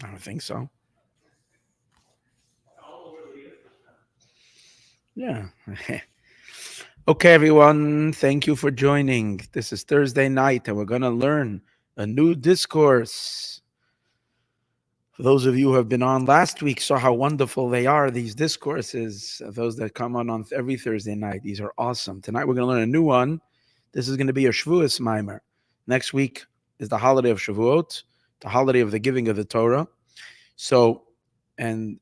I don't think so. Yeah. Okay, everyone. Thank you for joining. This is Thursday night, and we're going to learn a new discourse. For those of you who have been on last week, saw how wonderful they are, these discourses. Those that come on every Thursday night, these are awesome. Tonight, we're going to learn a new one. This is going to be a Shavuos mimer. Next week is the holiday of Shavuot, the holiday of the giving of the Torah. So, and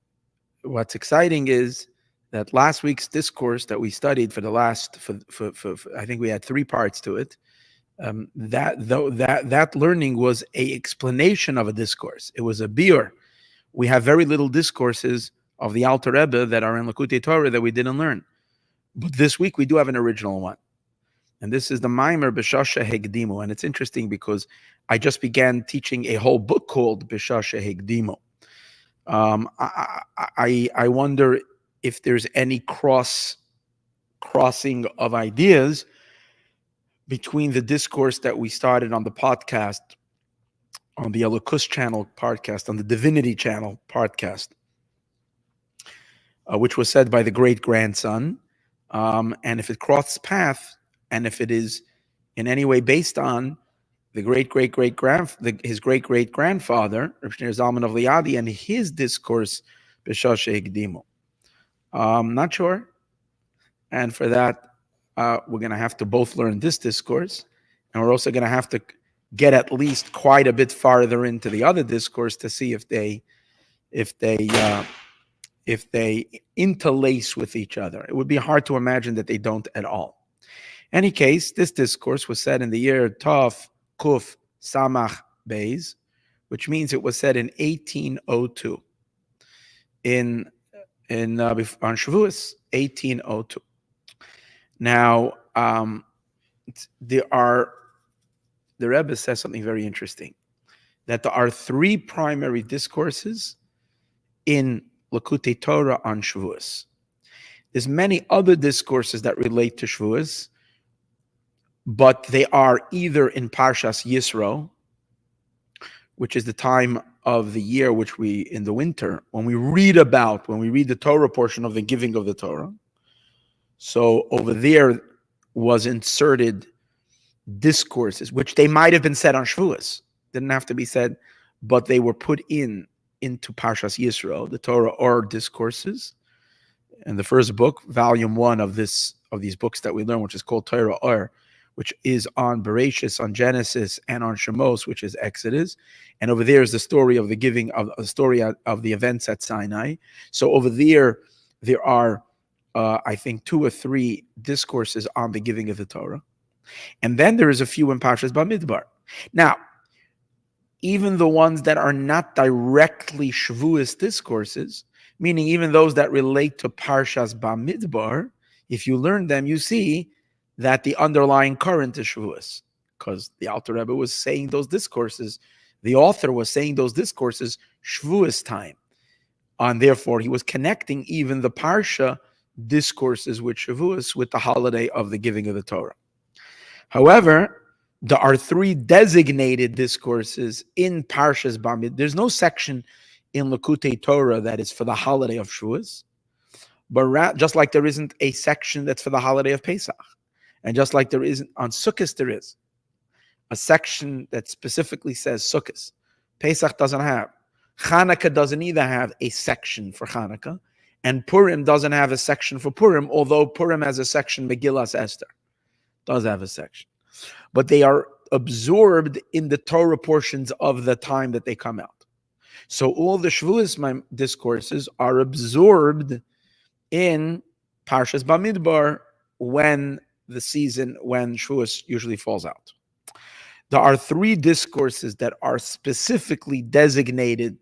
what's exciting is that last week's discourse that we studied for the last, for I think we had 3 parts to it. That learning was a explanation of a discourse. It was a biur. We have very little discourses of the Alter Rebbe that are in Lekutei Torah that we didn't learn. But this week we do have an original one. And this is the mimer Besha'ah Shehikimu. And it's interesting because I just began teaching a whole book called Besha'ah Shehikimu. I wonder if there's any crossing of ideas between the discourse that we started on the podcast, on the Lekutei channel podcast, on the Divinity channel podcast, which was said by the great-grandson, and if it crosses path, and if it is in any way based on the his great-great-grandfather, Reb Shneur Zalman of Liadi, and his discourse, Besha'ah Shehikimu. Not sure. And for that, we're going to have to both learn this discourse, and we're also going to have to get at least quite a bit farther into the other discourse to see if they interlace with each other. It would be hard to imagine that they don't at all. In any case, this discourse was said in the year Tov Kuf Samach Beis, which means it was said in 1802 on Shavous, 1802. Now, the Rebbe says something very interesting, that there are 3 primary discourses in Lekutei Torah on Shavous. There's many other discourses that relate to Shavous, but they are either in Parshas Yisro, which is the time of the year in the winter, when we read the Torah portion of the giving of the Torah. So over there was inserted discourses, which they might have been said on Shavuos. Didn't have to be said, but they were put into Parshas Yisro, the Torah or discourses. And the first book, volume 1 of these books that we learn, which is called Torah or, which is on Bereshis, on Genesis, and on Shemos, which is Exodus. And over there is the story of the giving of the story of the events at Sinai. So over there are I think 2 or 3 discourses on the giving of the Torah. And then there is a few in Parshas Bamidbar. Now, even the ones that are not directly Shavuos discourses, meaning even those that relate to Parshas Bamidbar, if you learn them, you see that the underlying current is Shavuos, because the Alter Rebbe was saying those discourses, the author was saying those discourses Shavuos time. And therefore, he was connecting even the Parsha discourses with Shavuos, with the holiday of the giving of the Torah. However, there are 3 designated discourses in Parshas Bamidbar. There's no section in Lekutei Torah that is for the holiday of Shavuos, but just like there isn't a section that's for the holiday of Pesach, and just like there isn't on Sukkot, there is a section that specifically says Sukkot. Pesach doesn't have. Chanukah doesn't either have a section for Chanukah, and Purim doesn't have a section for Purim, although Purim has a section, Megillas Esther does have a section. But they are absorbed in the Torah portions of the time that they come out. So all the Shavuos discourses are absorbed in Parshas Bamidbar when Shavuos usually falls out. There are 3 discourses that are specifically designated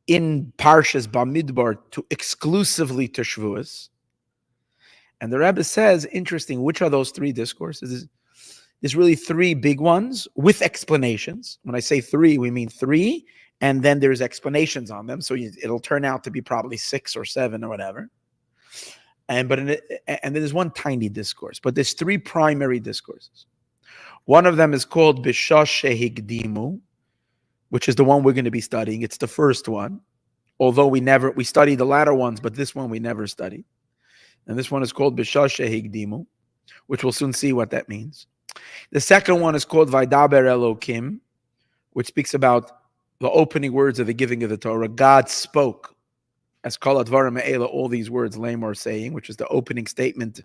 in Parshas Bamidbar exclusively to Shavuos. And the Rebbe says, interesting, which are those 3 discourses? There's really 3 big ones with explanations. When I say 3, we mean 3, and then there's explanations on them. So it'll turn out to be probably 6 or 7 or whatever. And then there's 1 tiny discourse, but there's 3 primary discourses. One of them is called Besha'ah Shehikimu, which is the one we're going to be studying. It's the first one, although we studied the latter ones, but this one we never studied. And this one is called Besha'ah Shehikimu, which we'll soon see what that means. The second one is called Vaydaber Elokim, which speaks about the opening words of the giving of the Torah. God spoke, as Kol Advarim Me'ela, all these words Lamor saying, which is the opening statement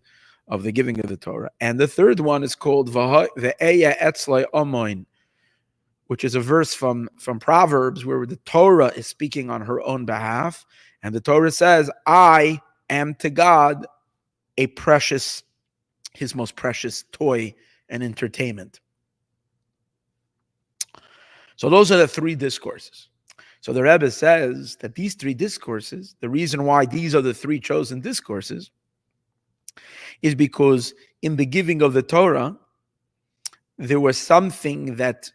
of the giving of the Torah. And the third one is called Ve'eya Etzloi Omoin, which is a verse from Proverbs where the Torah is speaking on her own behalf. And the Torah says, I am to God his most precious toy and entertainment. So those are the three discourses. So the Rebbe says that these three discourses, the reason why these are the three chosen discourses, is because in the giving of the Torah, there was something that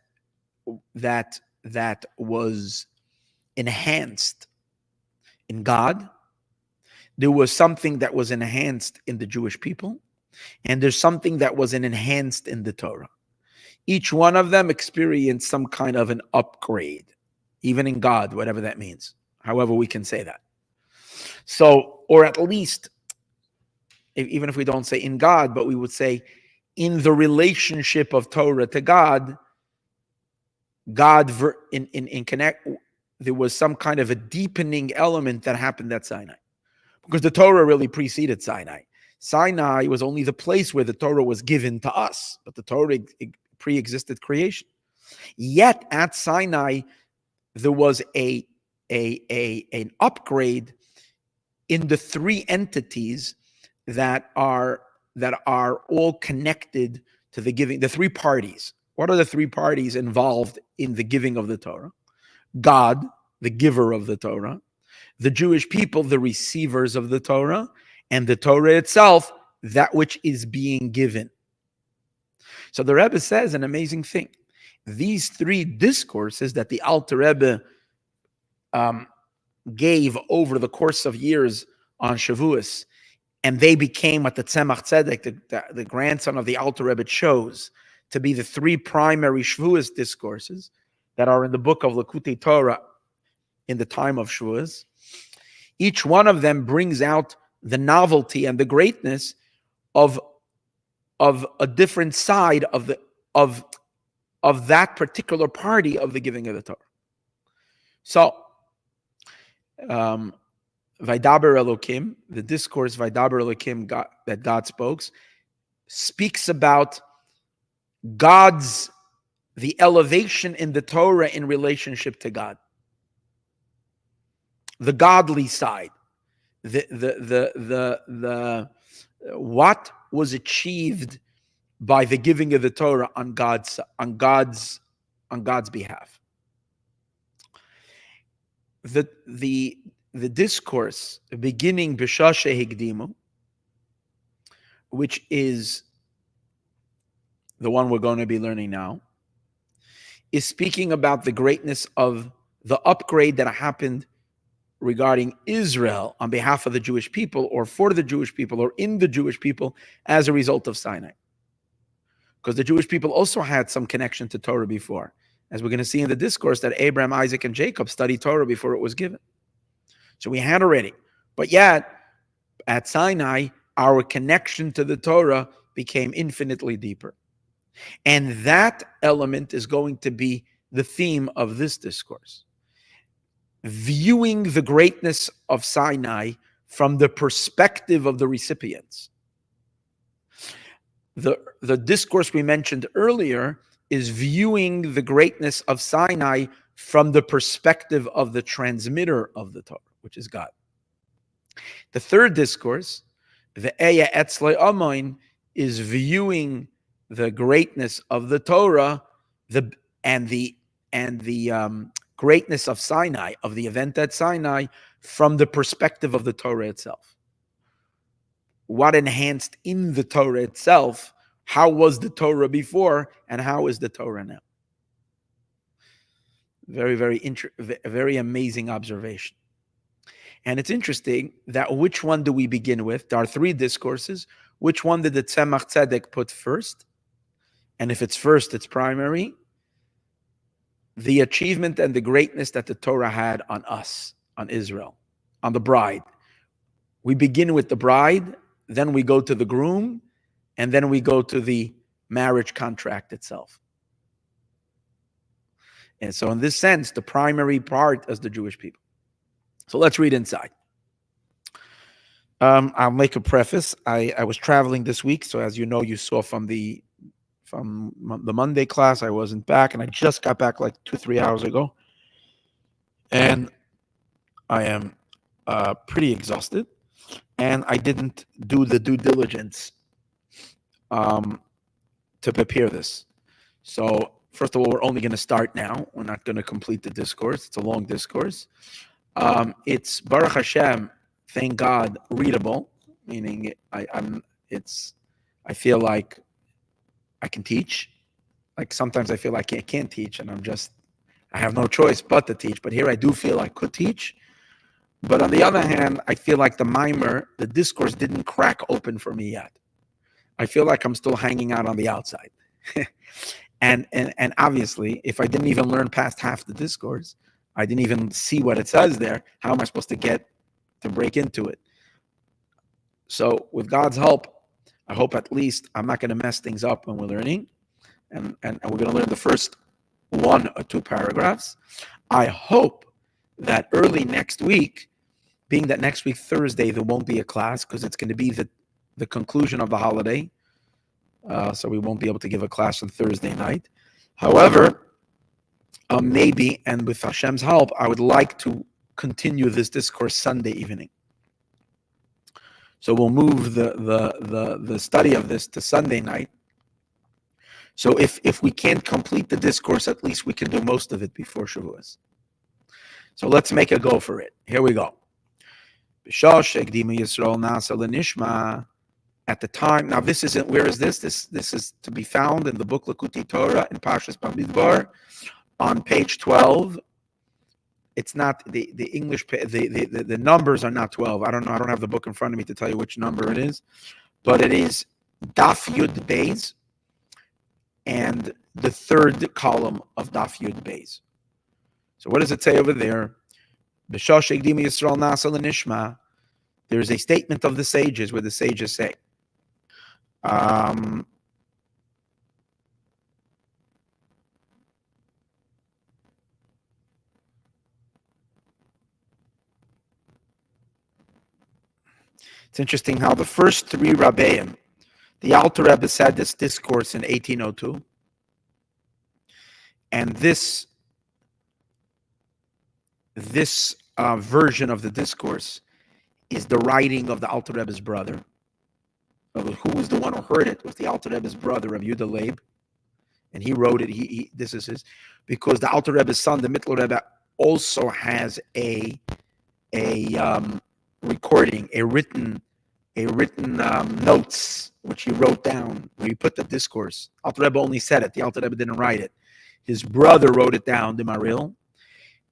was enhanced in God. There was something that was enhanced in the Jewish people, and there's something that was enhanced in the Torah. Each one of them experienced some kind of an upgrade, even in God, whatever that means, however we can say that. So, or at least, even if we don't say in God, but we would say in the relationship of Torah to God, in connect, there was some kind of a deepening element that happened at Sinai. Because the Torah really preceded Sinai. Sinai was only the place where the Torah was given to us, but the Torah pre-existed creation. Yet at Sinai, there was an upgrade in the three entities that are all connected to the giving, the three parties. What are the three parties involved in the giving of the Torah? God, the giver of the Torah, the Jewish people, the receivers of the Torah, and the Torah itself, that which is being given. So the Rebbe says an amazing thing. These three discourses that the Alter Rebbe gave over the course of years on Shavous, and they became what the Tzemach Tzedek, the grandson of the Alter Rebbe, chose to be the three primary Shavous discourses that are in the book of Lekutei Torah in the time of Shavous. Each one of them brings out the novelty and the greatness of a different side of that particular party of the giving of the Torah. So, Vaydaber Elokim, the discourse Vaydaber Elokim that God spoke, speaks about the elevation in the Torah in relationship to God. The godly side, what was achieved by the giving of the Torah on God's behalf. The discourse beginning Besha'ah Shehikimu, which is the one we're going to be learning now, is speaking about the greatness of the upgrade that happened regarding Israel on behalf of the Jewish people, or for the Jewish people, or in the Jewish people as a result of Sinai. Because the Jewish people also had some connection to Torah before. As we're going to see in the discourse that Abraham, Isaac, and Jacob studied Torah before it was given. So we had already. But yet, at Sinai, our connection to the Torah became infinitely deeper. And that element is going to be the theme of this discourse. Viewing the greatness of Sinai from the perspective of the recipients. The discourse we mentioned earlier is viewing the greatness of Sinai from the perspective of the transmitter of the Torah, which is God. The third discourse, the Eya Etzloi Amoin, is viewing the greatness of the Torah and the greatness of Sinai, of the event at Sinai, from the perspective of the Torah itself. What enhanced in the Torah itself? How was the Torah before, and how is the Torah now? Very, very amazing observation. And it's interesting that which one do we begin with? There are three discourses. Which one did the Tzemach Tzedek put first? And if it's first, it's primary. the achievement and the greatness that the Torah had on us, on Israel, on the bride. We begin with the bride, then we go to the groom, and then we go to the marriage contract itself. And so in this sense, the primary part is the Jewish people. So let's read inside. I'll make a preface. I was traveling this week, so as you know, you saw from the Monday class, I wasn't back, and I just got back like 2-3 hours ago. And I am pretty exhausted, and I didn't do the due diligence to prepare this. So first of all, we're only going to start now. We're not going to complete the discourse. It's a long discourse. It's Baruch Hashem, thank God, readable, meaning I feel like I can teach. Like sometimes I feel like I can't teach, and I have no choice but to teach. But here I do feel I could teach. But on the other hand, I feel like the mimer, the discourse didn't crack open for me yet. I feel like I'm still hanging out on the outside. and obviously, if I didn't even learn past half the discourse, I didn't even see what it says there, how am I supposed to break into it? So with God's help, I hope at least I'm not going to mess things up when we're learning. And we're going to learn the first 1 or 2 paragraphs. I hope that early next week, being that next week, Thursday, there won't be a class because it's going to be the conclusion of the holiday. So we won't be able to give a class on Thursday night. However, maybe, and with Hashem's help, I would like to continue this discourse Sunday evening. So we'll move the study of this to Sunday night. So if we can't complete the discourse, at least we can do most of it before Shavous. So let's make a go for it. Here we go. Besha'ah Shehikimu Yisrael Nasa L'Nishma. At the time, now this isn't, where is this? This is to be found in the book Lekutei Torah in Parshas Bamidbar on page 12. It's not the English, the numbers are not 12. I don't know. I don't have the book in front of me to tell you which number it is, but it is Daf Yud Beis and the 3rd column of Daf Yud Beis. So what does it say over there? Besha'ah Shehikimu Yisrael Nasa L'Nishma. There is a statement of the sages where the sages say, it's interesting how the first 3 Rabbeim, the Alter Rebbe said this discourse in 1802, and this version of the discourse is the writing of the Alter Rebbe's brother. Who was the one who heard it? It was the Alter Rebbe's brother, Rabbi Yehuda Leib, and he wrote it. This is his, because the Alter Rebbe's son, the Mittler Rebbe, also has a recording, a written notes which he wrote down where he put the discourse. Alter Rebbe only said it. The Alter Rebbe didn't write it. His brother wrote it down, the Maril.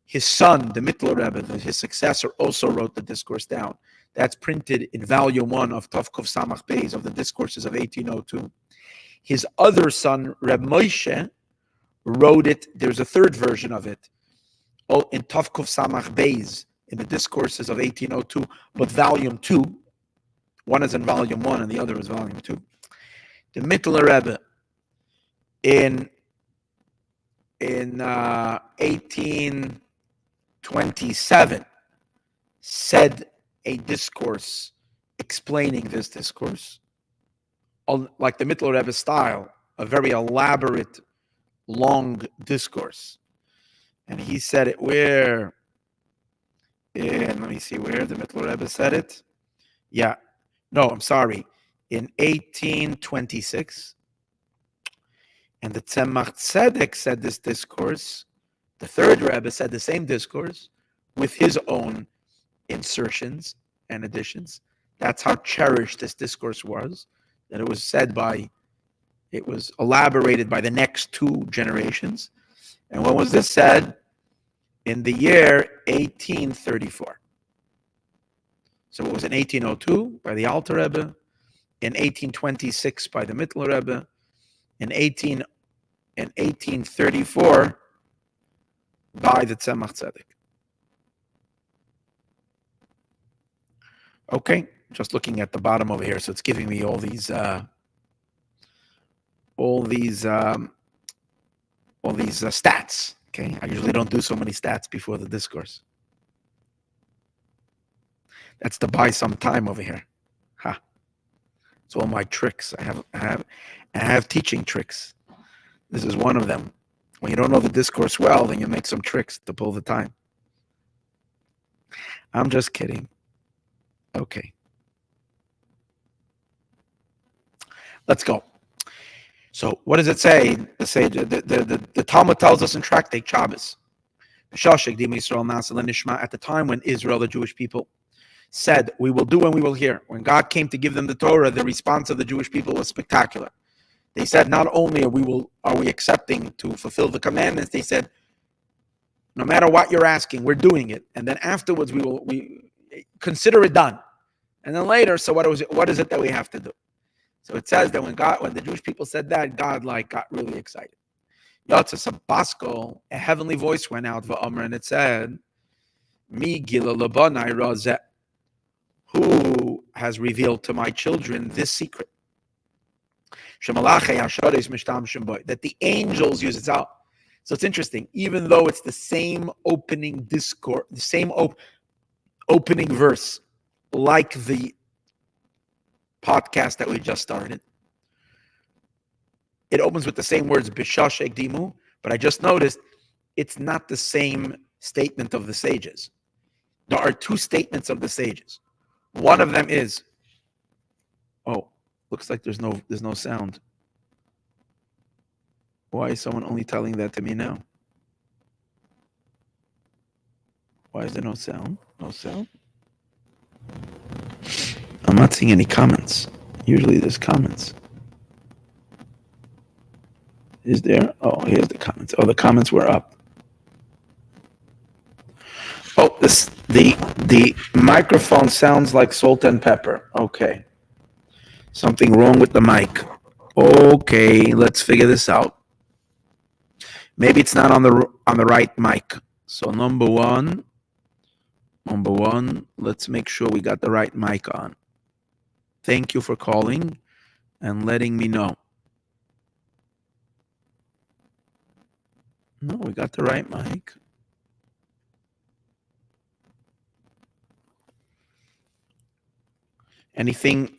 His son, the Mittler Rebbe, his successor, also wrote the discourse down. That's printed in volume 1 of Tovkov Samach Beis of the discourses of 1802. His other son, Reb Moshe, wrote it. There's a 3rd version of it in Tovkov Samach Beis in the discourses of 1802, but volume 2. One is in volume 1 and the other is volume 2. The Mittler Rebbe in 1827 said a discourse explaining this discourse, like the Mittler Rebbe style, a very elaborate, long discourse. And he said it where, let me see where the Mittler Rebbe said it. Yeah, no, I'm sorry, in 1826. And the Tzemach Tzedek said this discourse. The 3rd Rebbe said the same discourse with his own insertions and additions. That's how cherished this discourse was, that it was elaborated by the next 2 generations. And when was this said? In the year 1834. So it was in 1802 by the Alter Rebbe, in 1826 by the Mittler Rebbe, in 1834 by the Tzemach Tzedek. Okay, just looking at the bottom over here, so it's giving me all these stats. Okay, I usually don't do so many stats before the discourse. That's to buy some time over here. Ha! It's all my tricks. I have teaching tricks. This is one of them. When you don't know the discourse well, then you make some tricks to pull the time. I'm just kidding. Okay. Let's go. So what does it say? The Talmud tells us in Tractate Shavous, at the time when Israel, the Jewish people, said, we will do and we will hear. When God came to give them the Torah, the response of the Jewish people was spectacular. They said, not only are we accepting to fulfill the commandments, they said, no matter what you're asking, we're doing it. And then afterwards, we consider it done. And then later, so what is it that we have to do? So it says that when the Jewish people said that, God got really excited. Yatzas Basko, a heavenly voice went out, and it said, Mi gila labanai razeh, who has revealed to my children this secret? That the angels use it out. So it's interesting, even though it's the same opening discourse, the same opening verse, like the podcast that we just started, it opens with the same words, Besha'ah Shehikimu, but I just noticed it's not the same statement of the sages. There are two statements of the sages. One of them is, looks like there's no sound. Why is someone only telling that to me now? Why is there no sound? No sound? I'm not seeing any comments. Usually there's comments. Is there? Oh, here's the comments. Oh, the comments were up. Oh, the microphone sounds like salt and pepper. Okay. Something wrong with the mic. Okay, let's figure this out. Maybe it's not on the right mic. So number one, let's make sure we got the right mic on. Thank you for calling and letting me know. No, we got the right mic. Anything,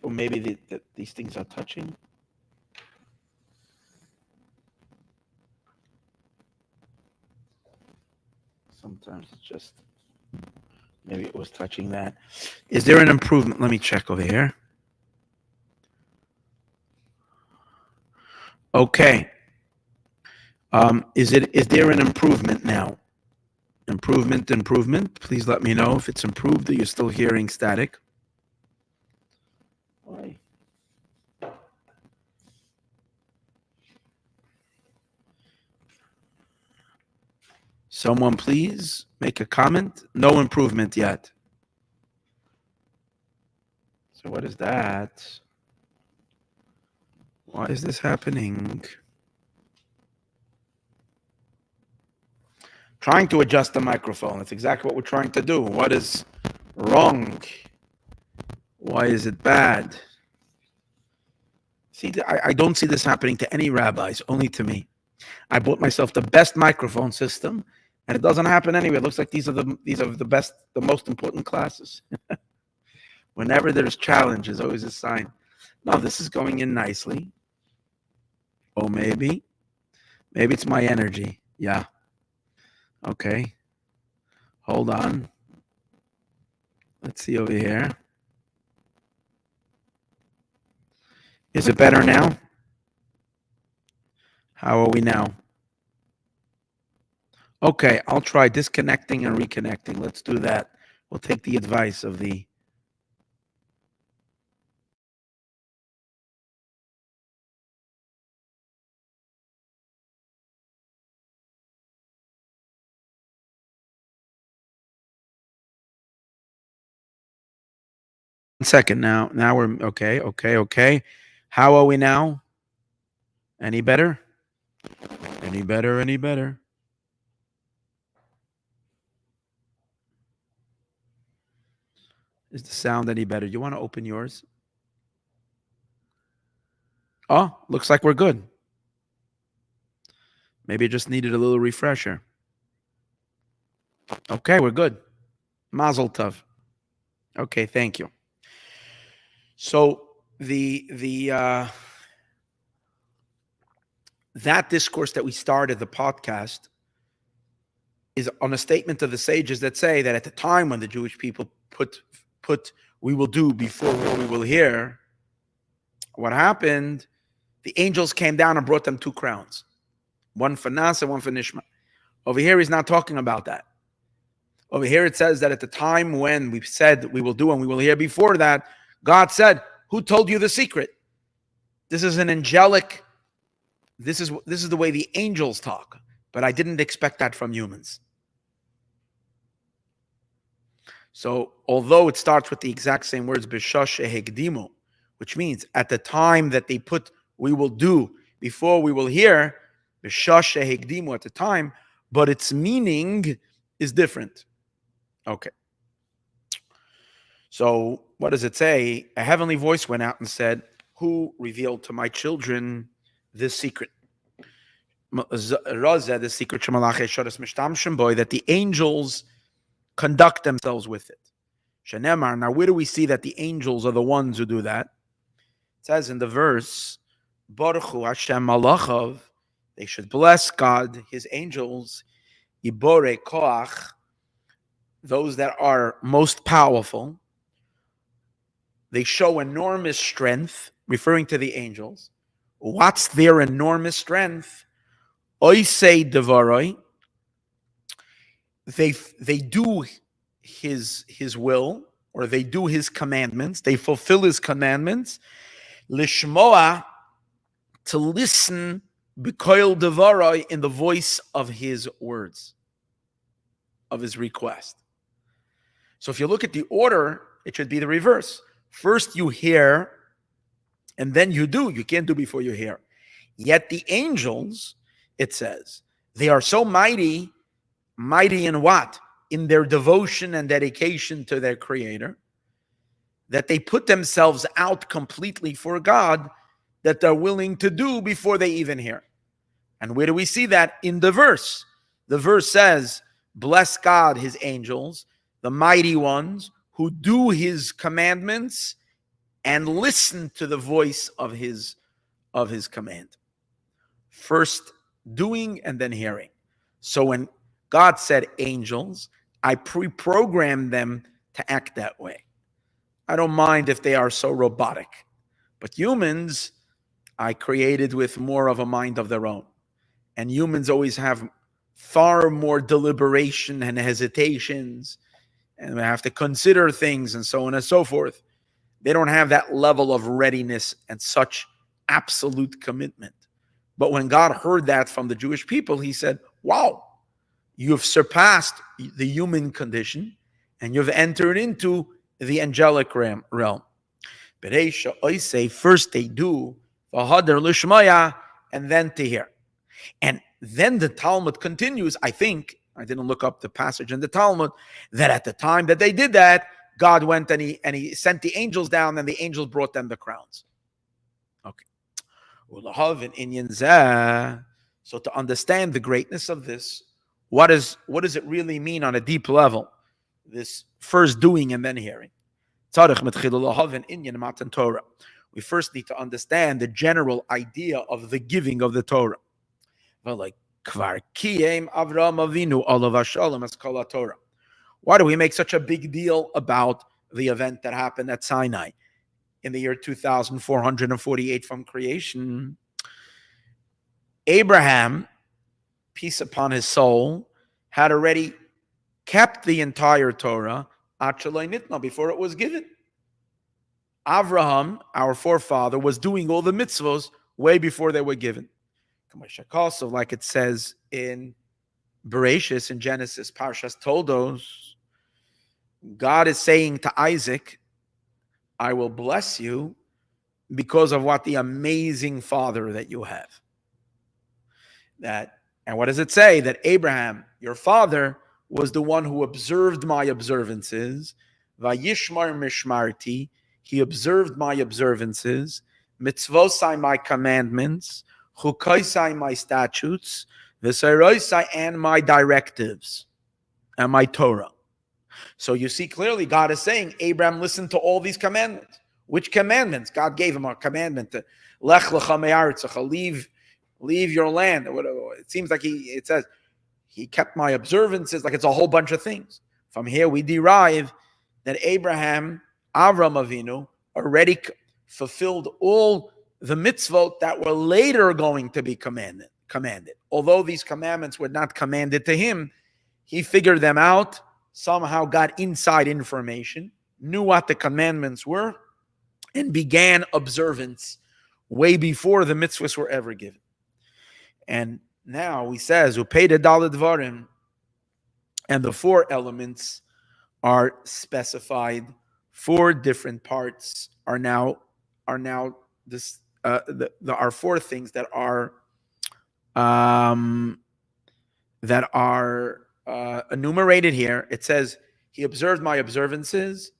or maybe these things are touching? Sometimes it's just, maybe it was touching that. Is there an improvement? Let me check over here. Okay. Is there an improvement now? Improvement. Please let me know if it's improved or you're still hearing static. Why? Someone please make a comment. No improvement yet. So what is that? Why is this happening? Trying to adjust the microphone. That's exactly what we're trying to do. What is wrong? Why is it bad? See, I don't see this happening to any rabbis, only to me. I bought myself the best microphone system, and it doesn't happen anyway. It looks like these are the best, the most important classes. Whenever there's challenge, there's always a sign. No, this is going in nicely. Oh, maybe it's my energy. Yeah. Okay. Hold on. Let's see over here. Is it better now? How are we now? Okay, I'll try disconnecting and reconnecting. Let's do that. We'll take the advice of the... Second now. Now we're okay. How are we now? Any better? Any better? Is the sound any better? You want to open yours? Oh, looks like we're good. Maybe it just needed a little refresher. Okay, we're good. Mazel tov. Okay, thank you. So that discourse that we started the podcast is on a statement of the sages that say that at the time when the Jewish people put we will do before we will hear, what happened? The angels came down and brought them 2 crowns, one for Nas and one for Nishma. Over here, he's not talking about that. Over here, it says that at the time when we said we will do and we will hear before that, God said, "Who told you the secret?" This is an angelic. This is the way the angels talk, but I didn't expect that from humans. So, although it starts with the exact same words, Besha'ah Shehikimu, which means at the time that they put we will do before we will hear, Besha'ah Shehikimu at the time, but its meaning is different. Okay. So, what does it say? A heavenly voice went out and said, "Who revealed to my children this secret?" The secret that the angels conduct themselves with it. Shenemar. Now, where do we see that the angels are the ones who do that? It says in the verse, Baruch Hu Hashem Malachav, they should bless God, His angels, Yibore Koach, those that are most powerful. They show enormous strength, referring to the angels. What's their enormous strength? Oisei Devaroi. They do his will, or they do his commandments. They fulfill his commandments. Lishmoa, to listen, b'koil devaroi, in the voice of his words, of his request. So if you look at the order, it should be the reverse. First you hear, and then you do. You can't do before you hear. Yet the angels, it says, they are so mighty in what? In their devotion and dedication to their Creator, that they put themselves out completely for God, that they're willing to do before they even hear. And where do we see that? In the verse. The verse says, bless God, His angels, the mighty ones who do His commandments and listen to the voice of His command. First doing and then hearing. So when God said angels, I pre-programmed them to act that way. I don't mind if they are so robotic. But humans, I created with more of a mind of their own. And humans always have far more deliberation and hesitations, and we have to consider things and so on and so forth. They don't have that level of readiness and such absolute commitment. But when God heard that from the Jewish people, He said, wow, you've surpassed the human condition and you've entered into the angelic realm. First they do, and then to hear. And then the Talmud continues, I think, I didn't look up the passage in the Talmud, that at the time that they did that, God went and he sent the angels down, and the angels brought them the crowns. Okay. So to understand the greatness of this, what does it really mean on a deep level? This first doing and then hearing. We first need to understand the general idea of the giving of the Torah. Like, why do we make such a big deal about the event that happened at Sinai in the year 2448 from creation? Abraham, peace upon his soul, had already kept the entire Torah before it was given. Avraham, our forefather, was doing all the mitzvos way before they were given. Like it says in Bereshis, in Genesis, Parshas Toldos, God is saying to Isaac, I will bless you because of what the amazing father that you have. And what does it say? That Abraham, your father, was the one who observed my observances, Vayishmar mishmarti, he observed my observances, mitzvosai, my commandments, chukaisai, my statutes, v'seiroisai, and my directives, and my Torah. So you see clearly God is saying, Abraham listened to all these commandments. Which commandments? God gave him a commandment to lech lecha me'aretzecha, leave your land. It seems like it says he kept my observances, like it's a whole bunch of things. From here we derive that Abraham, Avram Avinu, already fulfilled all the mitzvot that were later going to be commanded. Although these commandments were not commanded to him, he figured them out, somehow got inside information, knew what the commandments were, and began observance way before the mitzvahs were ever given. And now he says, Upeda daled dvarim, and the 4 elements are specified. 4 different parts are now this. There are 4 things that are enumerated here. It says he observed my observances,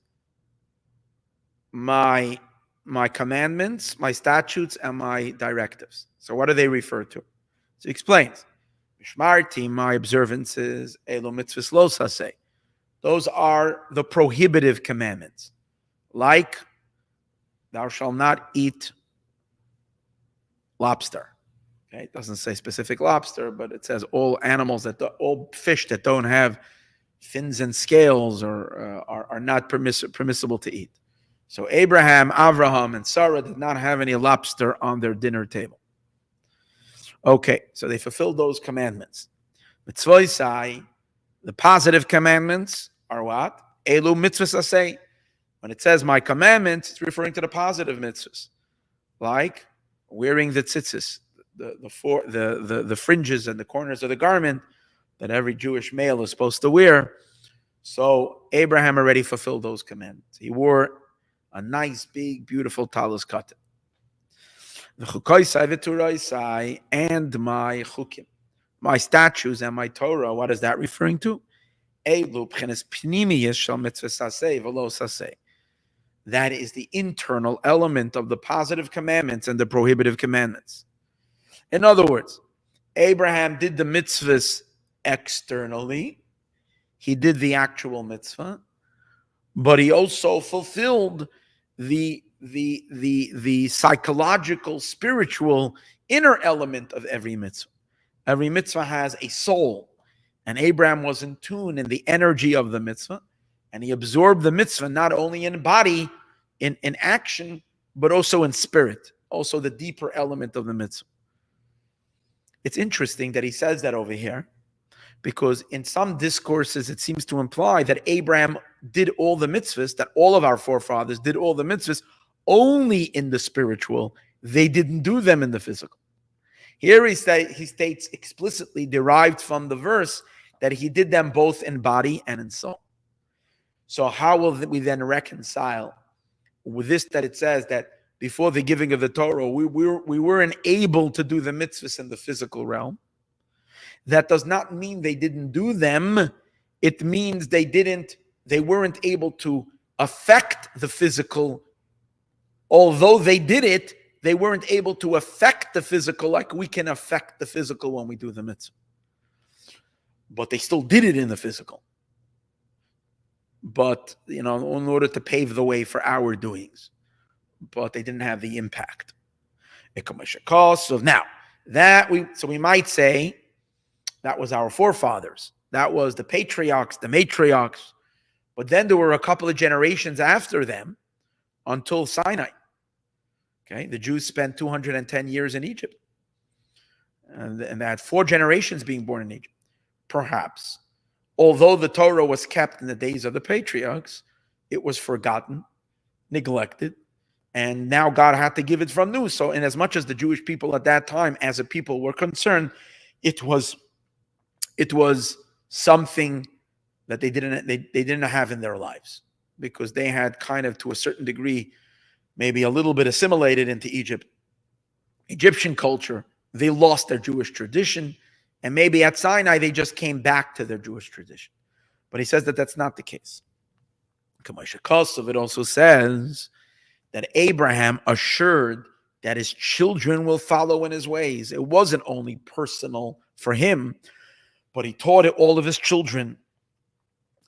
my commandments, my statutes, and my directives. So what do they refer to? So he explains, Mishmarti, my observances, elo mitzvahs lo saseh. Those are the prohibitive commandments, like thou shalt not eat lobster. Okay, it doesn't say specific lobster, but it says all animals all fish that don't have fins and scales or are not permissible to eat. So Abraham, Avraham, and Sarah did not have any lobster on their dinner table. Okay, so they fulfilled those commandments. Mitzvosai, the positive commandments are what? Elu mitzvahs aseh. When it says my commandments, it's referring to the positive mitzvahs, like wearing the tzitzis, the fringes and the corners of the garment that every Jewish male is supposed to wear. So Abraham already fulfilled those commandments. He wore a nice, big, beautiful talus katan. The chukaisai v'turaisai, and my chukim, my statutes and my Torah. What is that referring to? Elu b'chenes pnimiyus shel mitzvah saseh v'lo saseh. That is the internal element of the positive commandments and the prohibitive commandments. In other words, Abraham did the mitzvahs externally. He did the actual mitzvah, but he also fulfilled the psychological, spiritual, inner element of every mitzvah. Every mitzvah has a soul, and Abraham was in tune in the energy of the mitzvah, and he absorbed the mitzvah not only in body, in action, but also in spirit, also the deeper element of the mitzvah. It's interesting that he says that over here, because in some discourses it seems to imply that Abraham did all the mitzvahs, that all of our forefathers did all the mitzvahs only in the spiritual. They didn't do them in the physical. Here he states explicitly, derived from the verse, that he did them both in body and in soul. So how will we then reconcile with this, that it says that before the giving of the Torah, we weren't able to do the mitzvahs in the physical realm? That does not mean they didn't do them. It means they weren't able to affect the physical. Although they did it, they weren't able to affect the physical like we can affect the physical when we do the mitzvah. But they still did it in the physical. But, in order to pave the way for our doings. But they didn't have the impact. So now, we might say that was our forefathers. That was the patriarchs, the matriarchs. But then there were a couple of generations after them until Sinai. Okay, the Jews spent 210 years in Egypt. And they had 4 generations being born in Egypt. Perhaps, although the Torah was kept in the days of the patriarchs, it was forgotten, neglected, and now God had to give it from new. So in as much as the Jewish people at that time, as a people, were concerned, it was something that they didn't have in their lives, because they had kind of, to a certain degree, maybe a little bit assimilated into Egyptian culture. They lost their Jewish tradition, and maybe at Sinai they just came back to their Jewish tradition. But he says that that's not the case. It also says that Abraham assured that his children will follow in his ways. It wasn't only personal for him, but he taught it all of his children.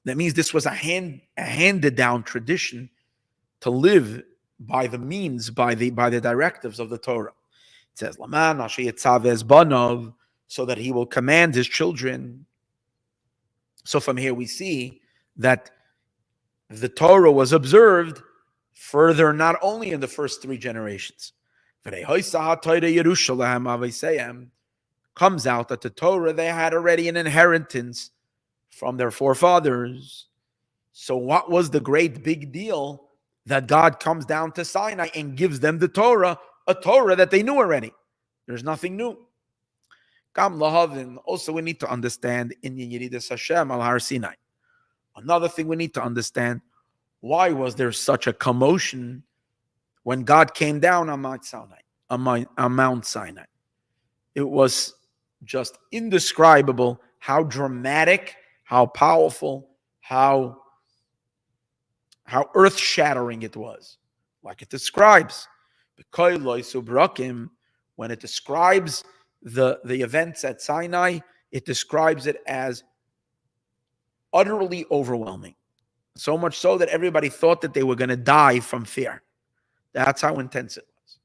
That means this was a handed down tradition to live by the means, by the directives of the Torah. It says, "Laman asher yitzaveh banov," so that he will command his children. So from here we see that the Torah was observed further, not only in the first 3 generations. Comes out that the Torah, they had already an inheritance from their forefathers. So what was the great big deal that God comes down to Sinai and gives them the Torah, a Torah that they knew already? There's nothing new. Also, we need to understand in Yeridas Hashem al Har Sinai. Another thing we need to understand, why was there such a commotion when God came down on Mount Sinai? It was just indescribable how dramatic, how powerful, how earth-shattering it was. Like it describes, when it describes the events at Sinai, it describes it as utterly overwhelming. So much so that everybody thought that they were going to die from fear. That's how intense it was.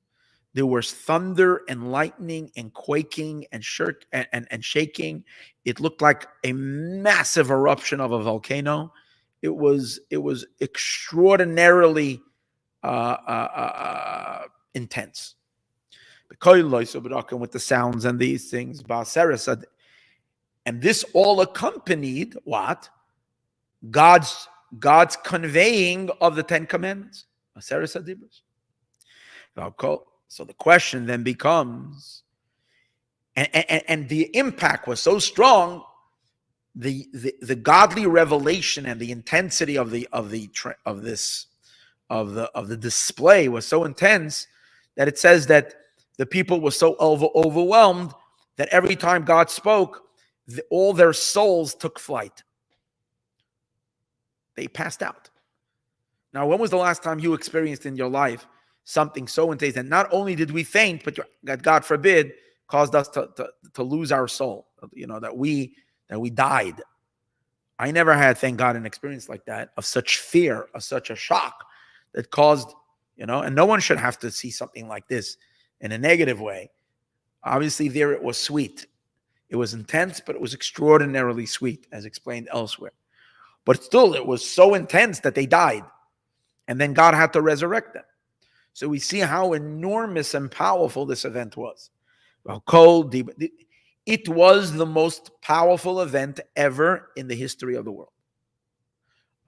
There was thunder and lightning and quaking and shaking. It looked like a massive eruption of a volcano. It was extraordinarily intense. With the sounds and these things, and this all accompanied what? God's conveying of the 10 Commandments. So the question then becomes, and the impact was so strong, the godly revelation and the intensity of the display was so intense that it says that the people were so overwhelmed that every time God spoke, all their souls took flight. They passed out. Now, when was the last time you experienced in your life something so intense that not only did we faint, but that God forbid caused us to lose our soul? That we died. I never had, thank God, an experience like that of such fear, of such a shock that caused, and no one should have to see something like this in a negative way. Obviously, there it was sweet. It was intense, but it was extraordinarily sweet, as explained elsewhere. But still, it was so intense that they died. And then God had to resurrect them. So we see how enormous and powerful this event was. It was the most powerful event ever in the history of the world.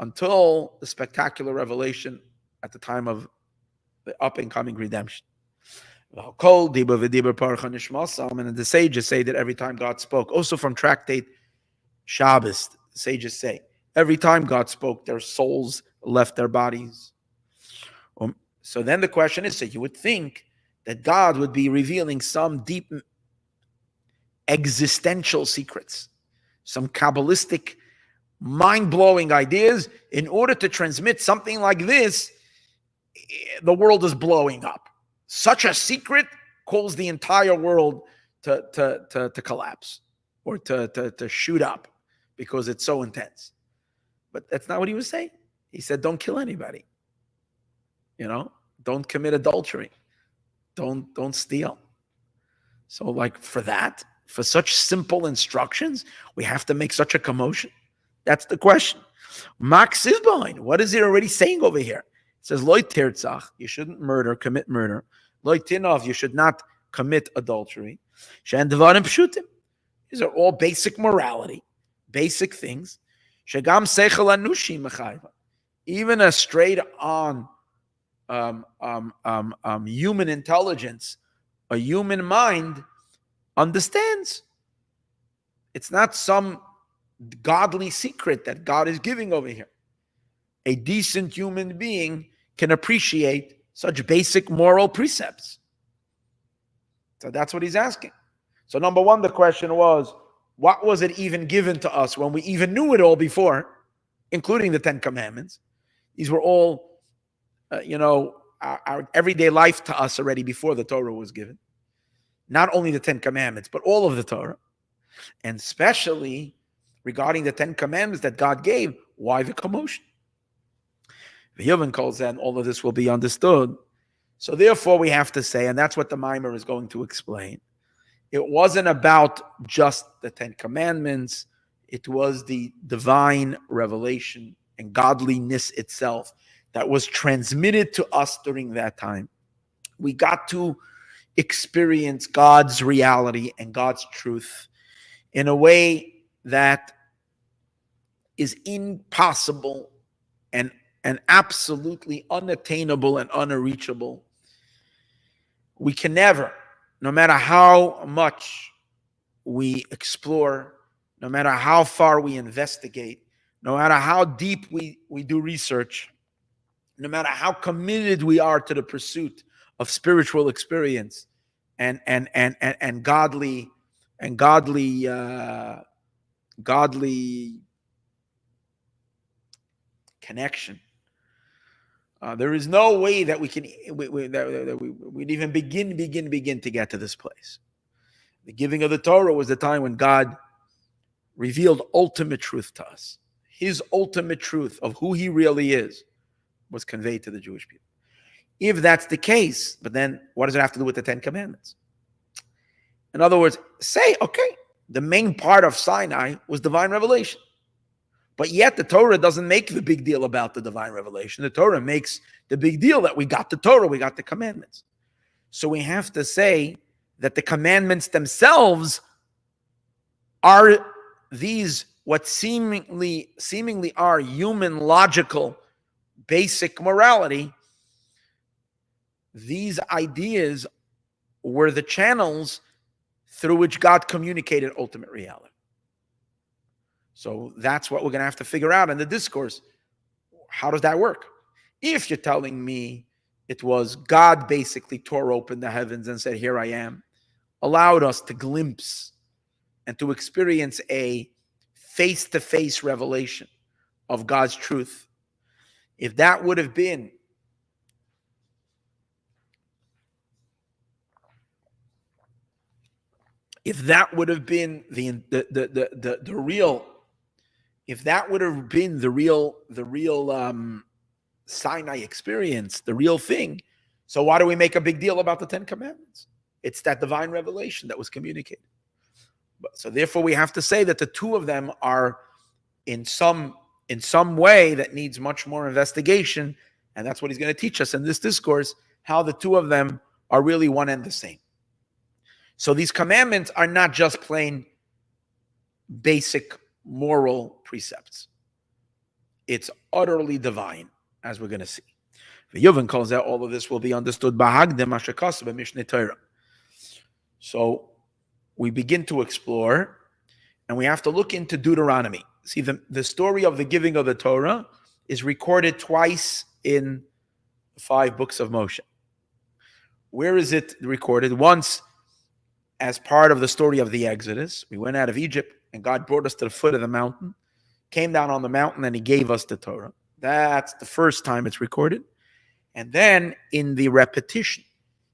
Until the spectacular revelation at the time of the up-and-coming redemption. And the sages say that every time God spoke, also from tractate Shavous, the sages say, every time God spoke, their souls left their bodies. So then the question is, so you would think that God would be revealing some deep existential secrets, some Kabbalistic, mind-blowing ideas. In order to transmit something like this, the world is blowing up. Such a secret calls the entire world to collapse or to shoot up because it's so intense. But that's not what he was saying. He said, don't kill anybody. Don't commit adultery. Don't steal. So for such simple instructions, we have to make such a commotion? That's the question. Max is behind. What is it already saying over here? It says, Lo tirtzach, you shouldn't commit murder. Lo tinov, you should not commit adultery. Shen devarim pshutim. These are all basic morality, basic things. Shegam seichel anushi mechayva. Even a straight-on human intelligence, a human mind understands. It's not some godly secret that God is giving over here. A decent human being can appreciate such basic moral precepts. So that's what he's asking. So number one, the question was, what was it even given to us when we even knew it all before, including the 10 Commandments? These were all, our everyday life to us already before the Torah was given. Not only the 10 Commandments, but all of the Torah. And especially regarding the 10 Commandments that God gave, why the commotion? The Yevon calls that, and all of this will be understood. So therefore we have to say, and that's what the mimer is going to explain, it wasn't about just the 10 Commandments, it was the divine revelation and godliness itself that was transmitted to us during that time. We got to experience God's reality and God's truth in a way that is impossible and absolutely unattainable and unreachable. We can never, no matter how much we explore, no matter how far we investigate, no matter how deep we do research, no matter how committed we are to the pursuit of spiritual experience and godly connection, there is no way that we'd even begin to get to this place. The giving of the Torah was the time when God revealed ultimate truth to us. His ultimate truth of who he really is was conveyed to the Jewish people. If that's the case, but then what does it have to do with the 10 Commandments? In other words, say, okay, the main part of Sinai was divine revelation. But yet the Torah doesn't make the big deal about the divine revelation. The Torah makes the big deal that we got the Torah, we got the commandments. So we have to say that the commandments themselves are these what seemingly are human, logical, basic morality. These ideas were the channels through which God communicated ultimate reality. So that's what we're going to have to figure out in the discourse. How does that work? If you're telling me it was God basically tore open the heavens and said, here I am, allowed us to glimpse and to experience a face-to-face revelation of God's truth. If that would have been the real, if that would have been the real Sinai experience, the real thing, so why do we make a big deal about the 10 Commandments? It's that divine revelation that was communicated. So therefore, we have to say that the two of them are in some way that needs much more investigation, and that's what he's going to teach us in this discourse, how the two of them are really one and the same. So these commandments are not just plain basic moral precepts. It's utterly divine, as we're going to see. The Yevon calls out all of this will be understood So we begin to explore, and we have to look into Deuteronomy. See, the story of the giving of the Torah is recorded twice in the 5 books of Moshe. Where is it recorded? Once as part of the story of the Exodus. We went out of Egypt, and God brought us to the foot of the mountain, came down on the mountain, and he gave us the Torah. That's the first time it's recorded. And then in the repetition,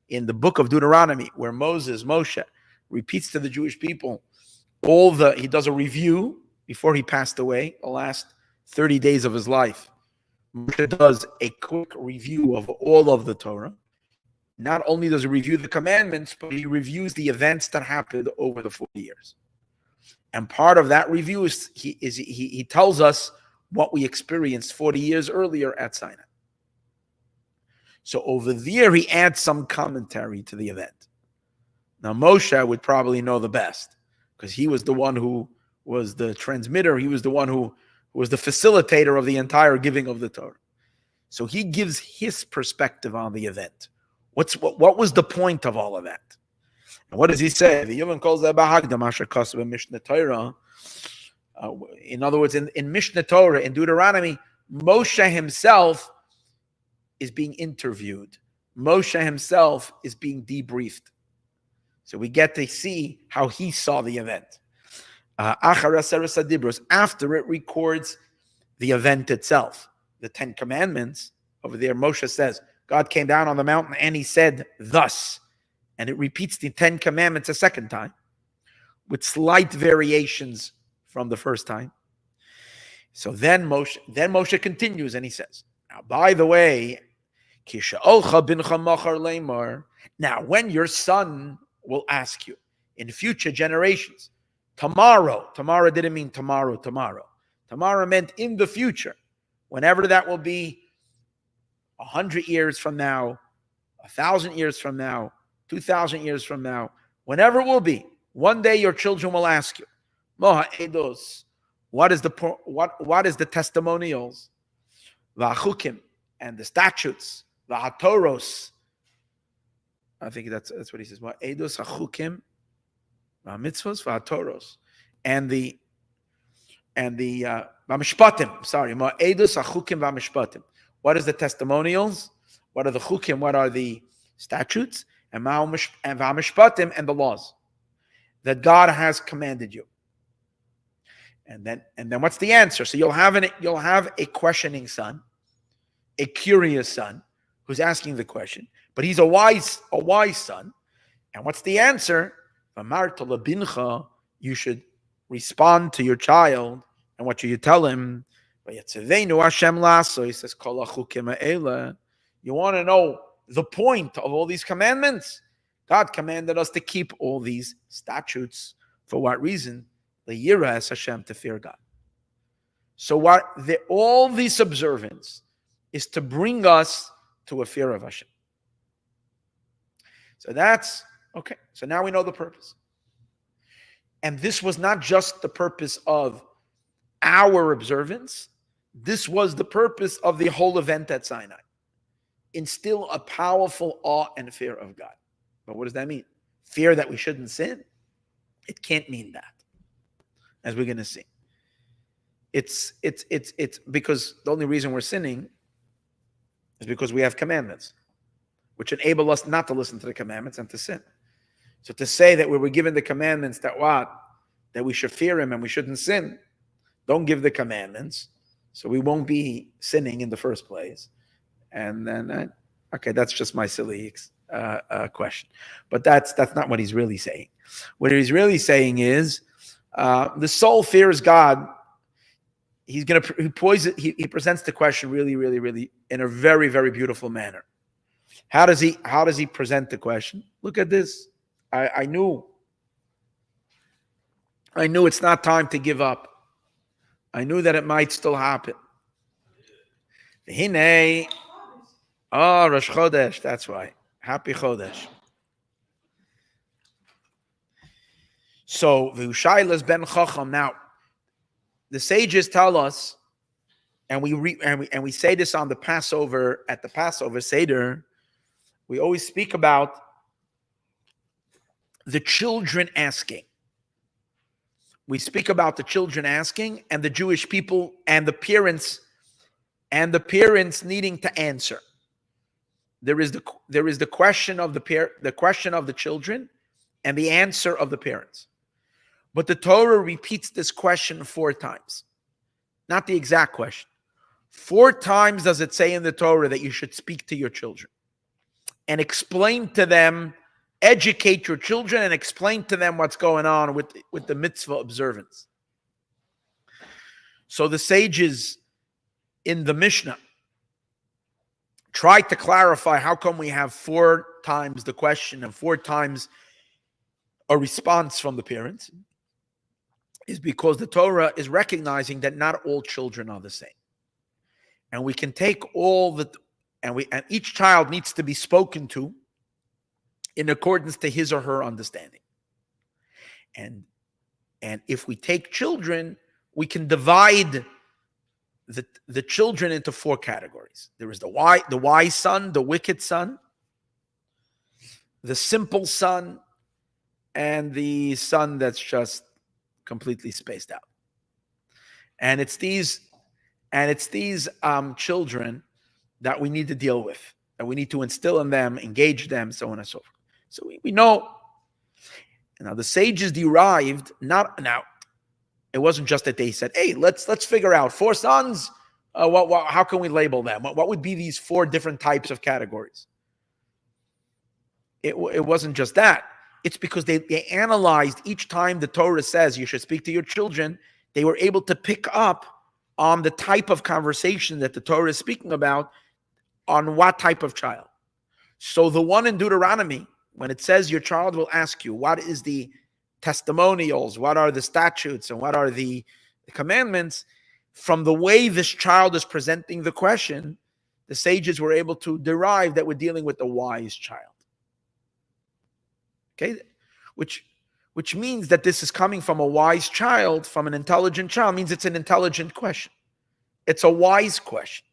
in the book of Deuteronomy, where Moshe, repeats to the Jewish people he does a review before he passed away, the last 30 days of his life. Moshe does a quick review of all of the Torah. Not only does he review the commandments, but he reviews the events that happened over the 40 years. And part of that review is he tells us what we experienced 40 years earlier at Sinai. So over there, he adds some commentary to the event. Now, Moshe would probably know the best because he was the one who was the transmitter. He was the one who was the facilitator of the entire giving of the Torah. So he gives his perspective on the event. What was the point of all of that? And what does he say? The Yevon calls that Mishnah Torah. In other words, in Mishnah Torah, in Deuteronomy, Moshe himself is being interviewed. Moshe himself is being debriefed. So we get to see how he saw the event. After it records the event itself. the 10 Commandments, over there Moshe says, God came down on the mountain and he said thus. And it repeats the 10 Commandments a second time with slight variations from the first time. So then Moshe continues and he says, now, by the way, now when your son will ask you in future generations, tomorrow didn't mean tomorrow. Tomorrow meant in the future, whenever that will be, 100 years from now, 1,000 years from now, 2,000 years from now, whenever it will be, one day your children will ask you, Moha Eidos, what is the testimonials, V'achukim, and the statutes, V'hatoros. I think that's what he says. Moha Eidos Hachukim, V'mitzvos, V'hatoros, and the V'mishpatim. Sorry, Moha Eidos Hachukim V'mishpatim. What is the testimonials? What are the chukim? What are the statutes? And v'amishpatim, and the laws that God has commanded you. And then what's the answer? So you'll have a questioning son, a curious son who's asking the question, but he's a wise son. And what's the answer? You should respond to your child, and what should you tell him? He says, you want to know the point of all these commandments? God commanded us to keep all these statutes. For what reason? The yira as Hashem, to fear God. So all this observance is to bring us to a fear of Hashem. So that's okay. So now we know the purpose. And this was not just the purpose of our observance. This was the purpose of the whole event at Sinai. Instill a powerful awe and fear of God. But what does that mean? Fear that we shouldn't sin? It can't mean that, as we're going to see. It's because the only reason we're sinning is because we have commandments, which enable us not to listen to the commandments and to sin. So to say that we were given the commandments that we should fear him and we shouldn't sin, don't give the commandments, so we won't be sinning in the first place. And then, okay, that's just my silly question. But that's not what he's really saying. What he's really saying is the soul fears God. He presents the question really, really, really in a very, very beautiful manner. How does he present the question? Look at this. I knew it's not time to give up. I knew that it might still happen. Hine, Rosh Chodesh, that's why. Happy Chodesh. So, V'ushaylas ben Chacham. Now, the sages tell us, and we say this on the Passover, at the Passover Seder, we always speak about the children asking. We speak about the children asking and the Jewish people and the parents needing to answer. There is the question of the question of the children and the answer of the parents. But the Torah repeats this question 4 times. Not the exact question. 4 times does it say in the Torah that you should speak to your children and explain to them, educate your children and explain to them what's going on with the mitzvah observance. So the sages in the Mishnah tried to clarify how come we have 4 times the question and 4 times a response from the parents. Is because the Torah is recognizing that not all children are the same. And we can take and each child needs to be spoken to in accordance to his or her understanding. And if we take children, we can divide the children into 4 categories. There is the wise son, the wicked son, the simple son, and the son that's just completely spaced out. And it's these children that we need to deal with, that we need to instill in them, engage them, so on and so forth. So we know. Now the sages derived, it wasn't just that they said, hey, let's figure out 4 sons, How can we label them? What would be these 4 different types of categories? It wasn't just that. It's because they analyzed each time the Torah says you should speak to your children, they were able to pick up on the type of conversation that the Torah is speaking about, on what type of child. So the one in Deuteronomy, when it says your child will ask you, what is the testimonials, what are the statutes, and what are the commandments, from the way this child is presenting the question, the sages were able to derive that we're dealing with a wise child. Okay, which means that this is coming from a wise child, from an intelligent child, means it's an intelligent question. It's a wise question.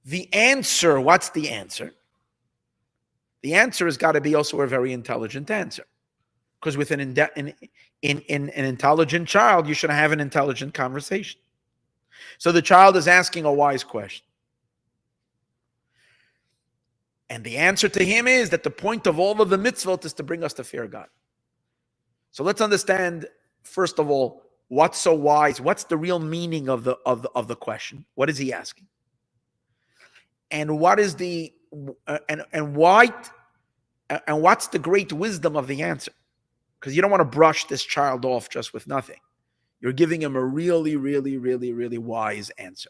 The answer, what's the answer? The answer has got to be also a very intelligent answer. Because with an intelligent child, you should have an intelligent conversation. So the child is asking a wise question. And the answer to him is that the point of all of the mitzvot is to bring us to fear God. So let's understand, first of all, what's so wise? What's the real meaning of the question? What is he asking? And what is the what's the great wisdom of the answer? Because you don't want to brush this child off just with nothing. You're giving him a really, really, really, really wise answer.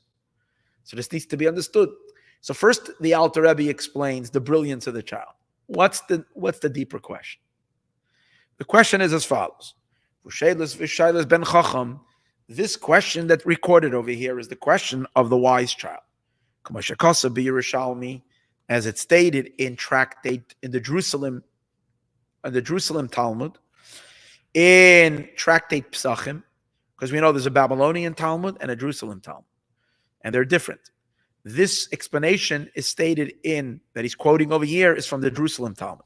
So this needs to be understood. So first, the Alter Rebbe explains the brilliance of the child. What's the deeper question? The question is as follows. This question that recorded over here is the question of the wise child. As it's stated in tractate in the Jerusalem Talmud, in tractate Psachim, because we know there's a Babylonian Talmud and a Jerusalem Talmud, and they're different. This explanation is stated in, that he's quoting over here, is from the Jerusalem Talmud.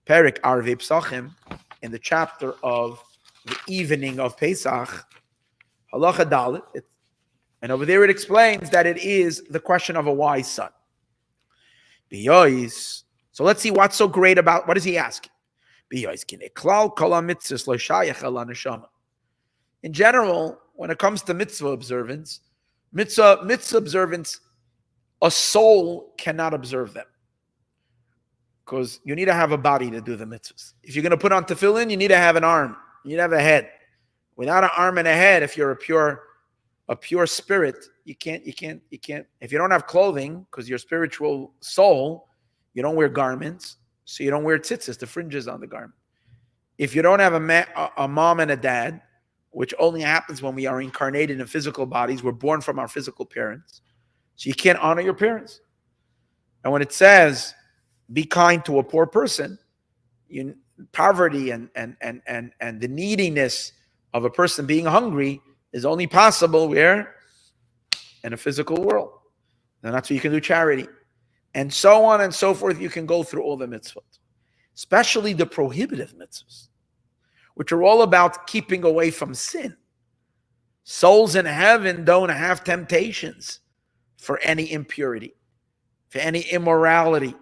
Perik Arvei Psachim, in the chapter of the evening of Pesach, Halacha Dalet, and over there it explains that it is the question of a wise son. So let's see what's so great about, what is he asking? In general, when it comes to mitzvah observance, a soul cannot observe them. Because you need to have a body to do the mitzvahs. If you're going to put on tefillin, you need to have an arm. You need to have a head. Without an arm and a head, if you're a pure spirit, you can't. If you don't have clothing, because your spiritual soul, you don't wear garments, so you don't wear tzitzis, the fringes on the garment. If you don't have a mom and a dad, which only happens when we are incarnated in physical bodies, we're born from our physical parents, so you can't honor your parents. And when it says, be kind to a poor person, poverty and the neediness of a person being hungry is only possible where? In a physical world. And that's where you can do charity. And so on and so forth, you can go through all the mitzvot. Especially the prohibitive mitzvahs, which are all about keeping away from sin. Souls in heaven don't have temptations for any impurity, for any immorality.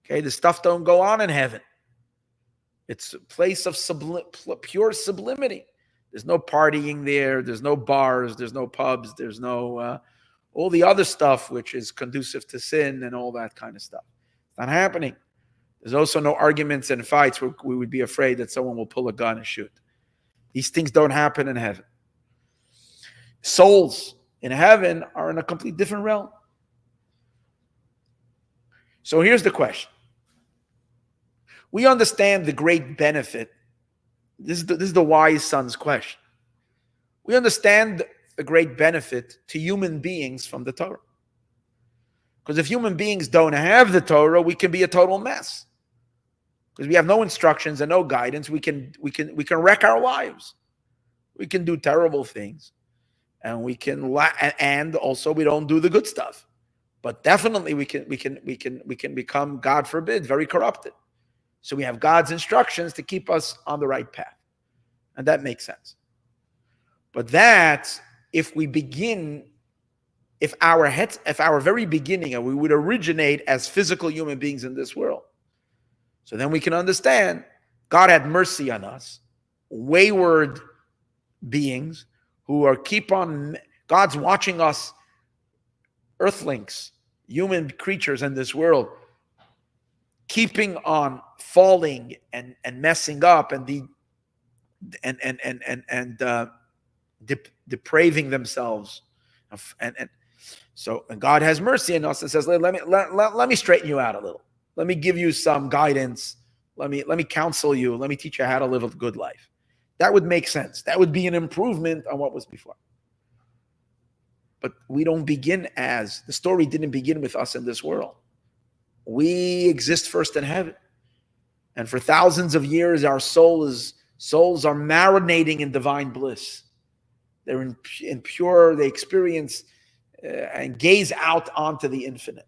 Okay, the stuff don't go on in heaven. It's a place of pure sublimity. There's no partying there. There's no bars. There's no pubs. There's no all the other stuff which is conducive to sin and all that kind of stuff. It's not happening. There's also no arguments and fights where we would be afraid that someone will pull a gun and shoot. These things don't happen in heaven. Souls in heaven are in a complete different realm. So here's the question. We understand the great benefit. This is the wise son's question. We understand the great benefit to human beings from the Torah. Because if human beings don't have the Torah, we can be a total mess. Because we have no instructions and no guidance, we can wreck our lives. We can do terrible things, and and also we don't do the good stuff. But definitely we can become, God forbid, very corrupted. So we have God's instructions to keep us on the right path. And that makes sense. But that, if our very beginning, and we would originate as physical human beings in this world, so then we can understand God had mercy on us, wayward beings, who are God's watching us, earthlings, human creatures in this world, keeping on falling and messing up and depraving themselves, and God has mercy on us and says, let me straighten you out a little. Let me give you some guidance. Let me counsel you. Let me teach you how to live a good life. That would make sense. That would be an improvement on what was before. But we don't begin the story didn't begin with us in this world. We exist first in heaven. And for thousands of years, our souls are marinating in divine bliss. They're in pure, they experience and gaze out onto the infinite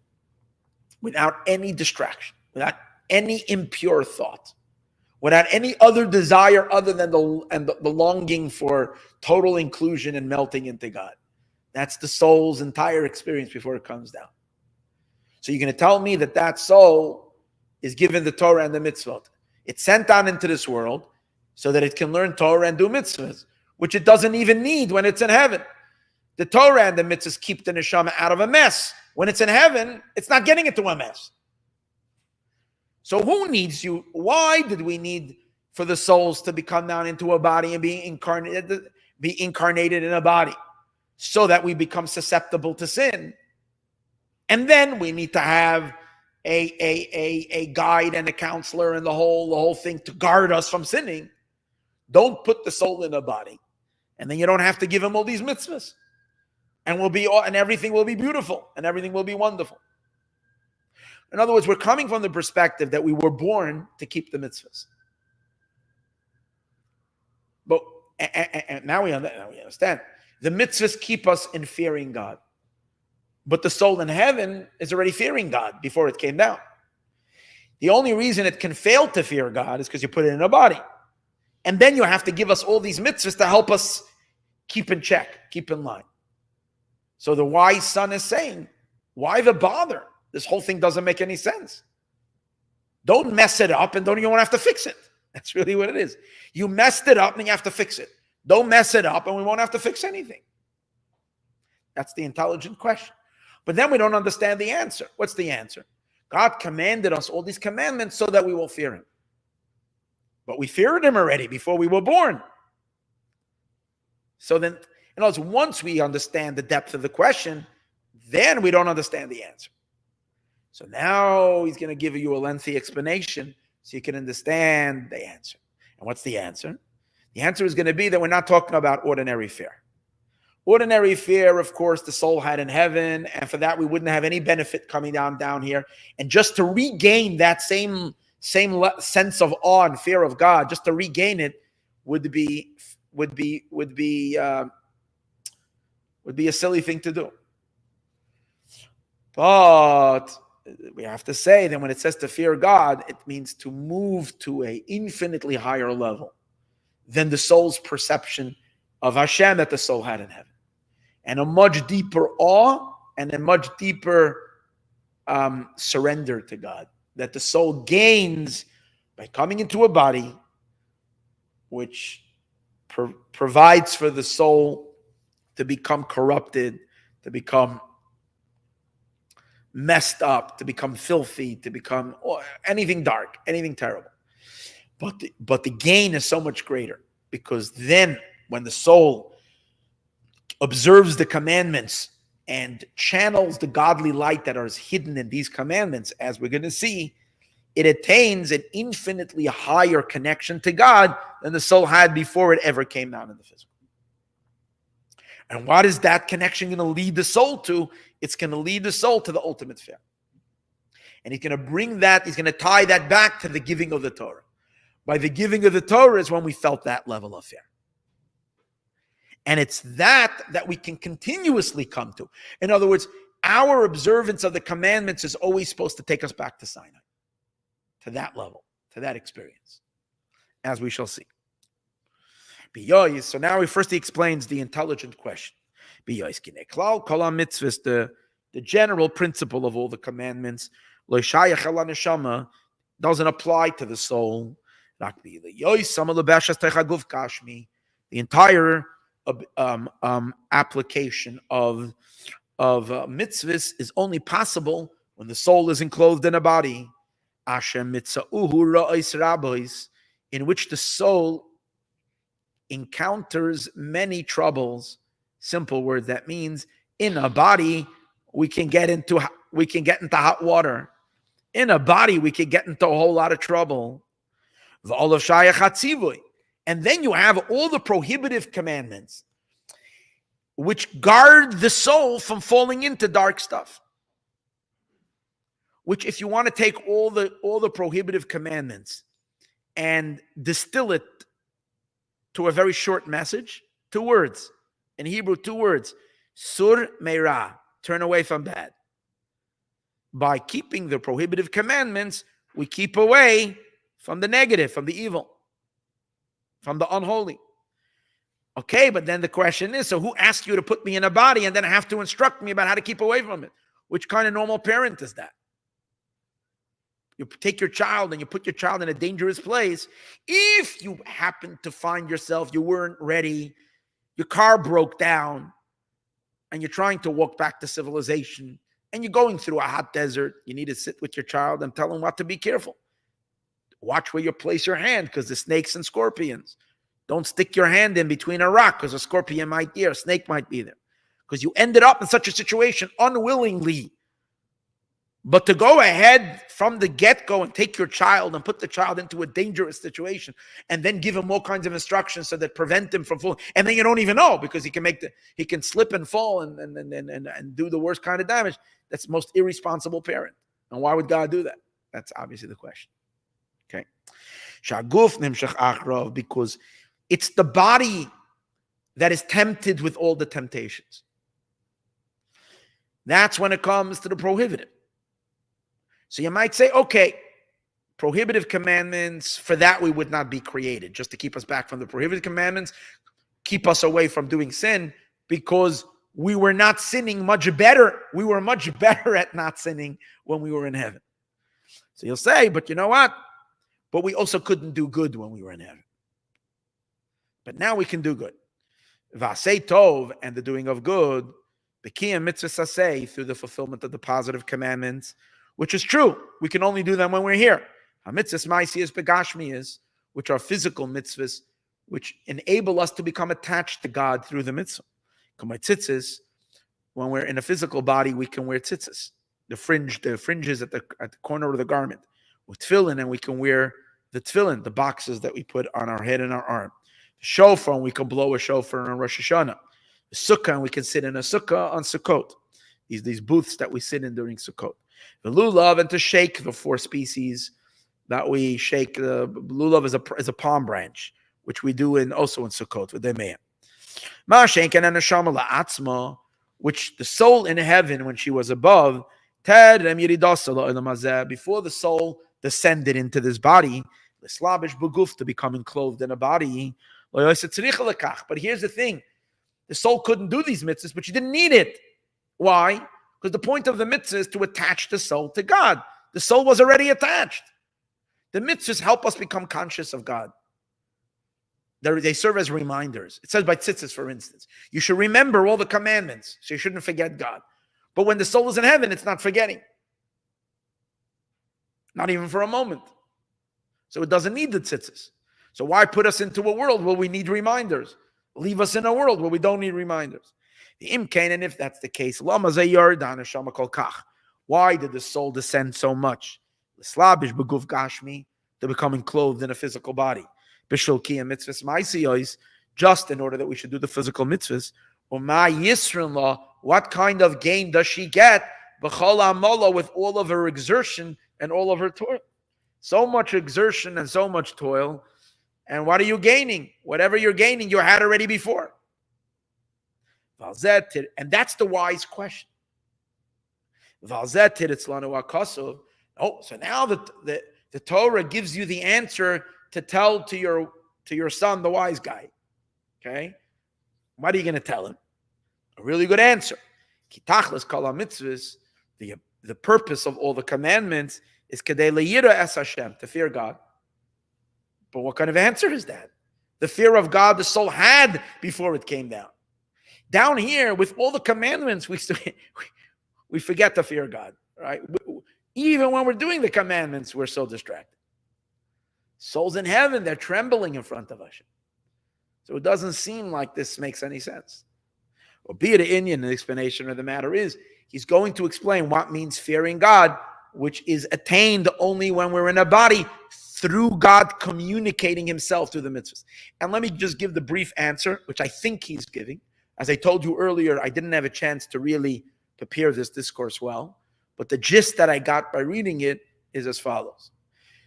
without any distraction, without any impure thought, without any other desire other than the longing for total inclusion and melting into God. That's the soul's entire experience before it comes down. So you're going to tell me that soul is given the Torah and the mitzvot. It's sent down into this world so that it can learn Torah and do mitzvahs, which it doesn't even need when it's in heaven. The Torah and the mitzvahs keep the neshama out of a mess. When it's in heaven, it's not getting into a mess. So who needs you? Why did we need for the souls to become down into a body and be incarnated in a body? So that we become susceptible to sin. And then we need to have a guide and a counselor and the whole thing to guard us from sinning. Don't put the soul in a body. And then you don't have to give him all these mitzvahs. And everything will be beautiful and everything will be wonderful. In other words, we're coming from the perspective that we were born to keep the mitzvahs. But and now we understand. The mitzvahs keep us in fearing God. But the soul in heaven is already fearing God before it came down. The only reason it can fail to fear God is because you put it in a body. And then you have to give us all these mitzvahs to help us keep in check, keep in line. So the wise son is saying, why the bother? This whole thing doesn't make any sense. Don't mess it up and don't even have to fix it. That's really what it is. You messed it up and you have to fix it. Don't mess it up and we won't have to fix anything. That's the intelligent question. But then we don't understand the answer. What's the answer? God commanded us all these commandments so that we will fear him. But we feared him already before we were born. So then, in other words, once we understand the depth of the question, then we don't understand the answer. So now he's going to give you a lengthy explanation so you can understand the answer. And what's the answer? The answer is going to be that we're not talking about ordinary fear. Ordinary fear, of course, the soul had in heaven, and for that we wouldn't have any benefit coming down here. And just to regain that same sense of awe and fear of God, just to regain it would be a silly thing to do. But we have to say that when it says to fear God, it means to move to an infinitely higher level than the soul's perception of Hashem that the soul had in heaven. And a much deeper awe and a much deeper surrender to God that the soul gains by coming into a body which provides for the soul to become corrupted, to become messed up, to become filthy, to become anything dark, anything terrible. But the gain is so much greater, because then when the soul observes the commandments and channels the godly light that is hidden in these commandments, as we're going to see, it attains an infinitely higher connection to God than the soul had before it ever came down in the physical. And what is that connection going to lead the soul to? It's going to lead the soul to the ultimate fear. And he's going to bring that, he's going to tie that back to the giving of the Torah. By the giving of the Torah is when we felt that level of fear. And it's that we can continuously come to. In other words, our observance of the commandments is always supposed to take us back to Sinai, to that level, to that experience, as we shall see. So now he explains the intelligent question. The general principle of all the commandments doesn't apply to the soul. The entire application of mitzvahs is only possible when the soul is enclosed in a body, in which the soul encounters many troubles. Simple word, that means in a body we can get into hot water. In a body we can get into a whole lot of trouble. And then you have all the prohibitive commandments, which guard the soul from falling into dark stuff. Which, if you want to take all the prohibitive commandments and distill it to a very short message, 2 words. In Hebrew, 2 words. Sur meira, turn away from bad. By keeping the prohibitive commandments, we keep away from the negative, from the evil, from the unholy. Okay, but then the question is, so who asked you to put me in a body and then have to instruct me about how to keep away from it? Which kind of normal parent is that? You take your child and you put your child in a dangerous place. If you happen to find yourself, you weren't ready, your car broke down, and you're trying to walk back to civilization, and you're going through a hot desert, you need to sit with your child and tell him what to be careful. Watch where you place your hand, because the snakes and scorpions. Don't stick your hand in between a rock, because a scorpion might be there, a snake might be there. Because you ended up in such a situation unwillingly. But to go ahead from the get-go and take your child and put the child into a dangerous situation and then give him all kinds of instructions so that prevent him from falling, and then you don't even know, because he can slip and fall and do the worst kind of damage. That's the most irresponsible parent. And why would God do that? That's obviously the question. Okay. Because it's the body that is tempted with all the temptations. That's when it comes to the prohibited. So you might say, okay, prohibitive commandments, for that we would not be created, just to keep us back from the prohibited commandments, keep us away from doing sin, because we were not sinning much better. We were much better at not sinning when we were in heaven. So you'll say, but you know what? But we also couldn't do good when we were in heaven. But now we can do good. V'asei tov, and the doing of good, b'kiyam mitzvah sasei, through the fulfillment of the positive commandments, which is true. We can only do them when we're here. Ha-mitzvahs ma'asiyas begashmiyas, which are physical mitzvahs, which enable us to become attached to God through the mitzvah. Kamay tzitzis, when we're in a physical body, we can wear tzitzis, the fringes at the corner of the garment. With tefillin, and we can wear the tefillin, the boxes that we put on our head and our arm. The shofar, and we can blow a shofar on Rosh Hashanah. The sukkah, and we can sit in a sukkah on Sukkot. These booths that we sit in during Sukkot. The lulav, and to shake the 4 species that we shake. The lulav is a palm branch, which we do also in Sukkot with the me'ah. Ma'ashenken and neshama la'atzma, which the soul in heaven, when she was above, before the soul descended into this body, to become enclosed in a body. But here's the thing: the soul couldn't do these mitzvahs, but she didn't need it. Why? Because the point of the mitzvah is to attach the soul to God. The soul was already attached. The mitzvahs help us become conscious of God. They serve as reminders. It says by tzitzis, for instance, you should remember all the commandments, so you shouldn't forget God. But when the soul is in heaven, it's not forgetting. Not even for a moment. So it doesn't need the tzitzis. So why put us into a world where we need reminders? Leave us in a world where we don't need reminders. The imkain, and if that's the case, why did the soul descend so much? To become clothed in a physical body. Just in order that we should do the physical mitzvahs. What kind of gain does she get with all of her exertion and all of her toil? So much exertion and so much toil. And what are you gaining? Whatever you're gaining, you had already before. And that's the wise question. Oh, so now the Torah gives you the answer to tell to your son, the wise guy. Okay? What are you going to tell him? A really good answer. The purpose of all the commandments is to fear God. But what kind of answer is that? The fear of God the soul had before it came down. Down here, with all the commandments, we forget to fear God, right? Even when we're doing the commandments, we're so distracted. Souls in heaven, they're trembling in front of Hashem. So it doesn't seem like this makes any sense. Or be it Indian, the explanation of the matter is, he's going to explain what means fearing God, which is attained only when we're in a body through God communicating himself through the mitzvahs. And let me just give the brief answer, which I think he's giving. As I told you earlier, I didn't have a chance to really prepare this discourse well, but the gist that I got by reading it is as follows.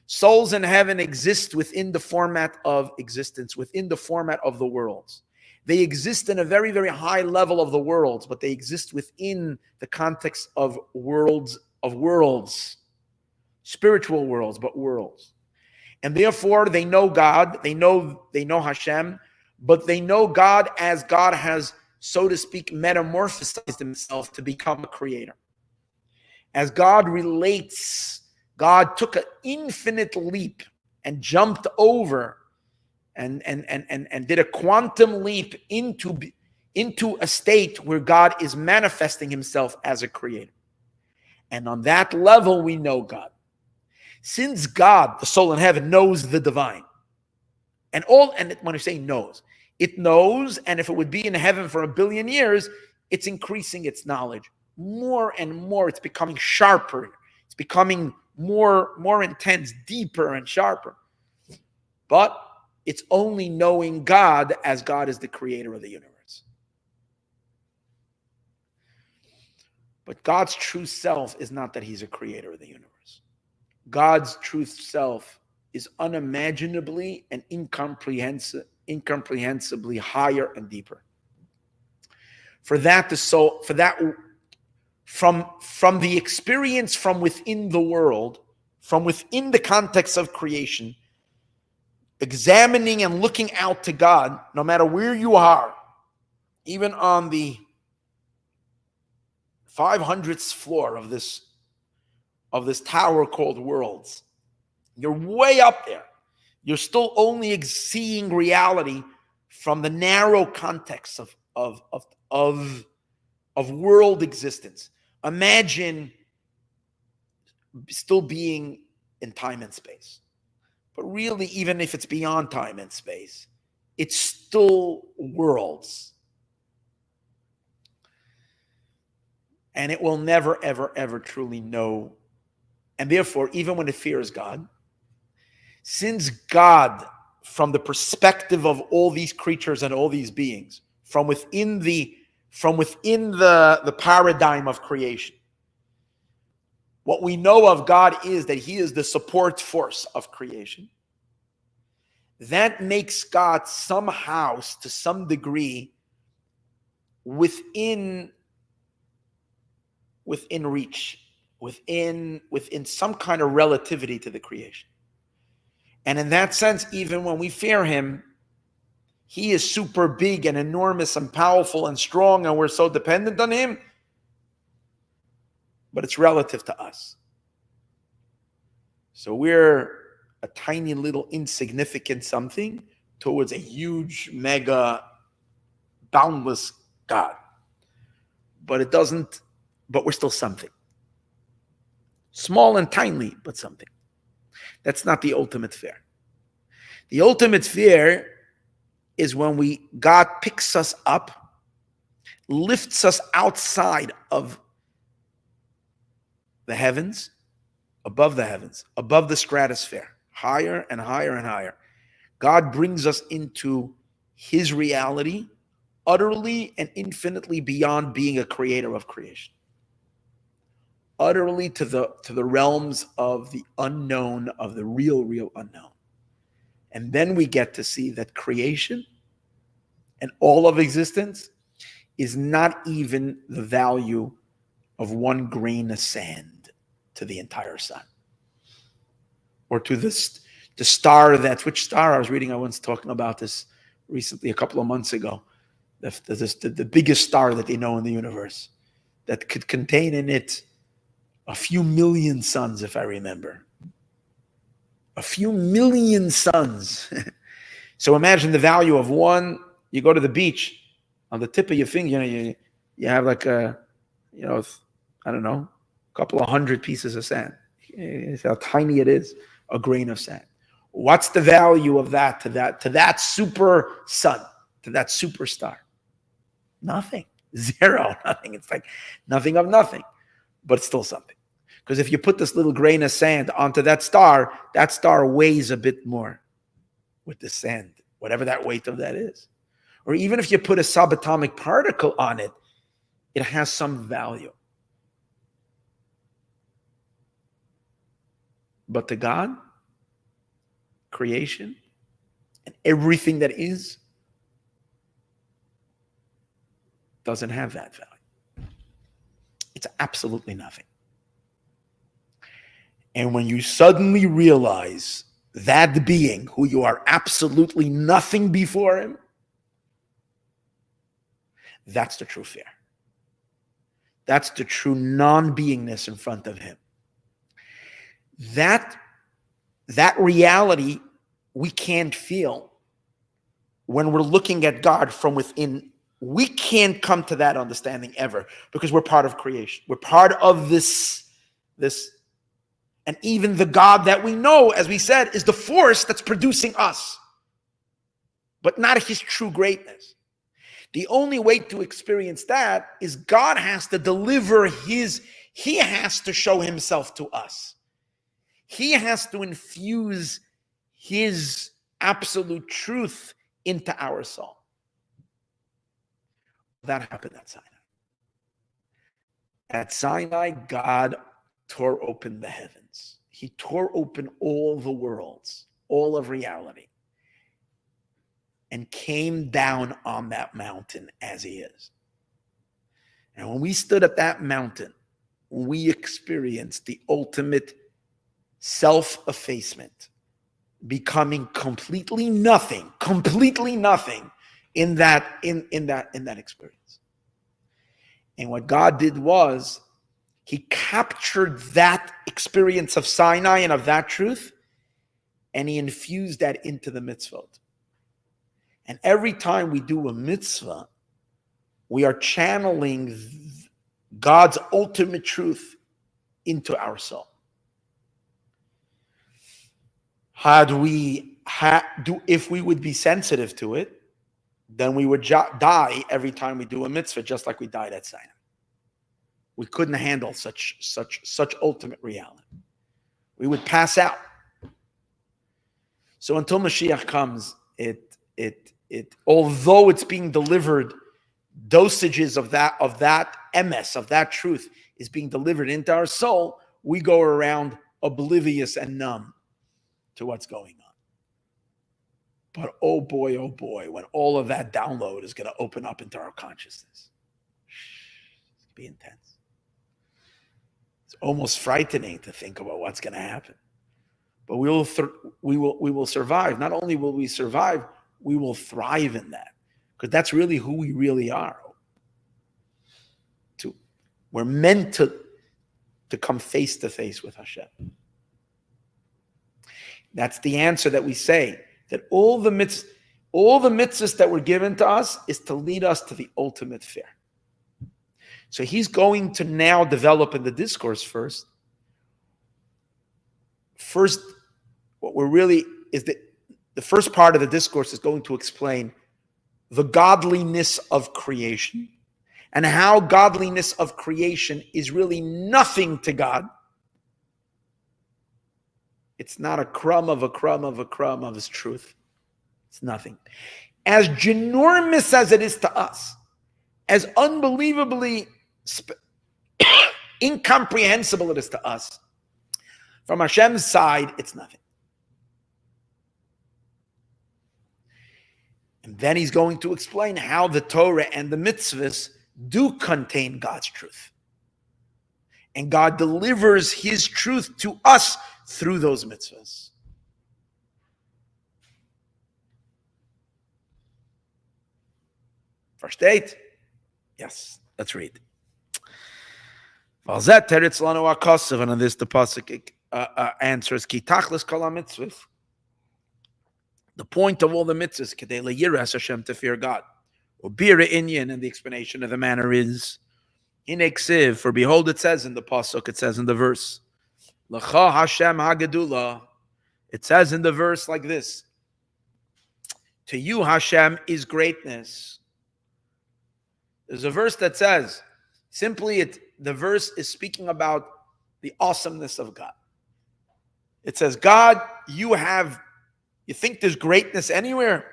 Souls in heaven exist within the format of existence, within the format of the worlds. They exist in a very, very high level of the worlds, but they exist within the context of worlds, spiritual worlds, but worlds. And therefore, they know God, they know Hashem, but they know God as God has, so to speak, metamorphosized himself to become a creator. As God relates, God took an infinite leap and jumped over and did a quantum leap into a state where God is manifesting himself as a creator. And on that level, we know God. Since God, the soul in heaven, knows the divine, and when I say knows, it knows, and if it would be in heaven for 1 billion years, it's increasing its knowledge. More and more, it's becoming sharper. It's becoming more intense, deeper and sharper. But it's only knowing God as God is the creator of the universe. But God's true self is not that he's a creator of the universe. God's true self is unimaginably and incomprehensibly higher and deeper. From the experience from within the world, from within the context of creation, examining and looking out to God, no matter where you are, even on the 500th floor of this tower called worlds, you're way up there. You're still only seeing reality from the narrow context of world existence. Imagine still being in time and space. But really, even if it's beyond time and space, it's still worlds. And it will never, ever, ever truly know. And therefore, even when it fears God, since God, from the perspective of all these creatures and all these beings, from within the paradigm of creation, what we know of God is that he is the support force of creation. That makes God somehow, to some degree, within reach, within some kind of relativity to the creation. And in that sense, even when we fear him, he is super big and enormous and powerful and strong, and we're so dependent on him. But it's relative to us. So we're a tiny little insignificant something towards a huge, mega, boundless God. But we're still something. Small and tiny, but something. That's not the ultimate fear. The ultimate fear is when God picks us up, lifts us outside of the heavens, above the stratosphere, higher and higher and higher. God brings us into his reality, utterly and infinitely beyond being a creator of creation. Utterly to the realms of the unknown, of the real unknown. And then we get to see that creation and all of existence is not even the value of one grain of sand to the entire sun. Or to the star which star I was reading, I was talking about this recently a couple of months ago. The biggest star that they know in the universe, that could contain in it a few million suns, if I remember. A few million suns. So imagine the value of one. You go to the beach, on the tip of your finger, you have like I don't know, a couple of 100 pieces of sand. It's how tiny it is, a grain of sand. What's the value of that to that super sun, to that superstar? Nothing. Zero. Nothing. It's like nothing of nothing, but it's still something. Because if you put this little grain of sand onto that star weighs a bit more with the sand, whatever that weight of that is. Or even if you put a subatomic particle on it, it has some value. But to God, creation, and everything that is, doesn't have that value. It's absolutely nothing. And when you suddenly realize that being, who you are absolutely nothing before him, that's the true fear. That's the true non-beingness in front of him. That reality we can't feel when we're looking at God from within. We can't come to that understanding ever because we're part of creation. We're part of this, and even the God that we know, as we said, is the force that's producing us, but not his true greatness. The only way to experience that is God has to deliver he has to show himself to us. He has to infuse his absolute truth into our soul. That happened at Sinai. At Sinai, God tore open the heavens. He tore open all the worlds, all of reality, and came down on that mountain as he is. And when we stood at that mountain, we experienced the ultimate self-effacement, becoming completely nothing in that experience. And what God did was he captured that experience of Sinai and of that truth, and he infused that into the mitzvot. And every time we do a mitzvah, we are channeling God's ultimate truth into our soul. If we would be sensitive to it, then we would die every time we do a mitzvah, just like we died at Sinai. We couldn't handle such ultimate reality. We would pass out. So until Mashiach comes, although it's being delivered, dosages of that emes, of that truth, is being delivered into our soul, we go around oblivious and numb to what's going on. But oh boy, when all of that download is going to open up into our consciousness, it's going to be intense. It's almost frightening to think about what's going to happen. But we will survive. Not only will we survive, we will thrive in that, because that's really who we really are. We're meant to come face to face with Hashem. That's the answer that we say, that all the mitzvahs that were given to us is to lead us to the ultimate fear. So he's going to now develop in the discourse first. First, what we're really is the first part of the discourse is going to explain the godliness of creation and how godliness of creation is really nothing to God. It's not a crumb of a crumb of a crumb of his truth. It's nothing. As ginormous as it is to us, as unbelievably incomprehensible it is to us, from Hashem's side, it's nothing. And then he's going to explain how the Torah and the mitzvahs do contain God's truth. And God delivers his truth to us through those mitzvahs. First 8? Yes, let's read. And on this the pasuk answers, Ki tachlis kol ha-mitzvahs. The point of all the mitzvahs, kedei leyiras Hashem, to fear God. Ubira inyan, and the explanation of the manner is, in eksiv, for behold, it says in the pasuk, it says in the verse, L'cha Hashem hagedula, it says in the verse like this, to you Hashem is greatness. There's a verse that says, simply the verse is speaking about the awesomeness of God. It says, God, you think there's greatness anywhere?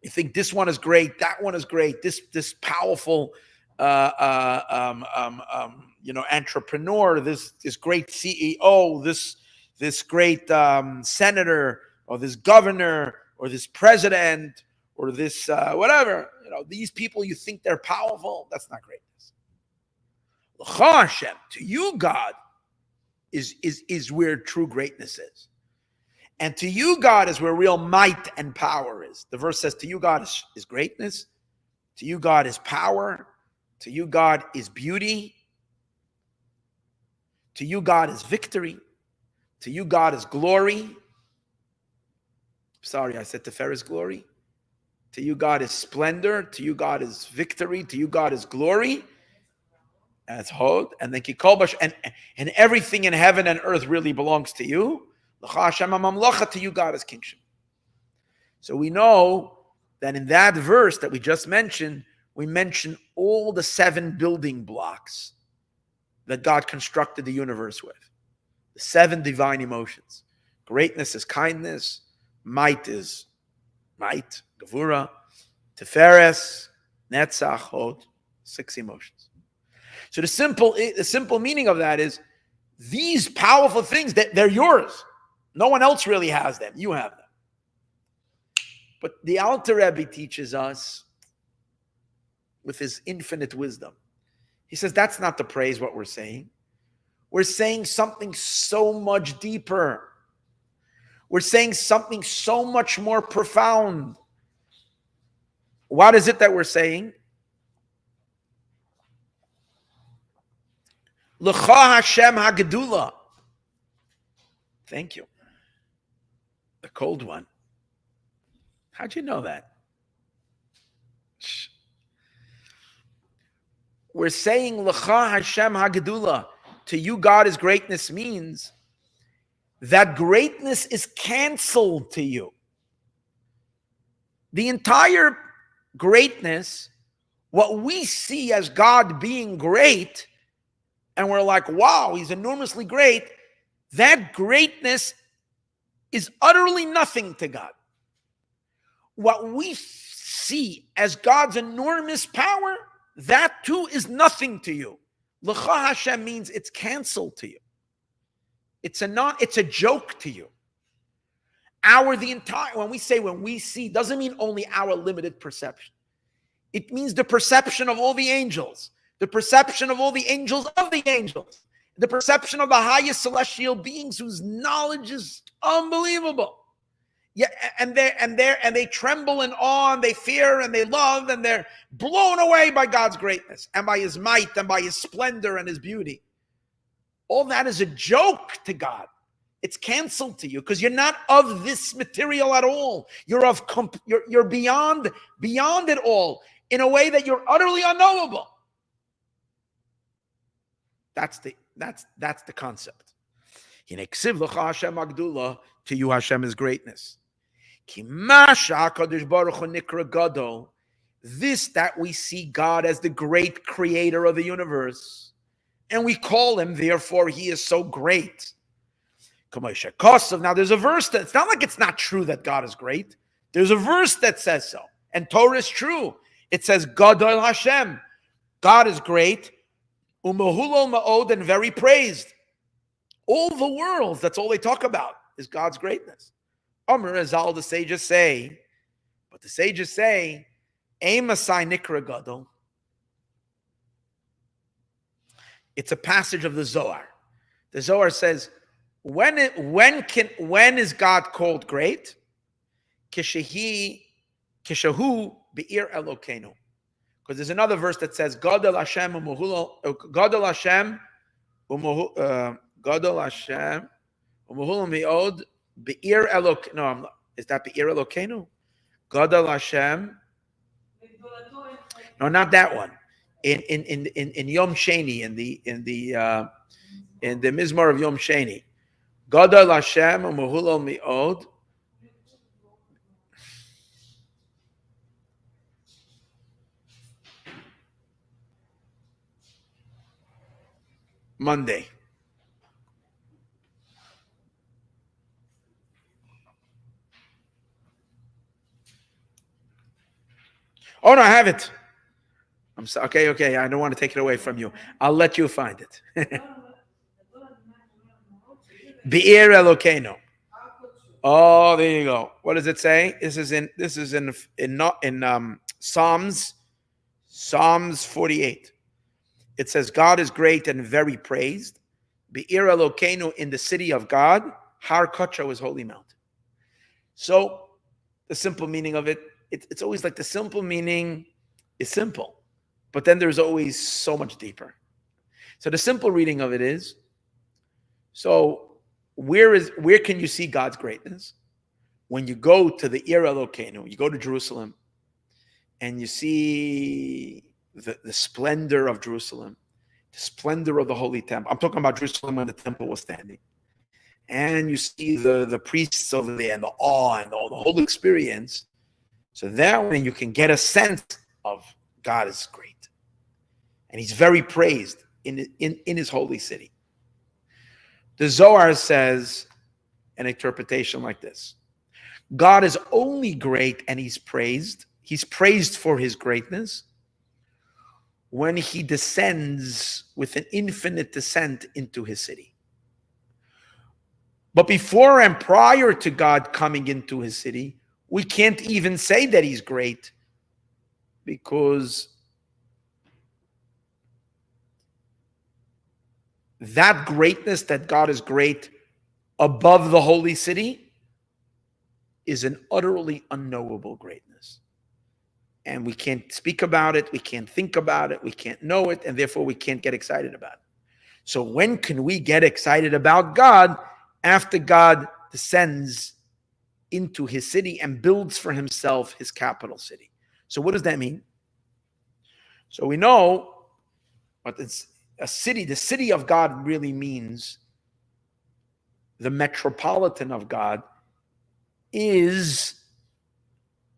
You think this one is great, that one is great, this powerful entrepreneur, this great CEO, this great senator, or this governor, or this president, or this whatever. These people, you think they're powerful. That's not greatness. L'cha Hashem, to you, God, is where true greatness is. And to you, God, is where real might and power is. The verse says, to you, God, is greatness. To you, God, is power. To you, God, is beauty. To you, God, is victory. To you, God, is glory. Sorry, I said Teferes glory. To you, God, is splendor. To you, God, is victory. To you, God, is glory. And it's Hod. And then Kikolbash. And everything in heaven and earth really belongs to you. To you, God, is kingship. So we know that in that verse that we just mentioned, we mention all the 7 building blocks that God constructed the universe with. The 7 divine emotions. Greatness is kindness. Might is might, Gevura. Teferes, Netzach, Hod. 6 emotions. So the simple meaning of that is, these powerful things, they're yours. No one else really has them. You have them. But the Alter Rebbe teaches us with his infinite wisdom. He says that's not the praise what we're saying. We're saying something so much deeper. We're saying something so much more profound. What is it that we're saying? L'cha Hashem hagedula. Thank you. The cold one. How'd you know that? We're saying L'cha Hashem hagedula. To you, God is greatness, means that greatness is canceled to you. The entire greatness, what we see as God being great, and we're like, wow, he's enormously great, that greatness is utterly nothing to God. What we see as God's enormous power, that too is nothing to you. L'cha Hashem means it's canceled to you. It's a joke to you. When we see, doesn't mean only our limited perception. It means the perception of all the angels, the perception of all the angels of the angels, the perception of the highest celestial beings whose knowledge is unbelievable. Yeah, and they tremble in awe, and they fear, and they love, and they're blown away by God's greatness, and by his might, and by his splendor and his beauty. All that is a joke to God. It's canceled to you because you're not of this material at all. You're beyond it all in a way that you're utterly unknowable. That's the concept. To you, Hashem is greatness. This that we see God as the great creator of the universe, and we call him, therefore he is so great. Now there's a verse that, it's not like it's not true that God is great. There's a verse that says so. And Torah is true. It says, Gadol Hashem. God is great. Umahulol ma'od, and very praised. All the worlds, that's all they talk about, is God's greatness. Amr, as all the sages say, but the sages say, Emasai Nikra Gadol. It's a passage of the Zohar. The Zohar says, when is God called great? Kishahu be'ir Elokeinu. Because there's another verse that says, Gadol Hashem me'od be'ir Elok. No, Is that Be'er Elokeinu? Gadol Hashem. No, not that one. In Yom Sheni, in the Mizmor of Yom Sheni. Gadol Hashem u'mehulal mi'od. Monday. Oh no, I have it. I'm sorry. Okay. I don't want to take it away from you. I'll let you find it. Be'er Elokeinu. Oh, there you go. What does it say? This is in Psalms 48. It says, God is great and very praised. Be'er Elokeinu, in the city of God. Har Kocho is holy mountain. So the simple meaning of it, it's always like the simple meaning is simple, but then there's always so much deeper. So the simple reading of it is, so where can you see God's greatness? When you go to the Ir Elokeinu, you go to Jerusalem, and you see the splendor of Jerusalem, the splendor of the Holy Temple. I'm talking about Jerusalem when the temple was standing. And you see the priests over there and the awe and all the whole experience. So that way you can get a sense of God is great. And he's very praised in his holy city. The Zohar says an interpretation like this. God is only great and he's praised. He's praised for his greatness when he descends with an infinite descent into his city. But before and prior to God coming into his city, we can't even say that he's great, because that greatness, that God is great above the holy city, is an utterly unknowable greatness. And we can't speak about it, we can't think about it, we can't know it, and therefore we can't get excited about it. So when can we get excited about God? After God descends into his city and builds for himself his capital city. So what does that mean? So we know what it's a city. The city of God really means the metropolitan of God is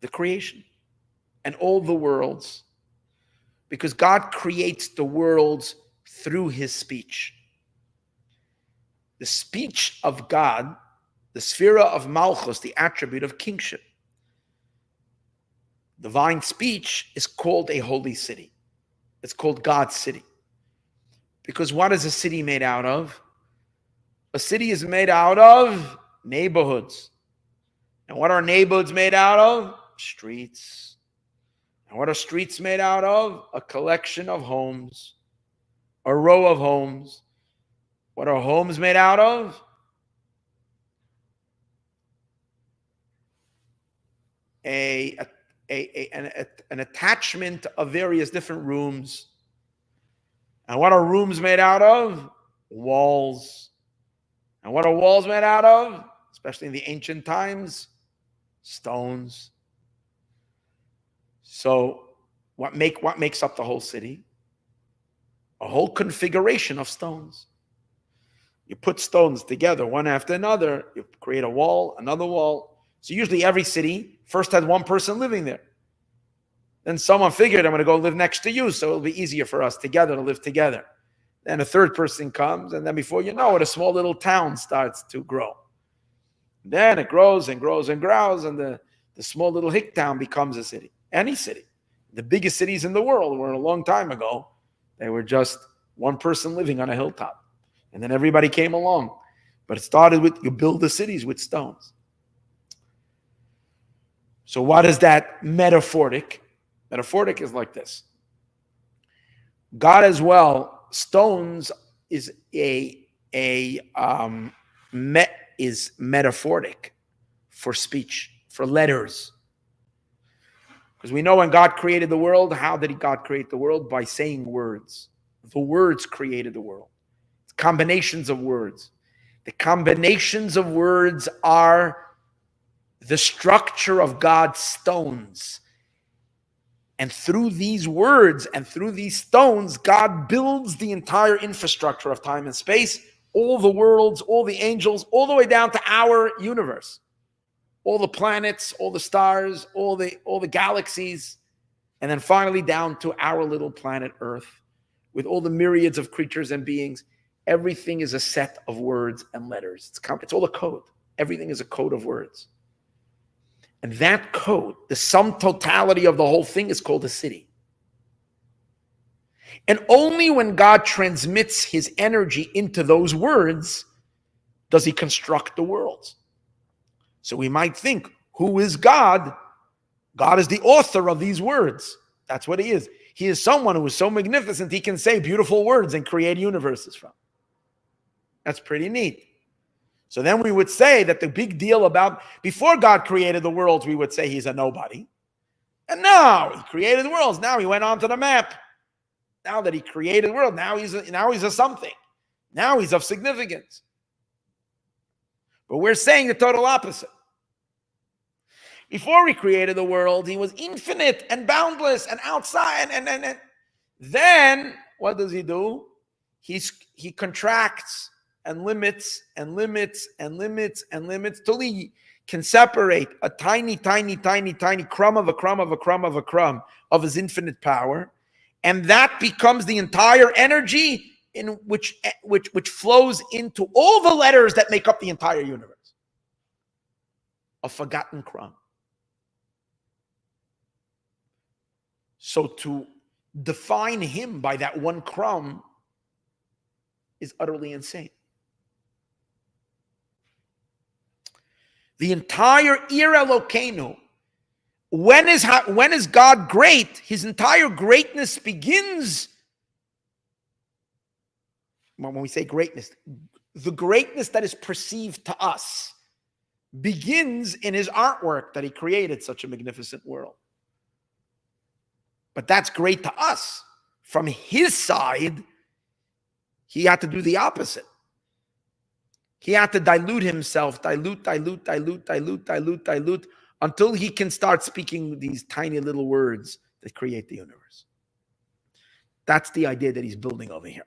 the creation and all the worlds, because God creates the worlds through his speech. The speech of God, the sphere of Malchus, the attribute of kingship. Divine speech is called a holy city. It's called God's city. Because what is a city made out of? A city is made out of neighborhoods. And what are neighborhoods made out of? Streets. And what are streets made out of? A collection of homes. A row of homes. What are homes made out of? An attachment of various different rooms. And what are rooms made out of? Walls. And what are walls made out of? Especially in the ancient times, stones. So what makes up the whole city? A whole configuration of stones. You put stones together one after another, you create a wall, another wall. So usually every city first had one person living there. Then someone figured, I'm going to go live next to you, so it'll be easier for us together to live together. Then a third person comes, and then before you know it, a small little town starts to grow. Then it grows and grows and grows, and the small little hick town becomes a city. Any city. The biggest cities in the world were a long time ago. They were just one person living on a hilltop. And then everybody came along. But it started with, you build the cities with stones. So what is that metaphoric? Metaphoric is like this. God as well, stones is is metaphoric for speech, for letters. Because we know when God created the world, how did God create the world? By saying words. The words created the world. Combinations of words. The combinations of words are the structure of God's stones. And through these words and through these stones, God builds the entire infrastructure of time and space, all the worlds, all the angels, all the way down to our universe. All the planets, all the stars, all the galaxies, and then finally down to our little planet Earth with all the myriads of creatures and beings. Everything is a set of words and letters. It's all a code. Everything is a code of words. And that code, the sum totality of the whole thing, is called a city. And only when God transmits his energy into those words does he construct the worlds. So we might think, who is God? God is the author of these words. That's what he is. He is someone who is so magnificent he can say beautiful words and create universes from. That's pretty neat. So then we would say that the big deal about, before God created the worlds, we would say he's a nobody. And now he created the worlds. Now he went onto the map. Now that he created the world, now he's a something. Now he's of significance. But we're saying the total opposite. Before he created the world, he was infinite and boundless and outside. And then what does he do? He contracts and limits and limits and limits and limits till he can separate a tiny, tiny, tiny, tiny crumb of a crumb of a crumb of a crumb of his infinite power. And that becomes the entire energy in which flows into all the letters that make up the entire universe. A forgotten crumb. So to define him by that one crumb is utterly insane. The entire era Elokeinu, when is God great? His entire greatness begins, when we say greatness, the greatness that is perceived to us begins in his artwork that he created such a magnificent world. But that's great to us. From his side, he had to do the opposite. He had to dilute himself, dilute, until he can start speaking these tiny little words that create the universe. That's the idea that he's building over here.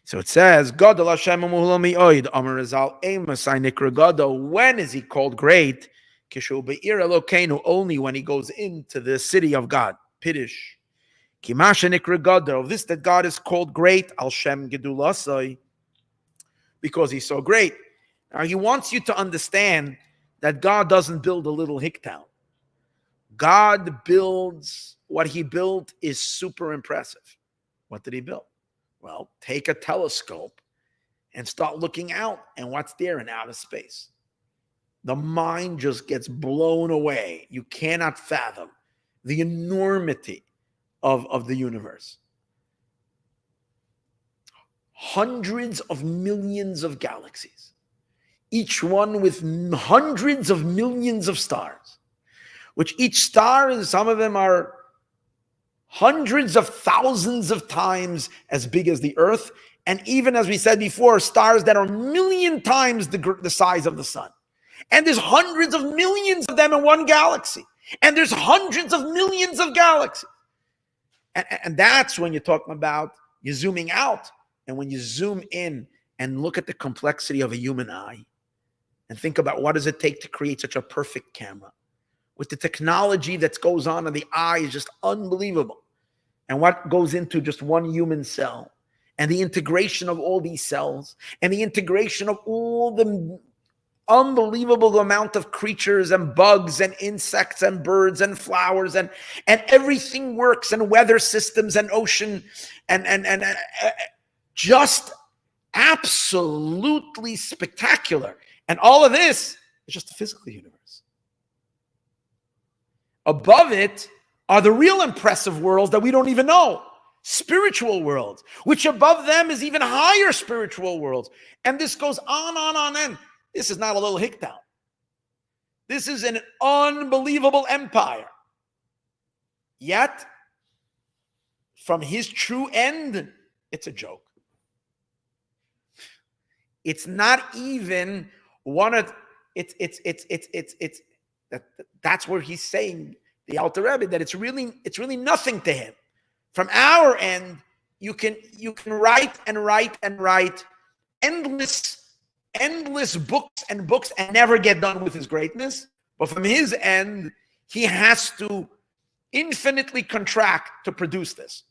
So it says, Gadol Hashem u'muhula mi'od, Amar Rizal, Emasai nikra Gadol. When is he called great? Kishu be'ir Elokeinu, only when he goes into the city of God. Piddish. Kimasha nikra Gadol, this that God is called great, Al Shem Gedulasai, because he's so great. Now he wants you to understand that God doesn't build a little hick town. God builds, what he built is super impressive. What did he build? Well, take a telescope and start looking out, and what's there in outer space? The mind just gets blown away. You cannot fathom the enormity of the universe. Hundreds of millions of galaxies, each one with hundreds of millions of stars, which each star is, some of them are hundreds of thousands of times as big as the Earth. And even, as we said before, stars that are 1,000,000 times the size of the sun. And there's hundreds of millions of them in one galaxy. And there's hundreds of millions of galaxies. And that's when you're talking about, you're zooming out. And when you zoom in and look at the complexity of a human eye, and think about what does it take to create such a perfect camera, with the technology that goes on in the eye is just unbelievable. And what goes into just one human cell, and the integration of all these cells, and the integration of all the unbelievable amount of creatures and bugs and insects and birds and flowers, and everything works, and weather systems and ocean and just absolutely spectacular. And all of this is just the physical universe. Above it are the real impressive worlds that we don't even know. Spiritual worlds, which above them is even higher spiritual worlds. And this goes on end. This is not a little hick town. This is an unbelievable empire. Yet, from his true end, it's a joke. It's not even one of, That's where he's saying, the Alter Rebbe, that it's really nothing to him. From our end, you can write and write and write endless books and books and never get done with his greatness. But from his end, he has to infinitely contract to produce this.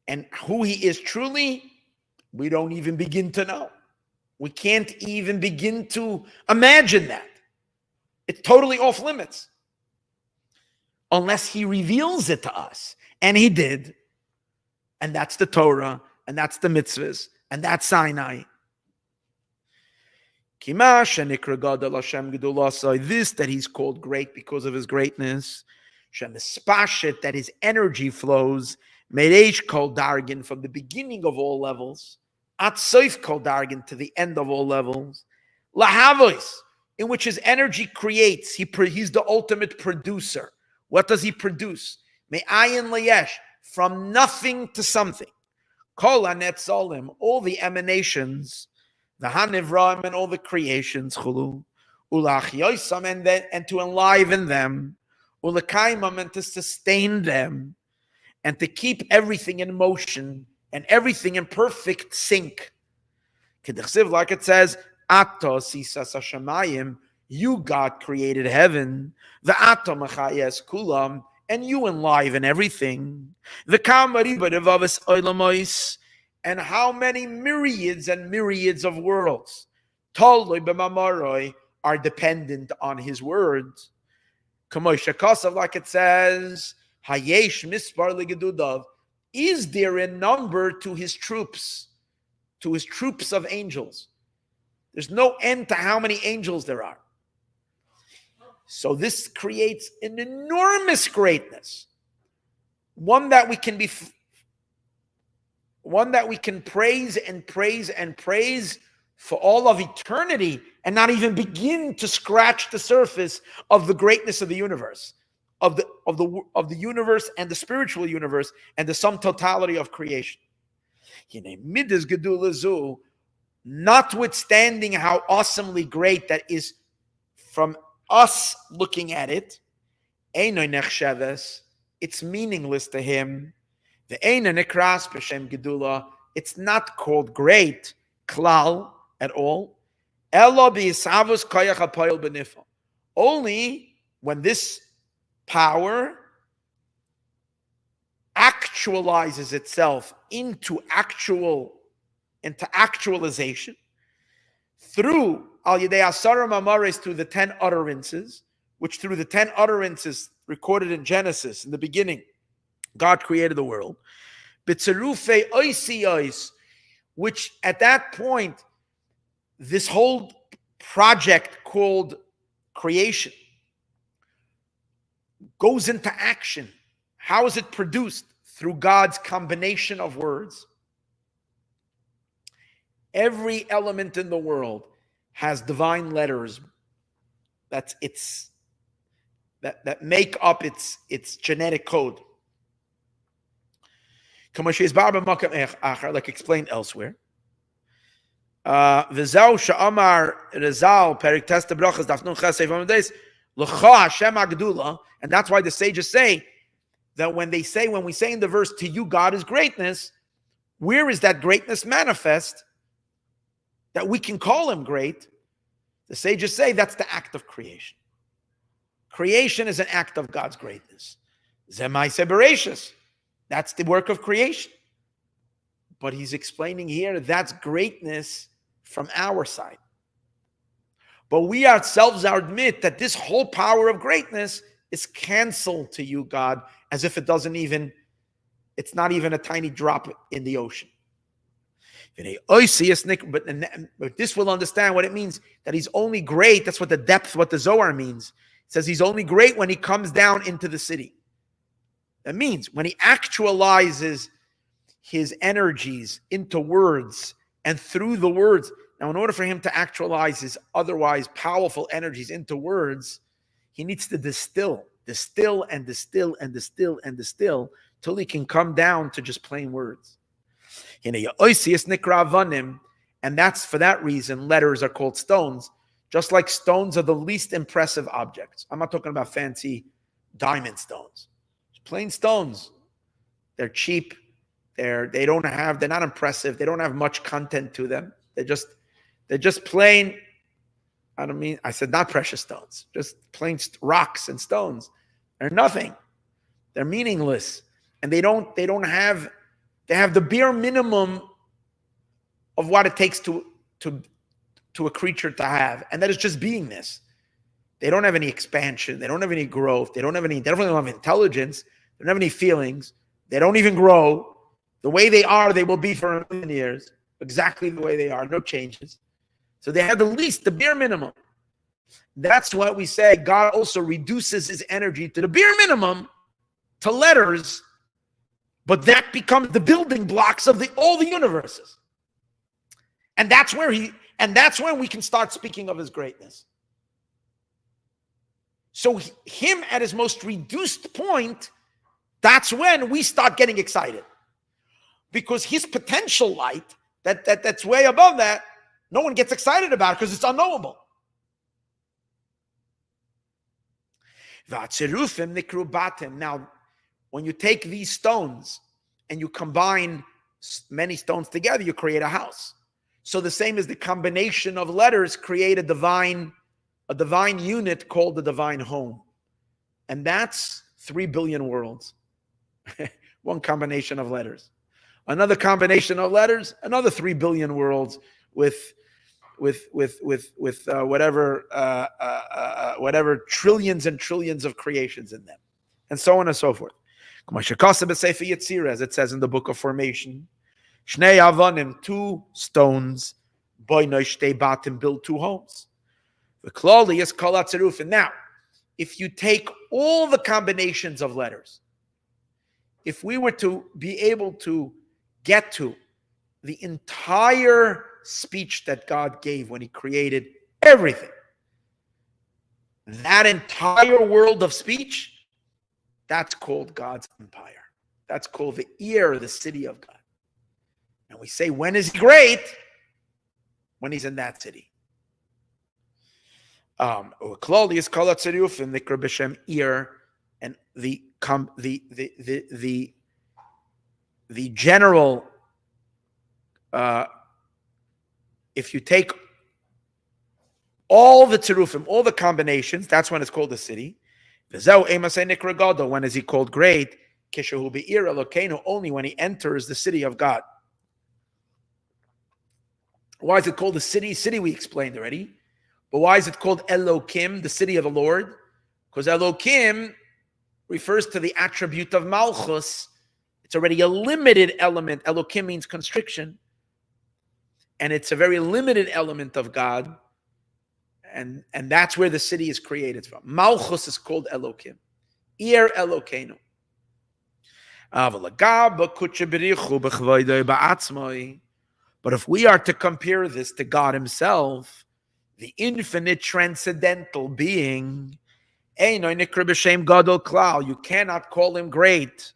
And who he is truly, we don't even begin to know. We can't even begin to imagine that. It's totally off limits. Unless he reveals it to us. And he did. And that's the Torah. And that's the mitzvahs. And that's Sinai. This, that he's called great because of his greatness. That his energy flows. Mereish kol dargin, from the beginning of all levels. At soif kol dargin, to the end of all levels. Lahavos, in which his energy creates. He's the ultimate producer. What does he produce? Me'ayin layesh, from nothing to something. Kol hanetzolim, all the emanations, the hanivraim, and all the creations, chulu, ulachyoisam, and to enliven them, ulakaimam, and to sustain them, and to keep everything in motion and everything in perfect sync. Like it says, Ato sisas hashamayim, you, God, created heaven. The Ato machayes kulam, and you enliven everything. The kamaribadevavis oilamois, and how many myriads and myriads of worlds, toloi b'mamaroi, are dependent on his words. Commotion, like it says, Hayesh mispar legedudav, is there a number to his troops of angels? There's no end to how many angels there are. So this creates an enormous greatness, one that we can praise and praise and praise for all of eternity, and not even begin to scratch the surface of the greatness of the universe, of the universe and the spiritual universe and the sum totality of creation. Notwithstanding how awesomely great that is from us looking at it, it's meaningless to him. It's not called great, klal, at all. Only when this power actualizes itself into actualization through al yedei asara mamares, through the 10 utterances, which through the 10 utterances recorded in Genesis, in the beginning, God created the world. B'tzerufe oisiyos, which at that point, this whole project called creation goes into action. How is it produced? Through God's combination of words. Every element in the world has divine letters that make up its genetic code. Like explained elsewhere. And that's why the sages say that when we say in the verse, to you God is greatness, where is that greatness manifest that we can call him great? The sages say that's the act of creation. Creation is an act of God's greatness. Zemaise bereshis, that's the work of creation. But he's explaining here that's greatness from our side. But we ourselves admit that this whole power of greatness is canceled to you, God, as if it's not even a tiny drop in the ocean. But this will understand what it means, that he's only great. That's what the Zohar means. It says he's only great when he comes down into the city. That means when he actualizes his energies into words and through the words. Now, in order for him to actualize his otherwise powerful energies into words, he needs to distill and distill and distill and distill till he can come down to just plain words. And that's for that reason letters are called stones, Just like stones are the least impressive objects. I'm not talking about fancy diamond stones. Plain stones. They're cheap. They're not impressive. They don't have much content to them. They're just plain. I said not precious stones, just plain rocks and stones. They're nothing. They're meaningless. And they have the bare minimum of what it takes to a creature to have. And that is just beingness. They don't have any expansion. They don't have any growth. They definitely don't have intelligence. They don't have any feelings. They don't even grow. The way they are, they will be for a million years. Exactly the way they are, no changes. So they have the bare minimum. That's what we say. God also reduces his energy to the bare minimum, to letters, but that becomes the building blocks of all the universes. And that's when we can start speaking of his greatness. So him at his most reduced point, that's when we start getting excited. Because his potential light, that's way above that, no one gets excited about it because it's unknowable. Now, when you take these stones and you combine many stones together, you create a house. So the same as the combination of letters create a divine unit called the divine home. And that's 3 billion worlds. One combination of letters. Another combination of letters, another 3 billion worlds with whatever trillions and trillions of creations in them, and so on and so forth. As it says in the book of Formation, Shnei Avanim, 2 stones, build 2 homes. The klali is kol hatzirufim. Now, if you take all the combinations of letters, if we were to be able to get to the entire speech that God gave when he created everything, that entire world of speech, that's called God's empire. That's called the ear, the city of God. And we say, when is he great? When he's in that city. Klali is kol hatzirufim nikra b'shem ear, and the general, if you take all the tzirufim, all the combinations, that's when it's called the city. When is he called great? Only when he enters the city of God. Why is it called the city? City we explained already. But why is it called Elokim, the city of the Lord? Because Elokim refers to the attribute of Malchus. It's already a limited element. Elokim means constriction. And it's a very limited element of God. And that's where the city is created from. Malchus is called Elokim. Ir Elokeinu. But if we are to compare this to God himself, the infinite transcendental being, you cannot call him great.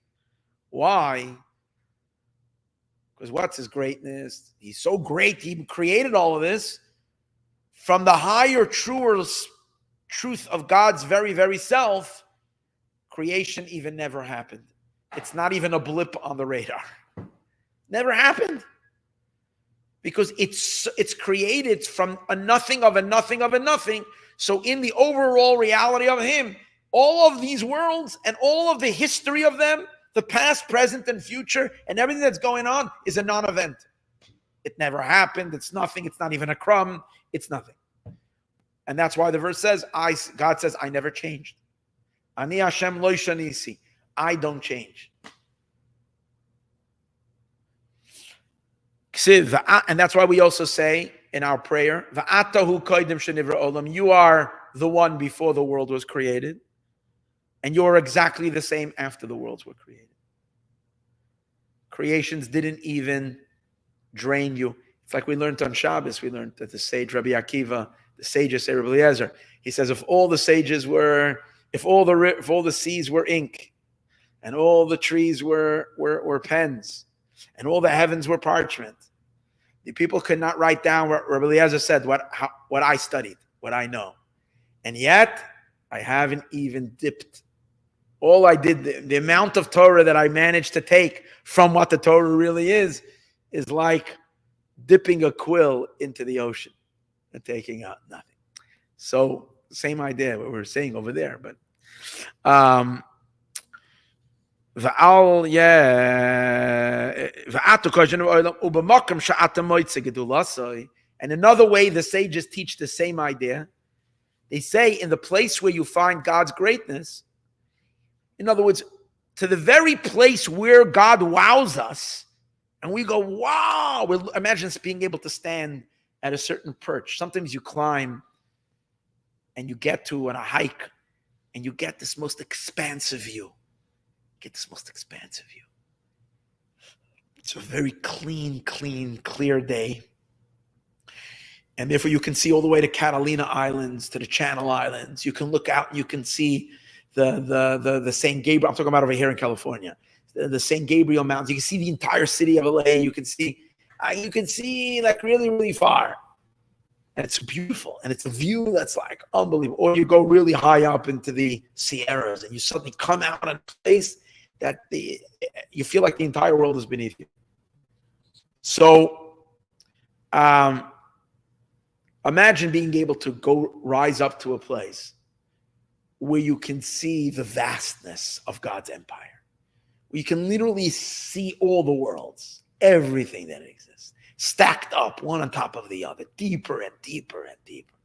Why? Because what's his greatness? He's so great, he created all of this. From the higher, truer truth of God's very, very self, creation even never happened. It's not even a blip on the radar. Never happened. Because it's created from a nothing of a nothing of a nothing. So in the overall reality of him, all of these worlds and all of the history of them, the past, present, and future, and everything that's going on is a non-event. It never happened. It's nothing. It's not even a crumb. It's nothing. And that's why the verse says, God says, I never changed. Ani Hashem lo shanisi. I don't change. And that's why we also say in our prayer, you are the one before the world was created, and you are exactly the same after the worlds were created. Creations didn't even drain you. It's like we learned on Shabbos, we learned that the sage Rabbi Akiva, the sages say Rabbi Eliezer, he says if all the seas were ink, and all the trees were pens, and all the heavens were parchment, the people could not write down what Rabbi Eliezer said, what I studied, what I know. And yet, I haven't even dipped. All I did, the amount of Torah that I managed to take from what the Torah really is like dipping a quill into the ocean and taking out nothing. So, same idea, what we're saying over there. But, and another way the sages teach the same idea. They say in the place where you find God's greatness, in other words, to the very place where God wows us, and we go, wow, imagine being able to stand at a certain perch. Sometimes you climb and you get to on a hike and you get this most expansive view. It's a very clean, clear day. And therefore you can see all the way to Catalina Islands, to the Channel Islands. You can look out and you can see the St. Gabriel. I'm talking about over here in California. The St. Gabriel Mountains. You can see the entire city of LA. You can see like really, really far. And it's beautiful. And it's a view that's like unbelievable. Or you go really high up into the Sierras and you suddenly come out on a place that you feel like the entire world is beneath you. So imagine being able to go rise up to a place where you can see the vastness of God's empire. Where you can literally see all the worlds, everything that exists, stacked up one on top of the other, deeper and deeper and deeper.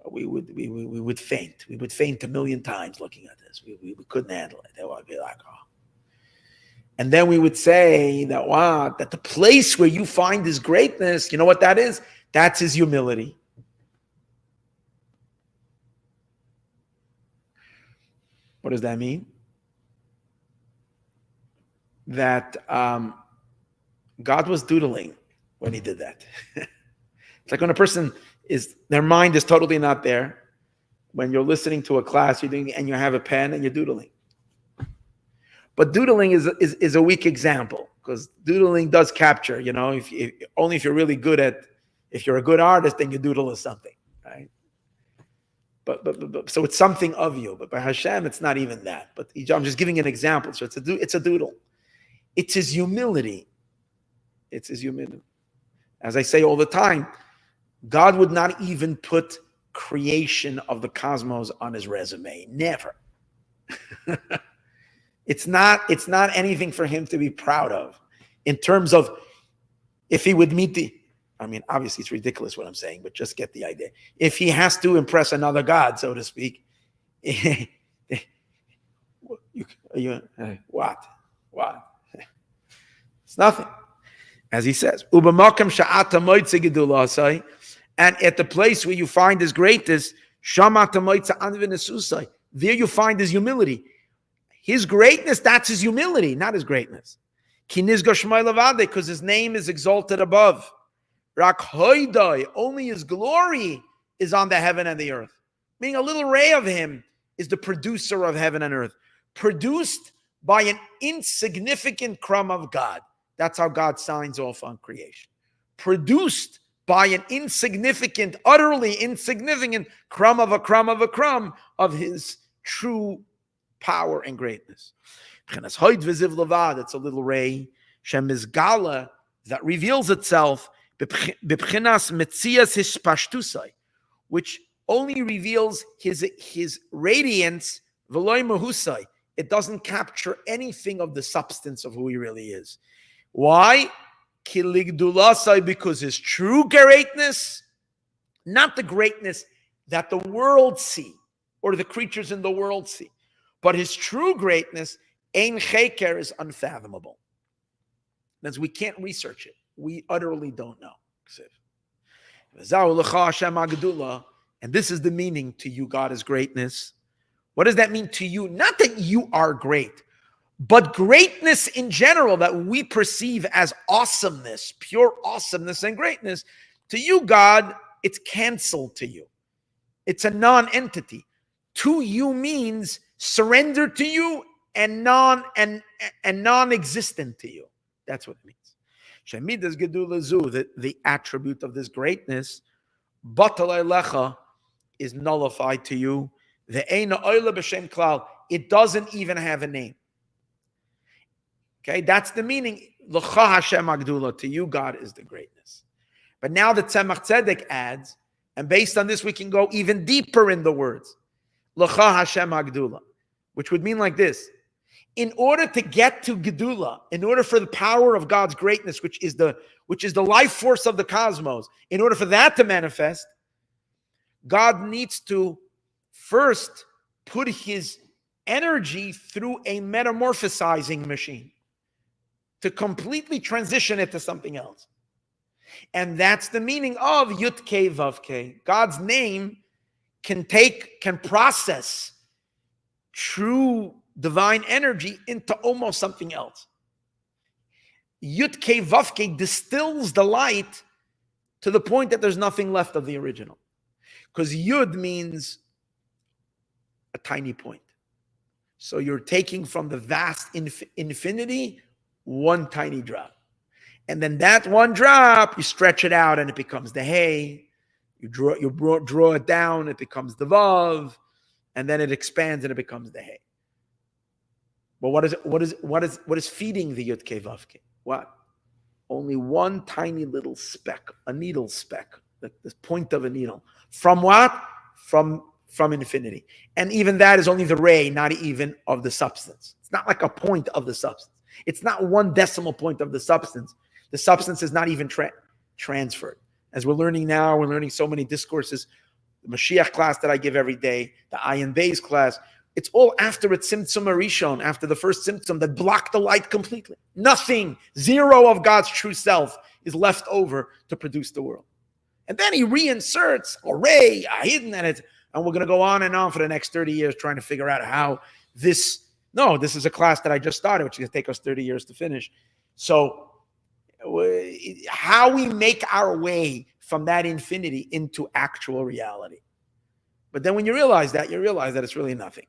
We would faint. We would faint a million times looking at this. We couldn't handle it. They would be like, oh. And then we would say that, wow, that the place where you find his greatness, you know what that is? That's his humility. What does that mean? That God was doodling when he did that. It's like when a person their mind is totally not there. When you're listening to a class, and you have a pen and you're doodling. But doodling is a weak example, because doodling does capture, only if you're really good if you're a good artist, then you doodle or something, right? But so it's something of you. But by Hashem, it's not even that. But I'm just giving an example. So it's a doodle. It's his humility. It's his humility. As I say all the time, God would not even put creation of the cosmos on his resume. Never. It's not anything for him to be proud of in terms of if he would meet obviously it's ridiculous what I'm saying, but just get the idea. If he has to impress another God, so to speak, what? It's nothing. As he says, and at the place where you find his greatest, there you find his humility. His greatness, that's his humility, not his greatness. Because his name is exalted above. Only his glory is on the heaven and the earth. Meaning a little ray of him is the producer of heaven and earth. Produced by an insignificant crumb of God. That's how God signs off on creation. Produced by an insignificant, utterly insignificant crumb of his true power and greatness. It's a little ray, that reveals itself, which only reveals his radiance. It doesn't capture anything of the substance of who he really is. Why? Because his true greatness, not the greatness that the world see or the creatures in the world see, but his true greatness, ein cheker, is unfathomable. Means we can't research it. We utterly don't know. And this is the meaning to you, God is greatness. What does that mean to you? Not that you are great, but greatness in general that we perceive as awesomeness, pure awesomeness and greatness. To you, God, it's canceled to you. It's a non-entity. To you means surrender to you and non-existent to you. That's what it means. The attribute of this greatness, batal lecha, is nullified to you. Ve'eina oila b'shem klal. It doesn't even have a name. Okay, that's the meaning. L'cha Hashem agdula. To you, God is the greatness. But now the Tzemach Tzedek adds, and based on this, we can go even deeper in the words. L'cha Hashem agdula, which would mean like this. In order to get to Gedula, in order for the power of God's greatness, which is the life force of the cosmos, in order for that to manifest, God needs to first put his energy through a metamorphosizing machine to completely transition it to something else. And that's the meaning of Yud-Kei Vav-Kei. God's name can process true divine energy into almost something else. Yud-Kei Vav-Kei distills the light to the point that there's nothing left of the original. Because Yud means a tiny point. So you're taking from the vast infinity one tiny drop. And then that one drop, you stretch it out and it becomes the Hey. You draw it down, it becomes the Vav. And then it expands and it becomes the Hey. But what is feeding the Yud-Kei Vav-Kei? What? Only one tiny little speck, a needle speck, the point of a needle. From what? From infinity. And even that is only the ray, not even of the substance. It's not like a point of the substance. It's not one decimal point of the substance. The substance is not even transferred. As we're learning now, we're learning so many discourses. The Mashiach class that I give every day, the Ayin Beis class, it's all after its Tzimtzum Arishon, after the first symptom that blocked the light completely. Nothing, zero of God's true self is left over to produce the world. And then he reinserts a ray, a hidden, and we're going to go on and on for the next 30 years trying to figure out how this is a class that I just started, which is going to take us 30 years to finish. So how we make our way from that infinity into actual reality. But then when you realize that it's really nothing.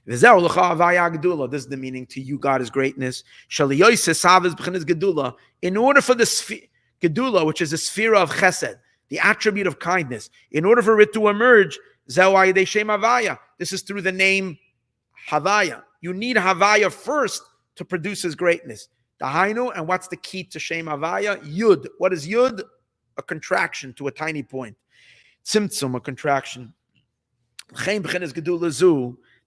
This is the meaning to you, God is greatness. In order for the Gedula, which is the sphere of chesed, the attribute of kindness, in order for it to emerge, this is through the name Havaya. You need Havaya first to produce his greatness. Dahainu, and what's the key to Shem Havaya? Yud. What is Yud? A contraction to a tiny point. Tzimtzum, a contraction.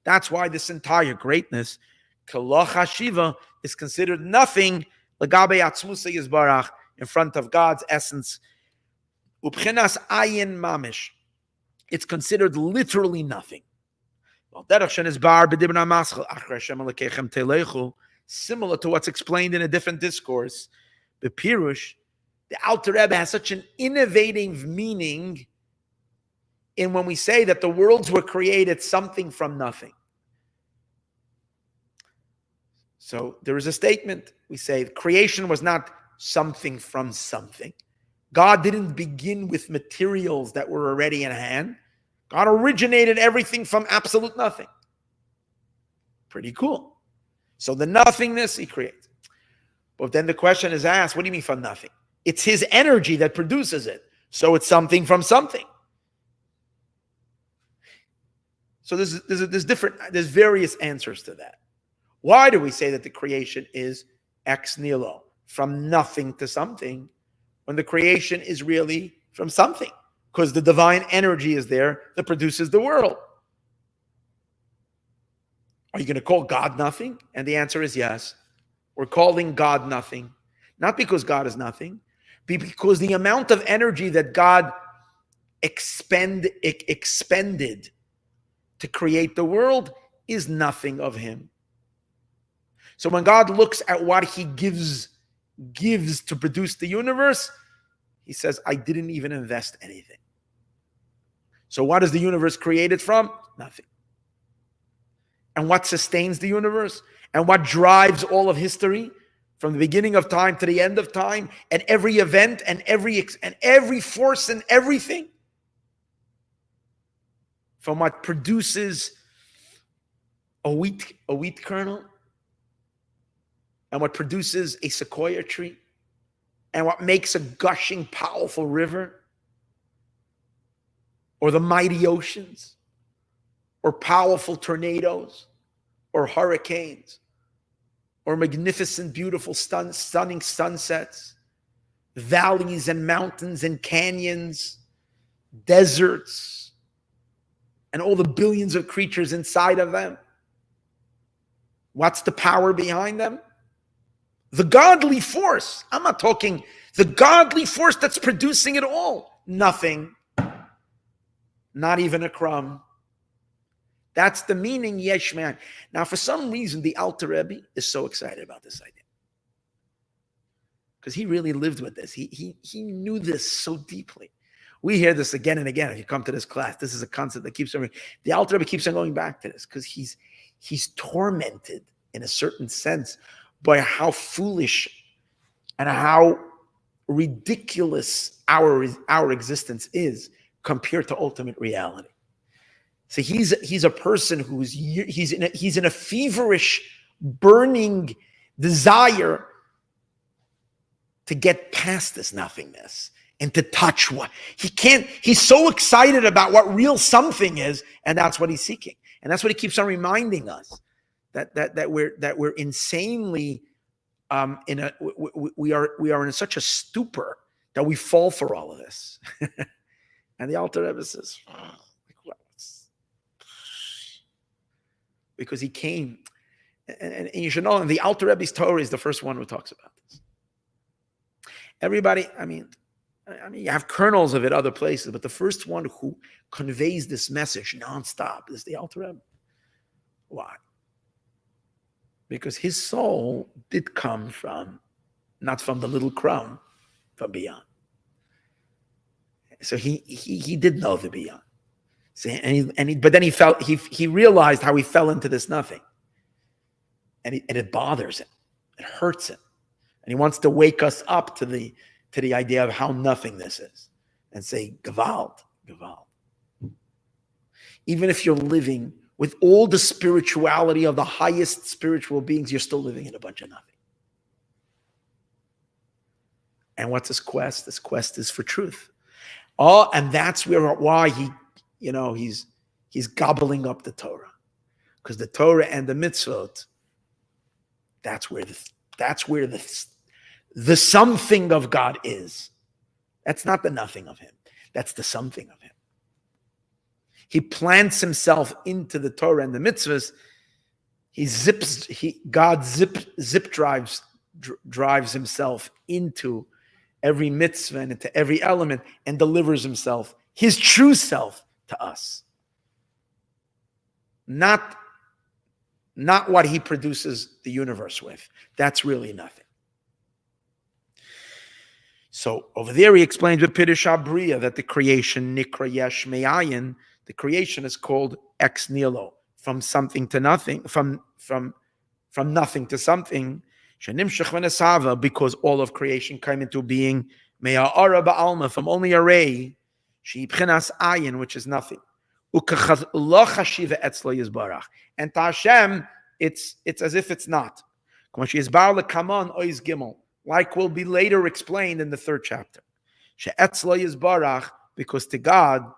That's why this entire greatness, Koloch HaShiva, is considered nothing Lagabe Atzmusa Yizbarach, in front of God's essence. Ubchenas ayin mamish. It's considered literally nothing. Similar to what's explained in a different discourse, the Pirush, the Alter Rebbe has such an innovative meaning in when we say that the worlds were created something from nothing. So there is a statement, we say creation was not something from something. God didn't begin with materials that were already in hand. God originated everything from absolute nothing. Pretty cool. So the nothingness he creates. But then the question is asked, what do you mean from nothing? It's his energy that produces it. So it's something from something. So there's various answers to that. Why do we say that the creation is ex nihilo, from nothing to something, when the creation is really from something? Because the divine energy is there that produces the world. Are you going to call God nothing? And the answer is yes. We're calling God nothing, not because God is nothing, but because the amount of energy that God expended to create the world is nothing of him. So when God looks at what he gives to produce the universe, he says, I didn't even invest anything. So what is the universe created from? Nothing. And what sustains the universe? And what drives all of history from the beginning of time to the end of time, and every event and every force and everything? From what produces a wheat kernel, and what produces a sequoia tree, and what makes a gushing, powerful river, or the mighty oceans, or powerful tornadoes, or hurricanes, or magnificent, beautiful, stunning sunsets, valleys and mountains and canyons, deserts, and all the billions of creatures inside of them. What's the power behind them? The godly force. I'm not talking the godly force that's producing it all. Nothing. Not even a crumb. That's the meaning, yesh man. Now, for some reason, the Alter Rebbe is so excited about this idea. Because he really lived with this. He knew this so deeply. We hear this again and again. If you come to this class, this is a concept that keeps on. The Alter Rebbe keeps on going back to this because he's tormented in a certain sense by how foolish and how ridiculous our existence is compared to ultimate reality. So he's a person who's he's in a feverish, burning desire to get past this nothingness and to touch what he can't. He's so excited about what real something is, and that's what he's seeking. And that's what he keeps on reminding us that we're insanely we are in such a stupor that we fall for all of this. And the Alter Rebbe says, because he came, and you should know, and the Alter Rebbe's Torah is the first one who talks about this. Everybody, I mean, you have kernels of it other places, but the first one who conveys this message nonstop is the Alter Rebbe. Why? Because his soul did come from, not from the little crumb, from beyond. So he did know the beyond. See, but then he realized how he fell into this nothing, and it bothers him, it hurts him, and he wants to wake us up to the idea of how nothing this is, and say Gewalt. Even if you're living with all the spirituality of the highest spiritual beings, you're still living in a bunch of nothing. And what's his quest? His quest is for truth. Oh, and that's why he's gobbling up the Torah, because the Torah and the mitzvot, that's where the something of God is. That's not the nothing of him. That's the something of him. He plants himself into the Torah and the mitzvahs. God zip drives himself into every mitzvah and into every element and delivers himself, his true self, to us. Not what he produces the universe with. That's really nothing. So over there he explains with Pirush HaBriya that the creation, Nikra Yesh Me'ayin, the creation is called ex nihilo, from something to nothing, from nothing to something, because all of creation came into being, Me'a'ara ba'alma, from only a ray, She'ibchinas ayin, which is nothing. And to Hashem, it's as if it's not. Like will be later explained in the third chapter. Because to God,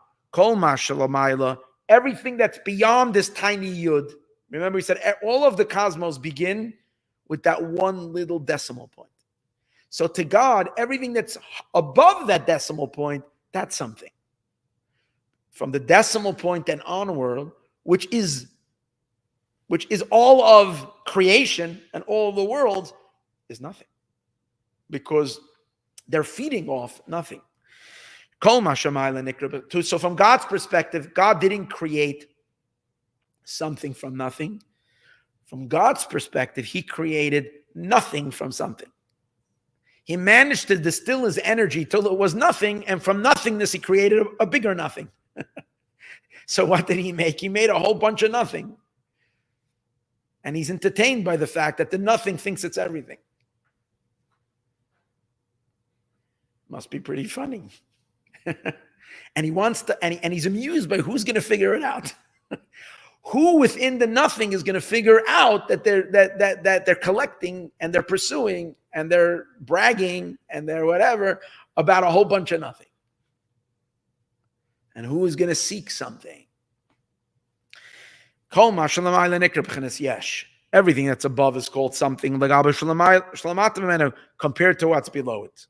everything that's beyond this tiny yud, remember he said all of the cosmos begin with that one little decimal point. So to God, everything that's above that decimal point, that's something. From the decimal point and onward, which is all of creation and all of the world, is nothing. Because they're feeding off nothing. So from God's perspective, God didn't create something from nothing. From God's perspective, he created nothing from something. He managed to distill his energy till it was nothing, and from nothingness, he created a bigger nothing. So what did he make? He made a whole bunch of nothing. And he's entertained by the fact that the nothing thinks it's everything. Must be pretty funny. And he wants to, and he's amused by who's going to figure it out. Who within the nothing is going to figure out that they're collecting and they're pursuing and they're bragging and they're whatever about a whole bunch of nothing. And who is going to seek something? Everything that's above is called something compared to what's below it.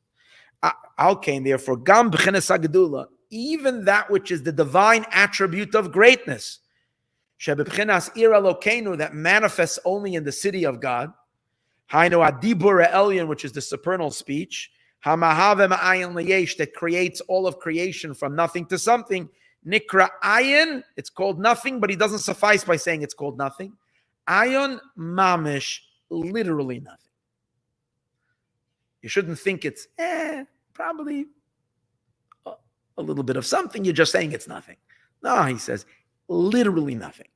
Therefore, even that which is the divine attribute of greatness, that manifests only in the city of God, which is the supernal speech, that creates all of creation from nothing to something. Nikra ayin, it's called nothing, but he doesn't suffice by saying it's called nothing. Ayon mamish, literally nothing. You shouldn't think it's probably a little bit of something. You're just saying it's nothing. No, he says literally nothing.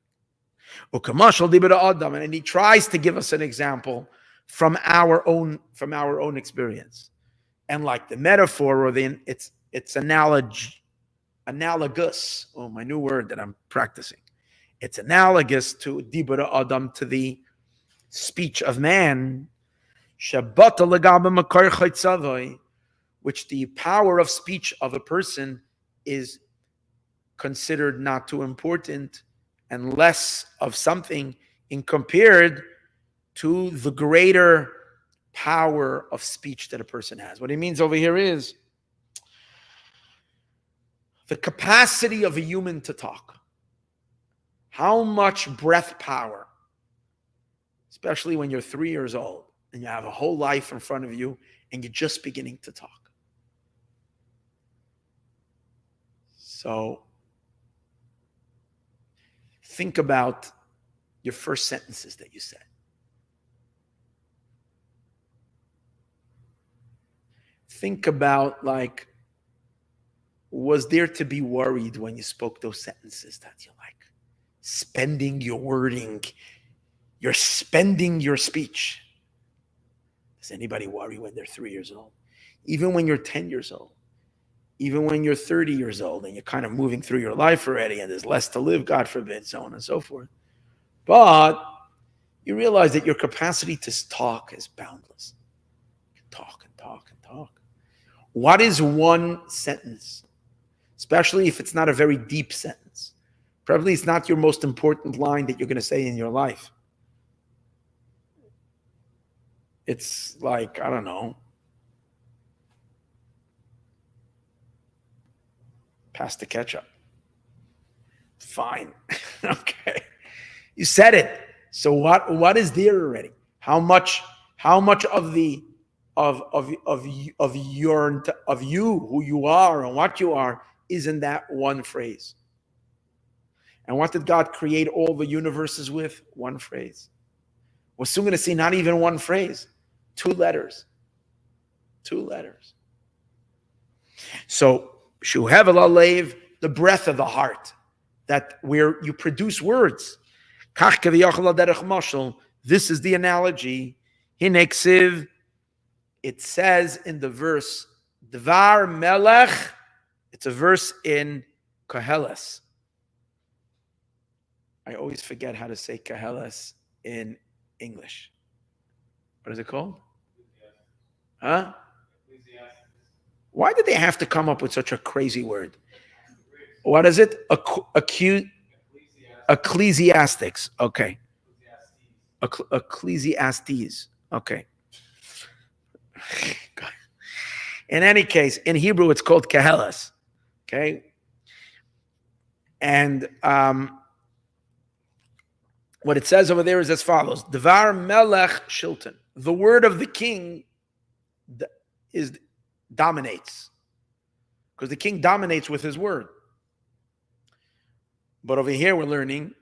And he tries to give us an example from our own experience. And like the metaphor, or it's analogous. Oh, my new word that I'm practicing. It's analogous to dibur adam, to the speech of man, which the power of speech of a person is considered not too important and less of something in compared to the greater power of speech that a person has. What he means over here is the capacity of a human to talk. How much breath power, especially when you're 3 years old and you have a whole life in front of you and you're just beginning to talk. So think about your first sentences that you said. Think about, like, was there to be worried when you spoke those sentences that you like? Spending your wording, you're spending your speech. Does anybody worry when they're 3 years old? Even when you're 10 years old, even when you're 30 years old and you're kind of moving through your life already and there's less to live, God forbid, so on and so forth. But you realize that your capacity to talk is boundless. You can talk and talk and talk. What is one sentence? Especially if it's not a very deep sentence. Probably it's not your most important line that you're going to say in your life. It's like, I don't know, pass the ketchup. Fine. Okay. You said it. So what is there already? How much of the of you, who you are and what you are, is in that one phrase? And what did God create all the universes with? One phrase. We're soon going to see not even one phrase, 2 letters. 2 letters. So, Shuhevel Alev, the breath of the heart, that where you produce words. This is the analogy. Hineksiv, it says in the verse, Dvar Melech, it's a verse in Koheles. I always forget how to say Koheles in English. What is it called? Huh? Why did they have to come up with such a crazy word? What is it? Ecclesiastics. Okay. Ecclesiastes. Okay. In any case, in Hebrew, it's called Koheles. Okay. And what it says over there is as follows: Dvar Melech Shilton. The word of the king dominates, because the king dominates with his word. But over here we're learning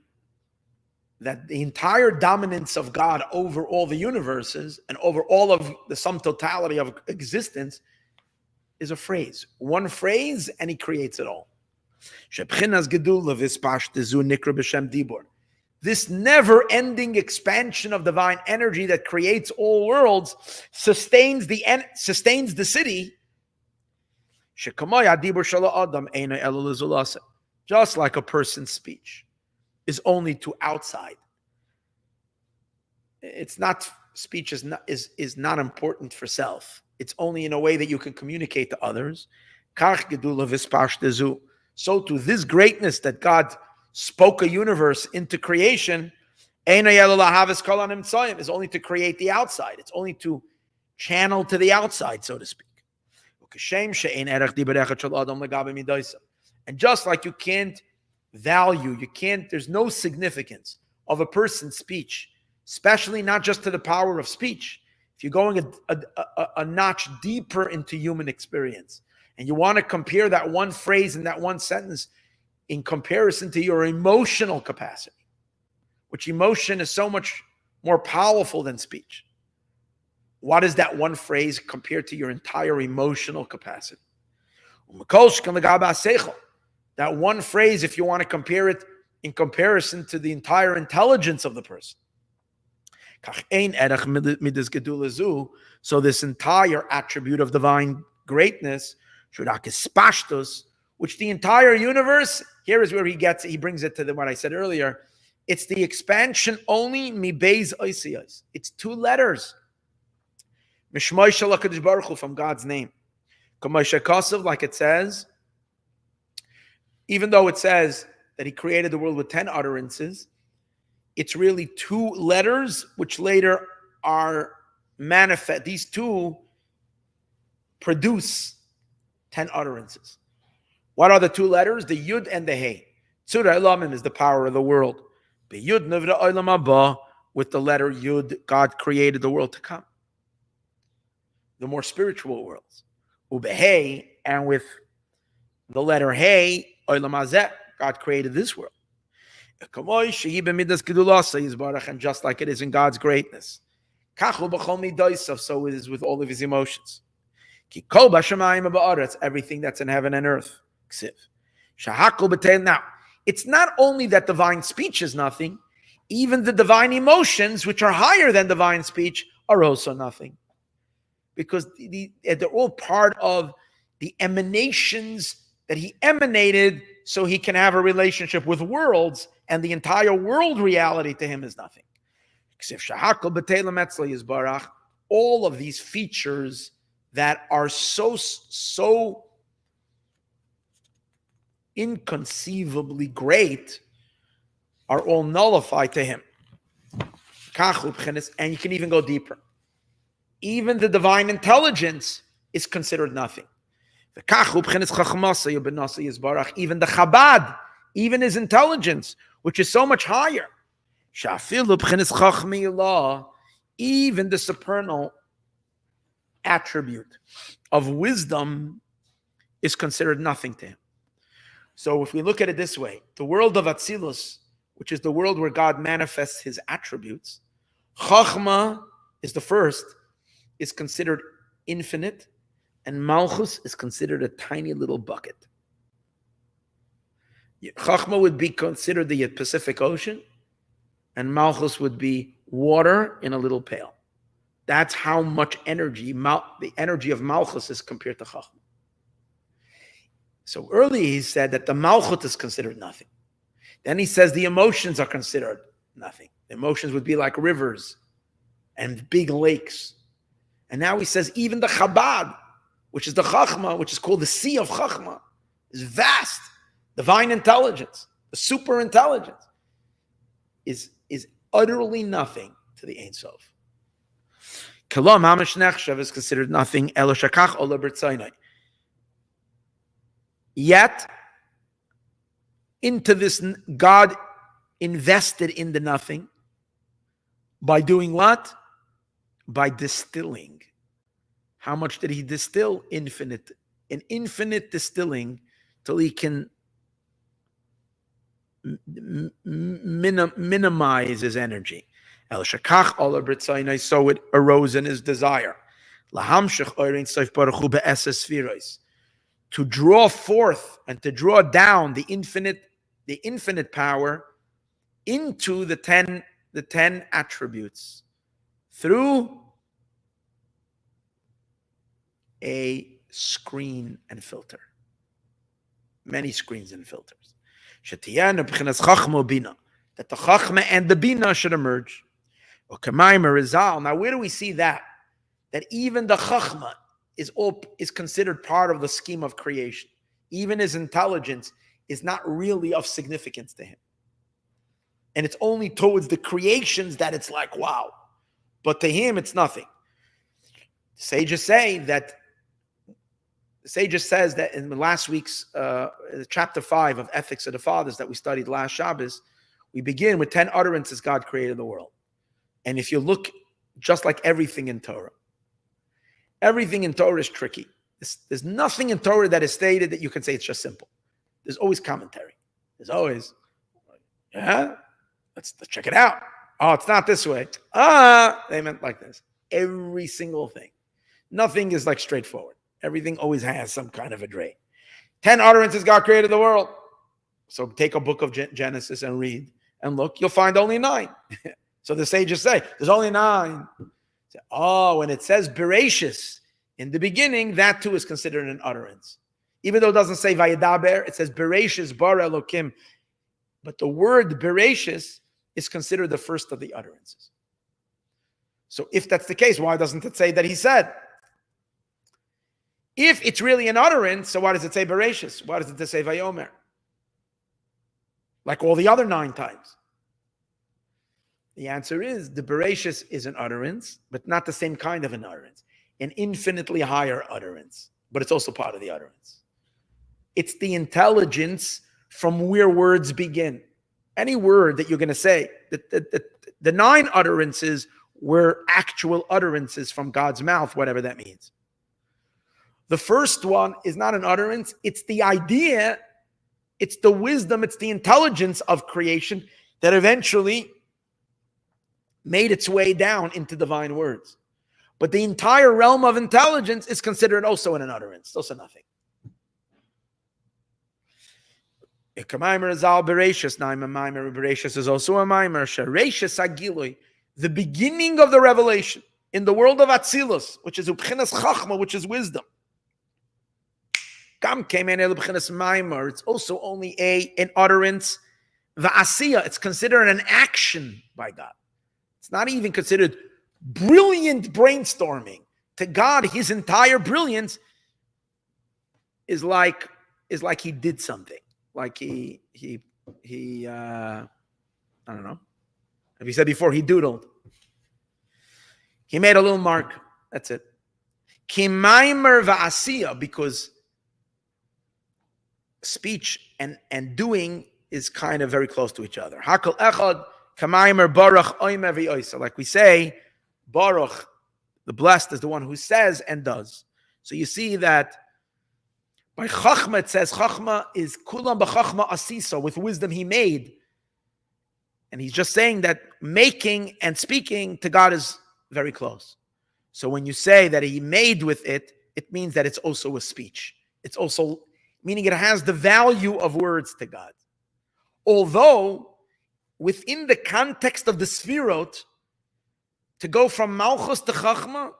that the entire dominance of God over all the universes and over all of the sum totality of existence is a phrase. One phrase, and he creates it all. This never-ending expansion of divine energy that creates all worlds sustains the city. Just like a person's speech is only to outside. It's not, speech is not important for self. It's only in a way that you can communicate to others. so to this greatness that God spoke a universe into creation is only to create the outside. It's only to channel to the outside, so to speak. And just like you can't value, there's no significance of a person's speech, especially not just to the power of speech. If you're going a notch deeper into human experience and you want to compare that one phrase and that one sentence in comparison to your emotional capacity, which emotion is so much more powerful than speech. What is that one phrase compared to your entire emotional capacity? That one phrase, if you want to compare it in comparison to the entire intelligence of the person. So this entire attribute of divine greatness, which the entire universe, here is where he brings it to what I said earlier. It's the expansion only, it's two letters. From God's name. Like it says, even though it says that he created the world with 10 utterances, it's really two letters which later are manifest. These two produce 10 utterances. What are the two letters? The Yud and the Hey. Tzura Elamim is the power of the world. B'Yud Nivra Olam Haba, with the letter Yud, God created the world to come. The more spiritual worlds. Ubehei, and with the letter Hey, Olam Hazeh, God created this world. And just like it is in God's greatness. So it is with all of his emotions. Everything that's in heaven and earth. Now, it's not only that divine speech is nothing, even the divine emotions, which are higher than divine speech, are also nothing. Because they're all part of the emanations that he emanated so he can have a relationship with worlds, and the entire world reality to him is nothing. All of these features that are so inconceivably great are all nullified to him. And you can even go deeper. Even the divine intelligence is considered nothing. Even the Chabad, even his intelligence, which is so much higher. Even the supernal attribute of wisdom is considered nothing to him. So if we look at it this way, the world of Atzilus, which is the world where God manifests his attributes, Chachma is the first, is considered infinite, and Malchus is considered a tiny little bucket. Chachma would be considered the Pacific Ocean, and Malchus would be water in a little pail. That's how much energy, the energy of Malchus is compared to Chachma. So earlier he said that the Malchut is considered nothing. Then he says the emotions are considered nothing. The emotions would be like rivers and big lakes. And now he says even the Chabad, which is the Chachma, which is called the Sea of Chachma, is vast. Divine intelligence, the super intelligence, is utterly nothing to the Ein Sof. Kalam Hamash Nechshav is considered nothing. Elo Shakach Ola B'Tzaynai. Yet, into this, God invested in the nothing by doing what? By distilling. How much did he distill? Infinite. An infinite distilling till he can minimize his energy. El Shakach Ola B'Tzaynai, so it arose in his desire. Lahamshech Oirein Sof Baruch Hu Be'eses Sfiros. To draw forth and to draw down the infinite power into the 10 attributes through a screen and filter. Many screens and filters. That the Chachma and the Bina should emerge. Now, where do we see that? That even the Chachma is considered part of the scheme of creation. Even his intelligence is not really of significance to him. And it's only towards the creations that it's like, wow. But to him, it's nothing. Sages says that in last week's chapter 5 of Ethics of the Fathers that we studied last Shabbos, we begin with 10 utterances God created the world. And if you look, just like everything in Torah is tricky. There's nothing in Torah that is stated that you can say it's just simple. There's always commentary. There's always, let's check it out. Oh, it's not this way. They meant like this. Every single thing. Nothing is like straightforward. Everything always has some kind of a drain. 10 utterances God created the world. So take a book of Genesis and read and look. You'll find only 9. So the sages say, there's only 9. When it says Bereshis in the beginning, that too is considered an utterance. Even though it doesn't say Vayedaber, it says Bereshis bar Elokim. But the word Bereshis is considered the first of the utterances. So if that's the case, why doesn't it say that he said? If it's really an utterance, so why does it say Bereshis? Why does it say Vayomer? Like all the other 9 times. The answer is the Bereshis is an utterance, but not the same kind of an utterance. An infinitely higher utterance, but it's also part of the utterance. It's the intelligence from where words begin. Any word that you're going to say, the 9 utterances were actual utterances from God's mouth, whatever that means. The first one is not an utterance. It's the idea, it's the wisdom, it's the intelligence of creation that eventually made its way down into divine words. But the entire realm of intelligence is considered also an utterance. It's also nothing. Mimer is al Bereshis. Now, mimer Bereshis is also a mimer. Shareshis agiloi, the beginning of the revelation in the world of Atzilus, which is ubchinas chachma, which is wisdom. Gam kemen el ubchinas mimer. It's also only an utterance. Va'asiya, it's considered an action by God. It's not even considered brilliant brainstorming. To God, his entire brilliance is like he did something. Like he I don't know. Have you said before, he doodled. He made a little mark. That's it. Mimer va'asiya, because speech and doing is kind of very close to each other. Hakol echad k'mimer baruch oimer v'oisa. Like we say, Baruch, the blessed, is the one who says and does. So you see that by Chachma, it says Chachma is kulam b'chachma asisa, with wisdom he made. And he's just saying that making and speaking to God is very close. So when you say that he made with it, it means that it's also a speech. It's also, meaning it has the value of words to God. Although, within the context of the Sfirot, to go from Malchus to Chachma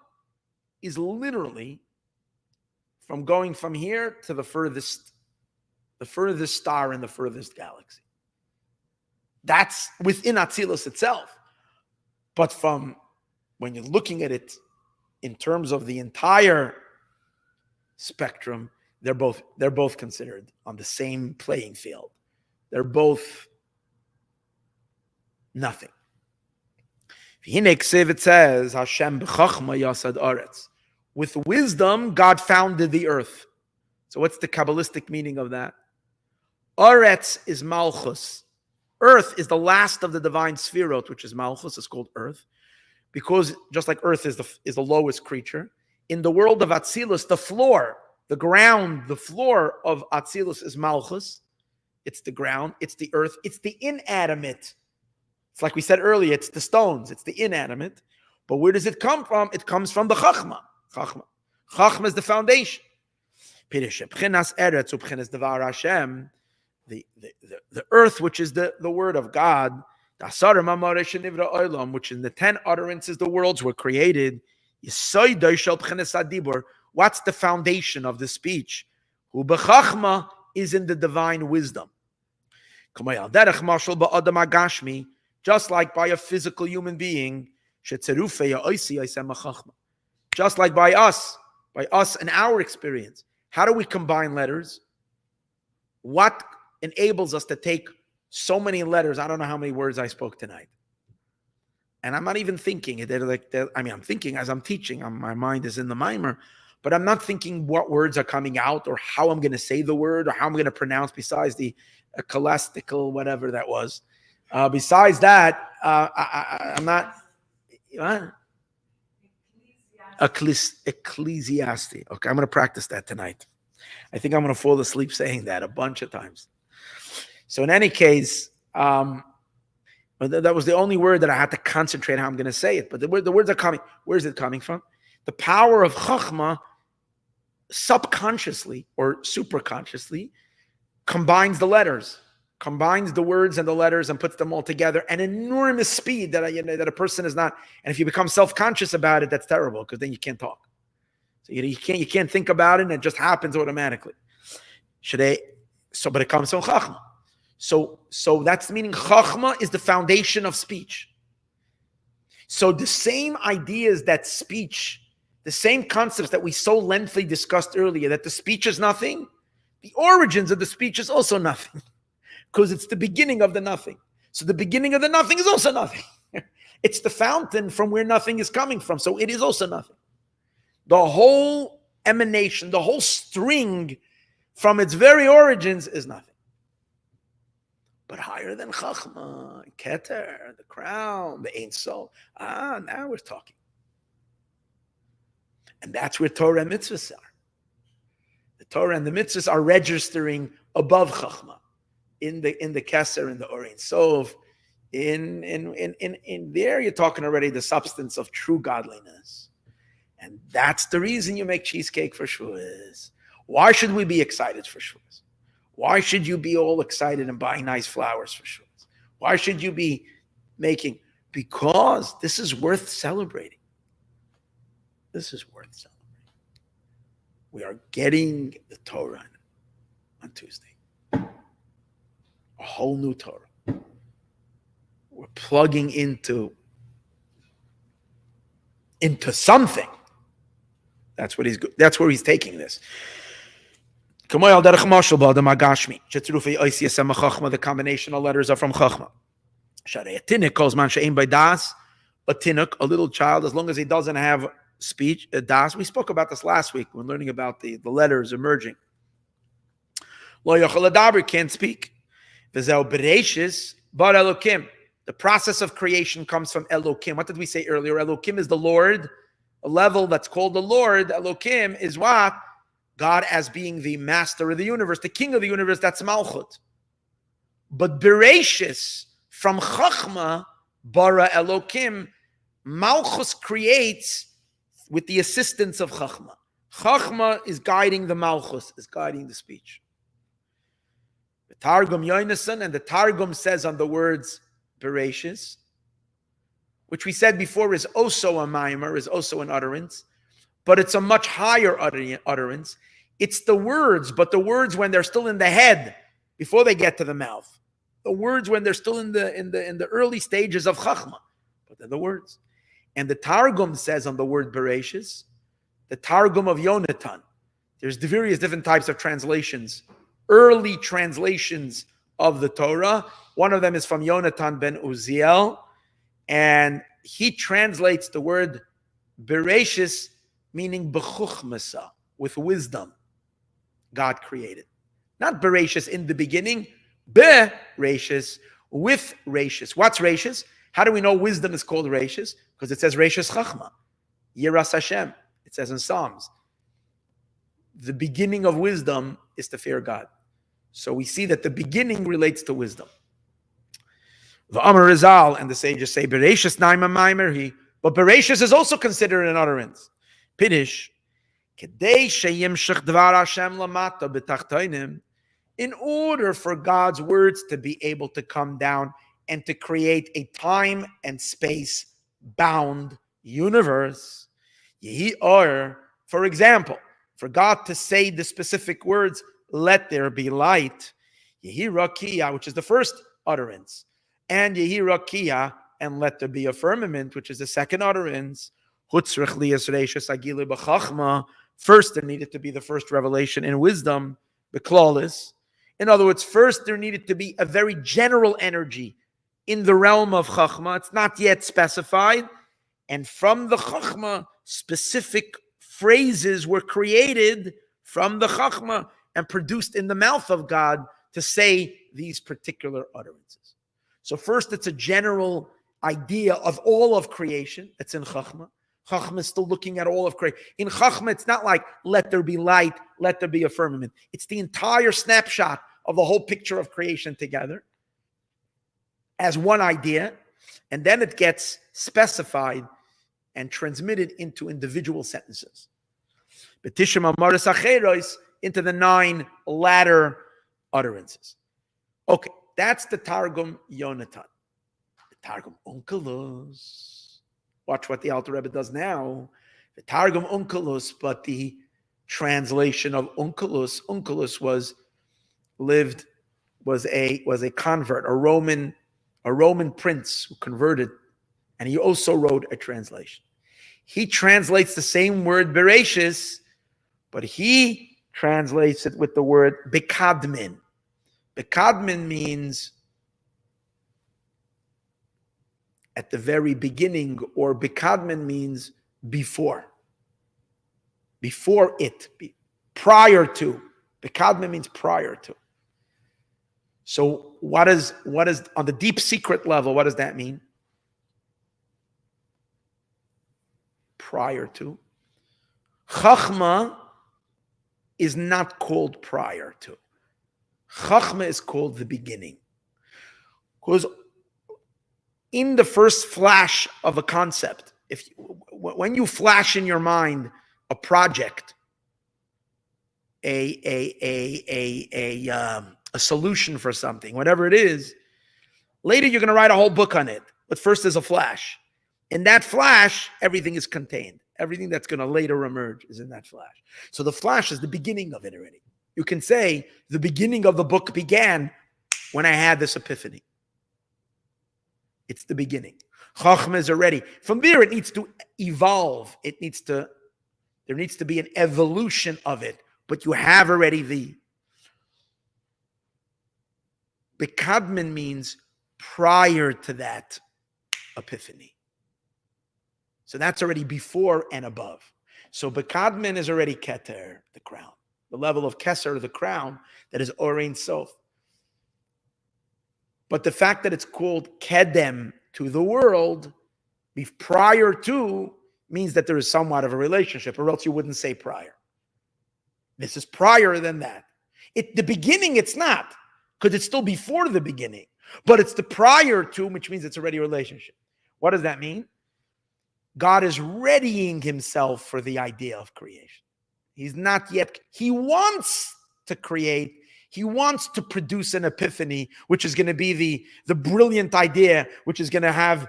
is literally from going from here to the furthest star in the furthest galaxy. That's within Atzilus itself. But from when you're looking at it in terms of the entire spectrum, they're both considered on the same playing field. They're both nothing. It says, Hashem b'chachma yasad aretz. With wisdom, God founded the earth. So what's the Kabbalistic meaning of that? Aretz is Malchus. Earth is the last of the divine Sfirot, which is Malchus. It's called earth. Because just like earth is the lowest creature, in the world of Atzilus, the floor of Atzilus is Malchus. It's the ground, it's the earth, it's the inanimate. It's like we said earlier, it's the stones, it's the inanimate. But where does it come from? It comes from the Chachma. Chachma is the foundation. The earth, which is the word of God, which in the 10 utterances the worlds were created. What's the foundation of the speech? Is in the divine wisdom. Just like by a physical human being, just like by us and our experience. How do we combine letters? What enables us to take so many letters. I don't know how many words I spoke tonight. And I'm not even thinking. I'm thinking as I'm teaching. My mind is in the mimer. But I'm not thinking what words are coming out or how I'm going to say the word or how I'm going to pronounce besides the ecolastical, whatever that was. Besides that, I'm not... Ecclesiastes. Okay, I'm going to practice that tonight. I think I'm going to fall asleep saying that a bunch of times. So in any case, that was the only word that I had to concentrate how I'm going to say it. But the words are coming. Where is it coming from? The power of Chachma subconsciously or superconsciously combines the letters, combines the words and the letters and puts them all together at enormous speed that a person is not. And if you become self-conscious about it, that's terrible because then you can't talk. So you can't think about it and it just happens automatically. But it comes from Chachma. So that's meaning Chachma is the foundation of speech. So the same ideas that speech, the same concepts that we so lengthily discussed earlier, that the speech is nothing, the origins of the speech is also nothing. Because it's the beginning of the nothing. So the beginning of the nothing is also nothing. It's the fountain from where nothing is coming from. So it is also nothing. The whole emanation, the whole string from its very origins is nothing. But higher than Chachma, Keter, the crown, the Ein Sof. Now we're talking. And that's where Torah and mitzvahs are. The Torah and the mitzvahs are registering above Chachma. In the Kesser, in the Ein Sof, in there you're talking already the substance of true godliness. And that's the reason you make cheesecake for Shavuos. Why should we be excited for Shavuos? Why should you be all excited and buying nice flowers for Shavuos? Why should you be making? Because this is worth celebrating. This is worth celebrating. We are getting the Torah on Tuesday. A whole new Torah. We're plugging into something. That's where he's taking this. The combination of letters are from Chachma. A tinuk, a little child, as long as he doesn't have speech, a das. We spoke about this last week when learning about the letters emerging. Can't speak. But Elokim. The process of creation comes from Elokim. What did we say earlier? Elokim is the Lord. A level that's called the Lord. Elokim is what? God as being the master of the universe, the king of the universe. That's Malchut. But Bereshis, from Chachma, Bara Elokim, Malchus creates with the assistance of Chachma. Chachma is guiding the Malchus, is guiding the speech. The Targum Yonason, and the Targum says on the words Bereshis, which we said before is also a mimer, is also an utterance, but it's a much higher utterance. It's the words, but the words when they're still in the head, before they get to the mouth. The words when they're still in the early stages of Chachma, but they're the words. And the Targum says on the word Bereshis, the Targum of Yonatan. There's the various different types of translations, early translations of the Torah. One of them is from Yonatan ben Uziel, and he translates the word Bereshis, meaning B'chuchmasa, with wisdom. God created. Not Bereshis in the beginning, Bereshis, with Rashis. What's Rashis? How do we know wisdom is called Rashis? Because it says Rashis Chachma, Yiras Hashem. It says in Psalms. The beginning of wisdom is to fear God. So we see that the beginning relates to wisdom. The Amar Rizal and the sages say Bereshis Naima Maimer, but Bereshis is also considered an utterance. Pidish, in order for God's words to be able to come down and to create a time and space bound universe. For example, for God to say the specific words, let there be light, Yehi Rakia, which is the first utterance, and Yehi Rakia, and let there be a firmament, which is the second utterance. First, there needed to be the first revelation in wisdom, Beklalis, In other words, first there needed to be a very general energy in the realm of Chachma. It's not yet specified. And from the Chachma, specific phrases were created from the Chachma and produced in the mouth of God to say these particular utterances. So first, it's a general idea of all of creation. It's in Chachma. Chachma is still looking at all of creation. In Chachma, it's not like, let there be light, let there be a firmament. It's the entire snapshot of the whole picture of creation together as one idea, and then it gets specified and transmitted into individual sentences. Betishim Amaris Acheros, into the 9 latter utterances. Okay, that's the Targum Yonatan. The Targum Onkelos. Watch what the Alter Rebbe does now. The Targum Onkelos, but the translation of Onkelos. Onkelos was a convert, a Roman prince who converted, and he also wrote a translation. He translates the same word Bereshis, but he translates it with the word Bekadmin. Bekadmin means at the very beginning, or Bekadmin means before. Before it, prior to. Bekadmin means prior to. So what is on the deep secret level, what does that mean? Prior to. Chachma is not called prior to. Chachma is called the beginning. Because in the first flash of a concept, when you flash in your mind a project, a solution for something, whatever it is, later you're going to write a whole book on it. But first there's a flash. In that flash, everything is contained. Everything that's going to later emerge is in that flash. So the flash is the beginning of it already. You can say the beginning of the book began when I had this epiphany. It's the beginning. Chachma is already. From there, it needs to evolve. There needs to be an evolution of it. But you have already the Bekadmin means prior to that epiphany. So that's already before and above. So Bekadmin is already Keter, the crown. The level of Kesser, the crown, that is Orein Sof. But the fact that it's called Kedem to the world, prior to, means that there is somewhat of a relationship, or else you wouldn't say prior. This is prior than that. The beginning, it's not, because it's still before the beginning. But it's the prior to, which means it's already a relationship. What does that mean? God is readying himself for the idea of creation. He's not yet, he wants to create, he wants to produce an epiphany, which is going to be the brilliant idea, which is going to have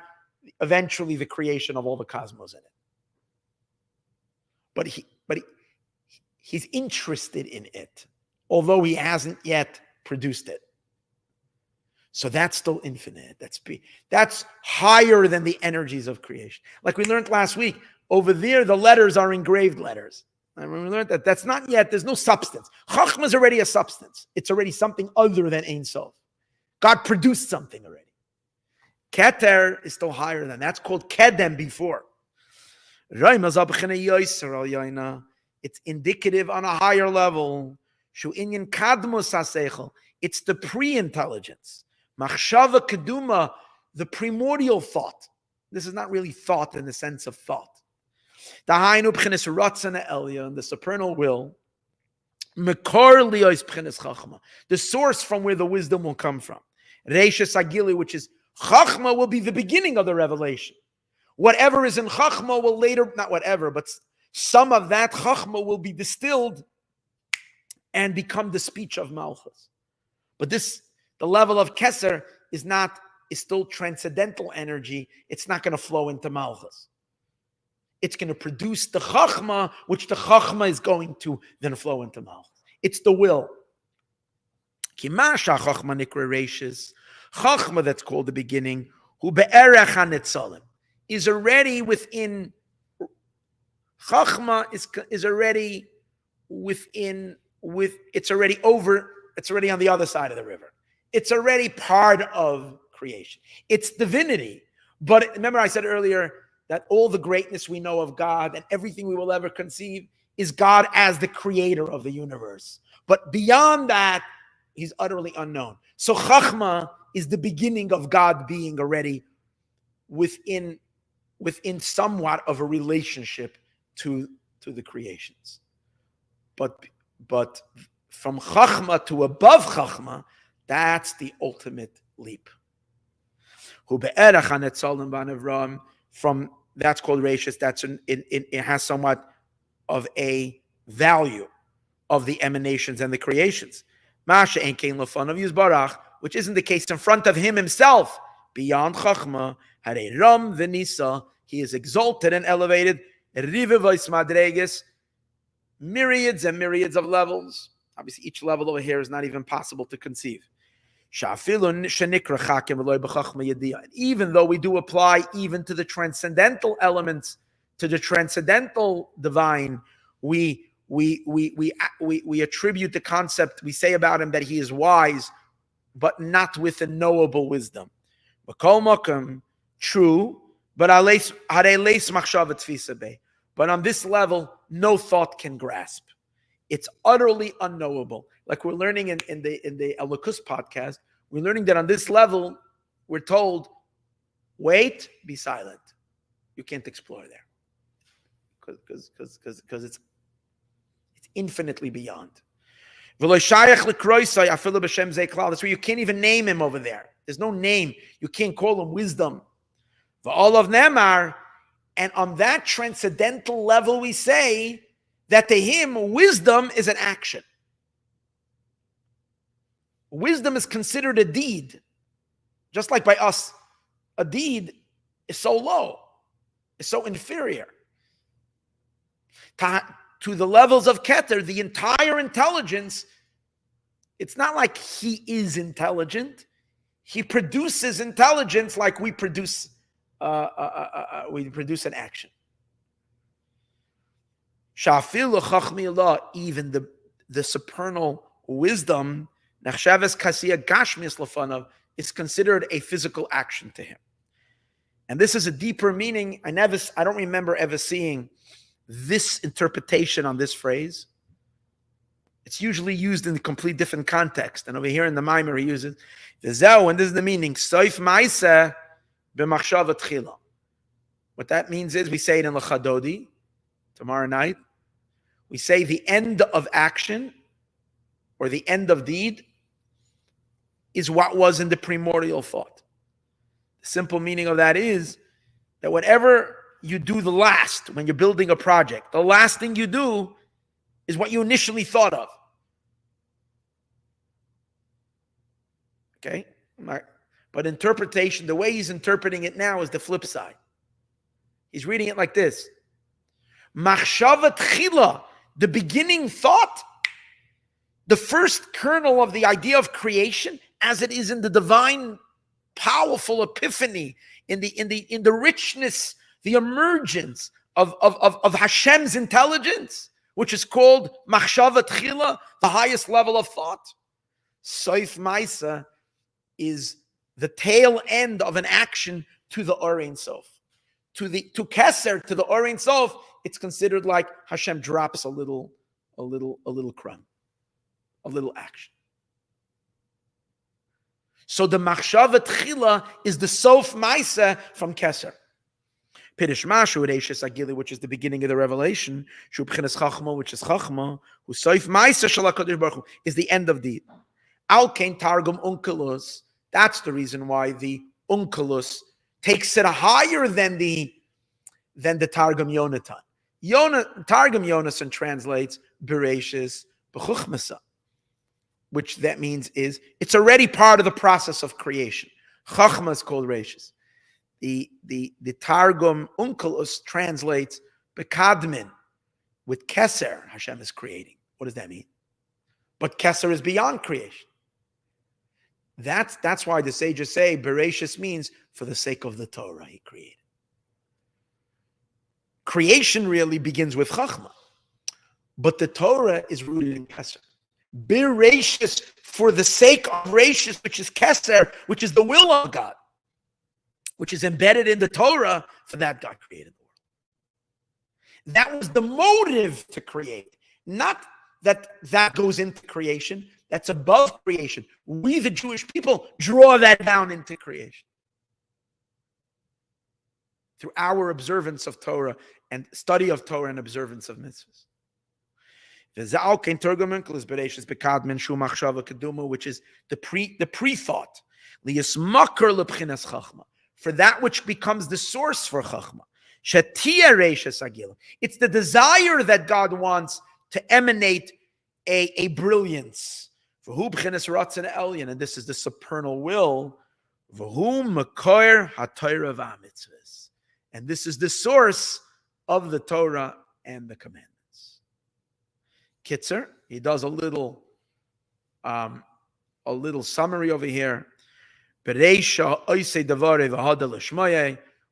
eventually the creation of all the cosmos in it. But he's interested in it, although he hasn't yet produced it. So that's still infinite. That's higher than the energies of creation. Like we learned last week, over there, the letters are engraved letters. And when we learned that, that's not yet, there's no substance. Chachma is already a substance. It's already something other than Ein Sof. God produced something already. Keter is still higher than. That's called Kedem before. It's indicative on a higher level. It's the pre-intelligence. Machshava keduma, the primordial thought. This is not really thought in the sense of thought. And the supernal will. The source from where the wisdom will come from. Reishis Agili, which is Chachma, will be the beginning of the revelation. Whatever is in Chachma will later, not whatever, but some of that Chachma will be distilled and become the speech of Malchus. But the level of Kesser is still transcendental energy. It's not going to flow into Malchus. It's going to produce the Chachma, which the Chachma is going to then flow into Malchus. It's the will. Kimasha Chachma Nikra Reishis, Chachma that's called the beginning, who be'erech hanetzalim, is already within. Chachma is already within. It's already over It's already on the other side of the river. It's already part of creation. It's divinity. But remember I said earlier that all the greatness we know of God and everything we will ever conceive is God as the creator of the universe. But beyond that, he's utterly unknown. So Chachma is the beginning of God being already within somewhat of a relationship to the creations. But from Chachma to above Chachma, that's the ultimate leap. From that's called ratius. It has somewhat of a value of the emanations and the creations. Masha ein kein lefanav yizbarach, which isn't the case in front of him himself. Beyond Chachma, Harei Ram v'Nisa, he is exalted and elevated. Rivevos madreges, myriads and myriads of levels. Obviously, each level over here is not even possible to conceive. Even though we do apply even to the transcendental elements, to the transcendental divine, we attribute the concept, we say about him that he is wise, but not with a knowable wisdom. True, but on this level, no thought can grasp. It's utterly unknowable. Like we're learning in the Lekutei podcast, we're learning that on this level, we're told, wait, be silent. You can't explore there. Because it's infinitely beyond. That's why you can't even name him over there. There's no name. You can't call him wisdom. All of them are, and on that transcendental level, we say that to him, wisdom is an action. Wisdom is considered a deed. Just like by us, a deed is so low, is so inferior. To the levels of Keter, the entire intelligence, it's not like he is intelligent. He produces intelligence like we produce an action. Even the supernal wisdom, is considered a physical action to him. And this is a deeper meaning. I don't remember ever seeing this interpretation on this phrase. It's usually used in a complete different context. And over here in the mimer, he uses v'zeu, and this is the meaning. Soif ma'aseh b'machshava tchila. What that means is, we say it in L'chadodi tomorrow night. We say the end of action or the end of deed is what was in the primordial thought. The simple meaning of that is that whatever you do the last, when you're building a project, the last thing you do is what you initially thought of. Okay? But interpretation, the way he's interpreting it now is the flip side. He's reading it like this. Machshava tchila, the beginning thought, the first kernel of the idea of creation, as it is in the divine, powerful epiphany, in the richness, the emergence of Hashem's intelligence, which is called machshava tchila, the highest level of thought. Soif Maisa is the tail end of an action to the Or Ein Sof. To Kesser, to the Or Ein Sof, it's considered like Hashem drops a little crumb, a little action. So the machshava tchila is the sof maisa from Kesser. Pirush Mashu Reishis Agili, which is the beginning of the revelation, Shu B'chinas Chachma, which is Chachma, who sof maisa shel HaKadosh Baruch Hu, is the end of deed. Al Kain Targum Unkelus. That's the reason why the Unkelus takes it higher than the Targum Yonatan. Targum Yonasan translates Bereshis B'chuchmasa, which that means is it's already part of the process of creation. Chachma is called Reshis. The Targum Unkelus translates Bekadmin, with Kesser Hashem is creating. What does that mean? But Kesser is beyond creation. That's why the sages say Bereshis means for the sake of the Torah he created. Creation really begins with Chachma, but the Torah is rooted in Kesser. Bir rachis, for the sake of rachis, which is Kesser, which is the will of God, which is embedded in the Torah, for that God created the world. That was the motive to create, not that goes into creation. That's above creation. We, the Jewish people, draw that down into creation through our observance of Torah and study of Torah and observance of mitzvahs. Which is the pre-thought. For that which becomes the source for Chachma. It's the desire that God wants to emanate a brilliance. And this is the supernal will. And this is the source of the Torah and the commandments. Kitzer, he does a little summary over here.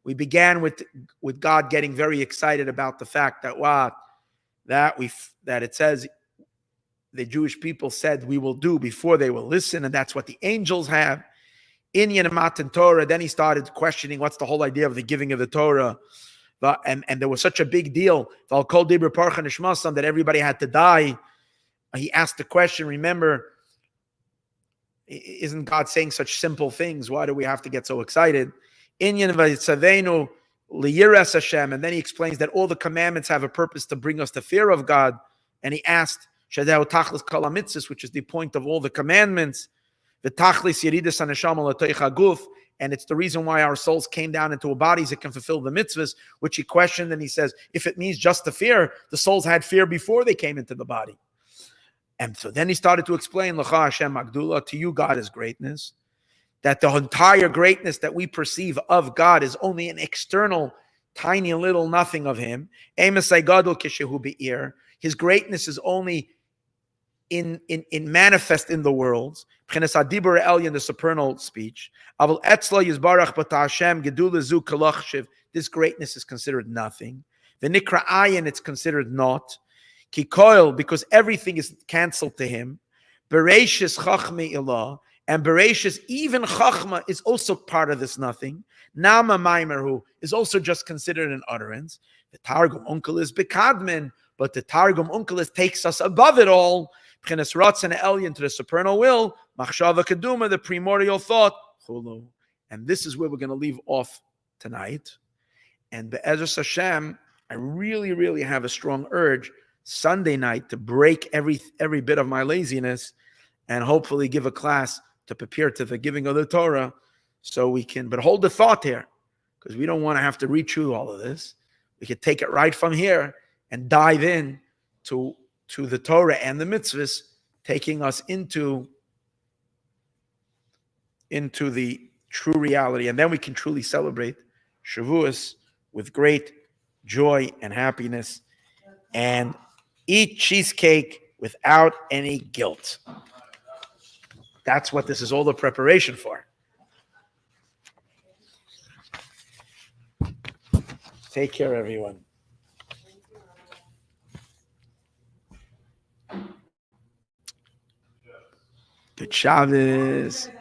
We began with God getting very excited about the fact that it says the Jewish people said we will do before they will listen, and that's what the angels have. Inyan Matan Torah. Then he started questioning what's the whole idea of the giving of the Torah, and there was such a big deal that everybody had to die. He asked the question. Remember, isn't God saying such simple things? Why do we have to get so excited? Inyan v'yitzavenu liyiras Hashem, and then he explains that all the commandments have a purpose to bring us the fear of God. And he asked, Shadeu tachlis kol hamitzvos, which is the point of all the commandments. V'tachlis yeridas haneshama l'toich haguf, and it's the reason why our souls came down into our bodies. It can fulfill the mitzvahs, which he questioned, and he says, if it means just the fear, the souls had fear before they came into the body. And so then he started to explain, L'cha Hashem Magdula, to you God is greatness, that the entire greatness that we perceive of God is only an external, tiny little nothing of him. His greatness is only in manifest in the worlds. In the supernal speech. This greatness is considered nothing. The nikra ayin, it's considered not. Kikoil, because everything is cancelled to him. Bereshis chachmi ilah, and Bereshis, even chachma, is also part of this nothing. Nama mimer, who is also just considered an utterance. The Targum Unkel is bekadmin, but the Targum Unkel takes us above it all. P'chenes ratzon elyon, to the supernal will. Machshava keduma, the primordial thought. Chulu. And this is where we're going to leave off tonight. And Be'ezras Hashem, I really, really have a strong urge Sunday night to break every bit of my laziness and hopefully give a class to prepare to the giving of the Torah, so we can, but hold the thought here, because we don't want to have to read through all of this. We could take it right from here and dive in to the Torah and the mitzvahs, taking us into the true reality. And then we can truly celebrate Shavous with great joy and happiness and eat cheesecake without any guilt. That's what this is all the preparation for. Take care, everyone. Good Shavous.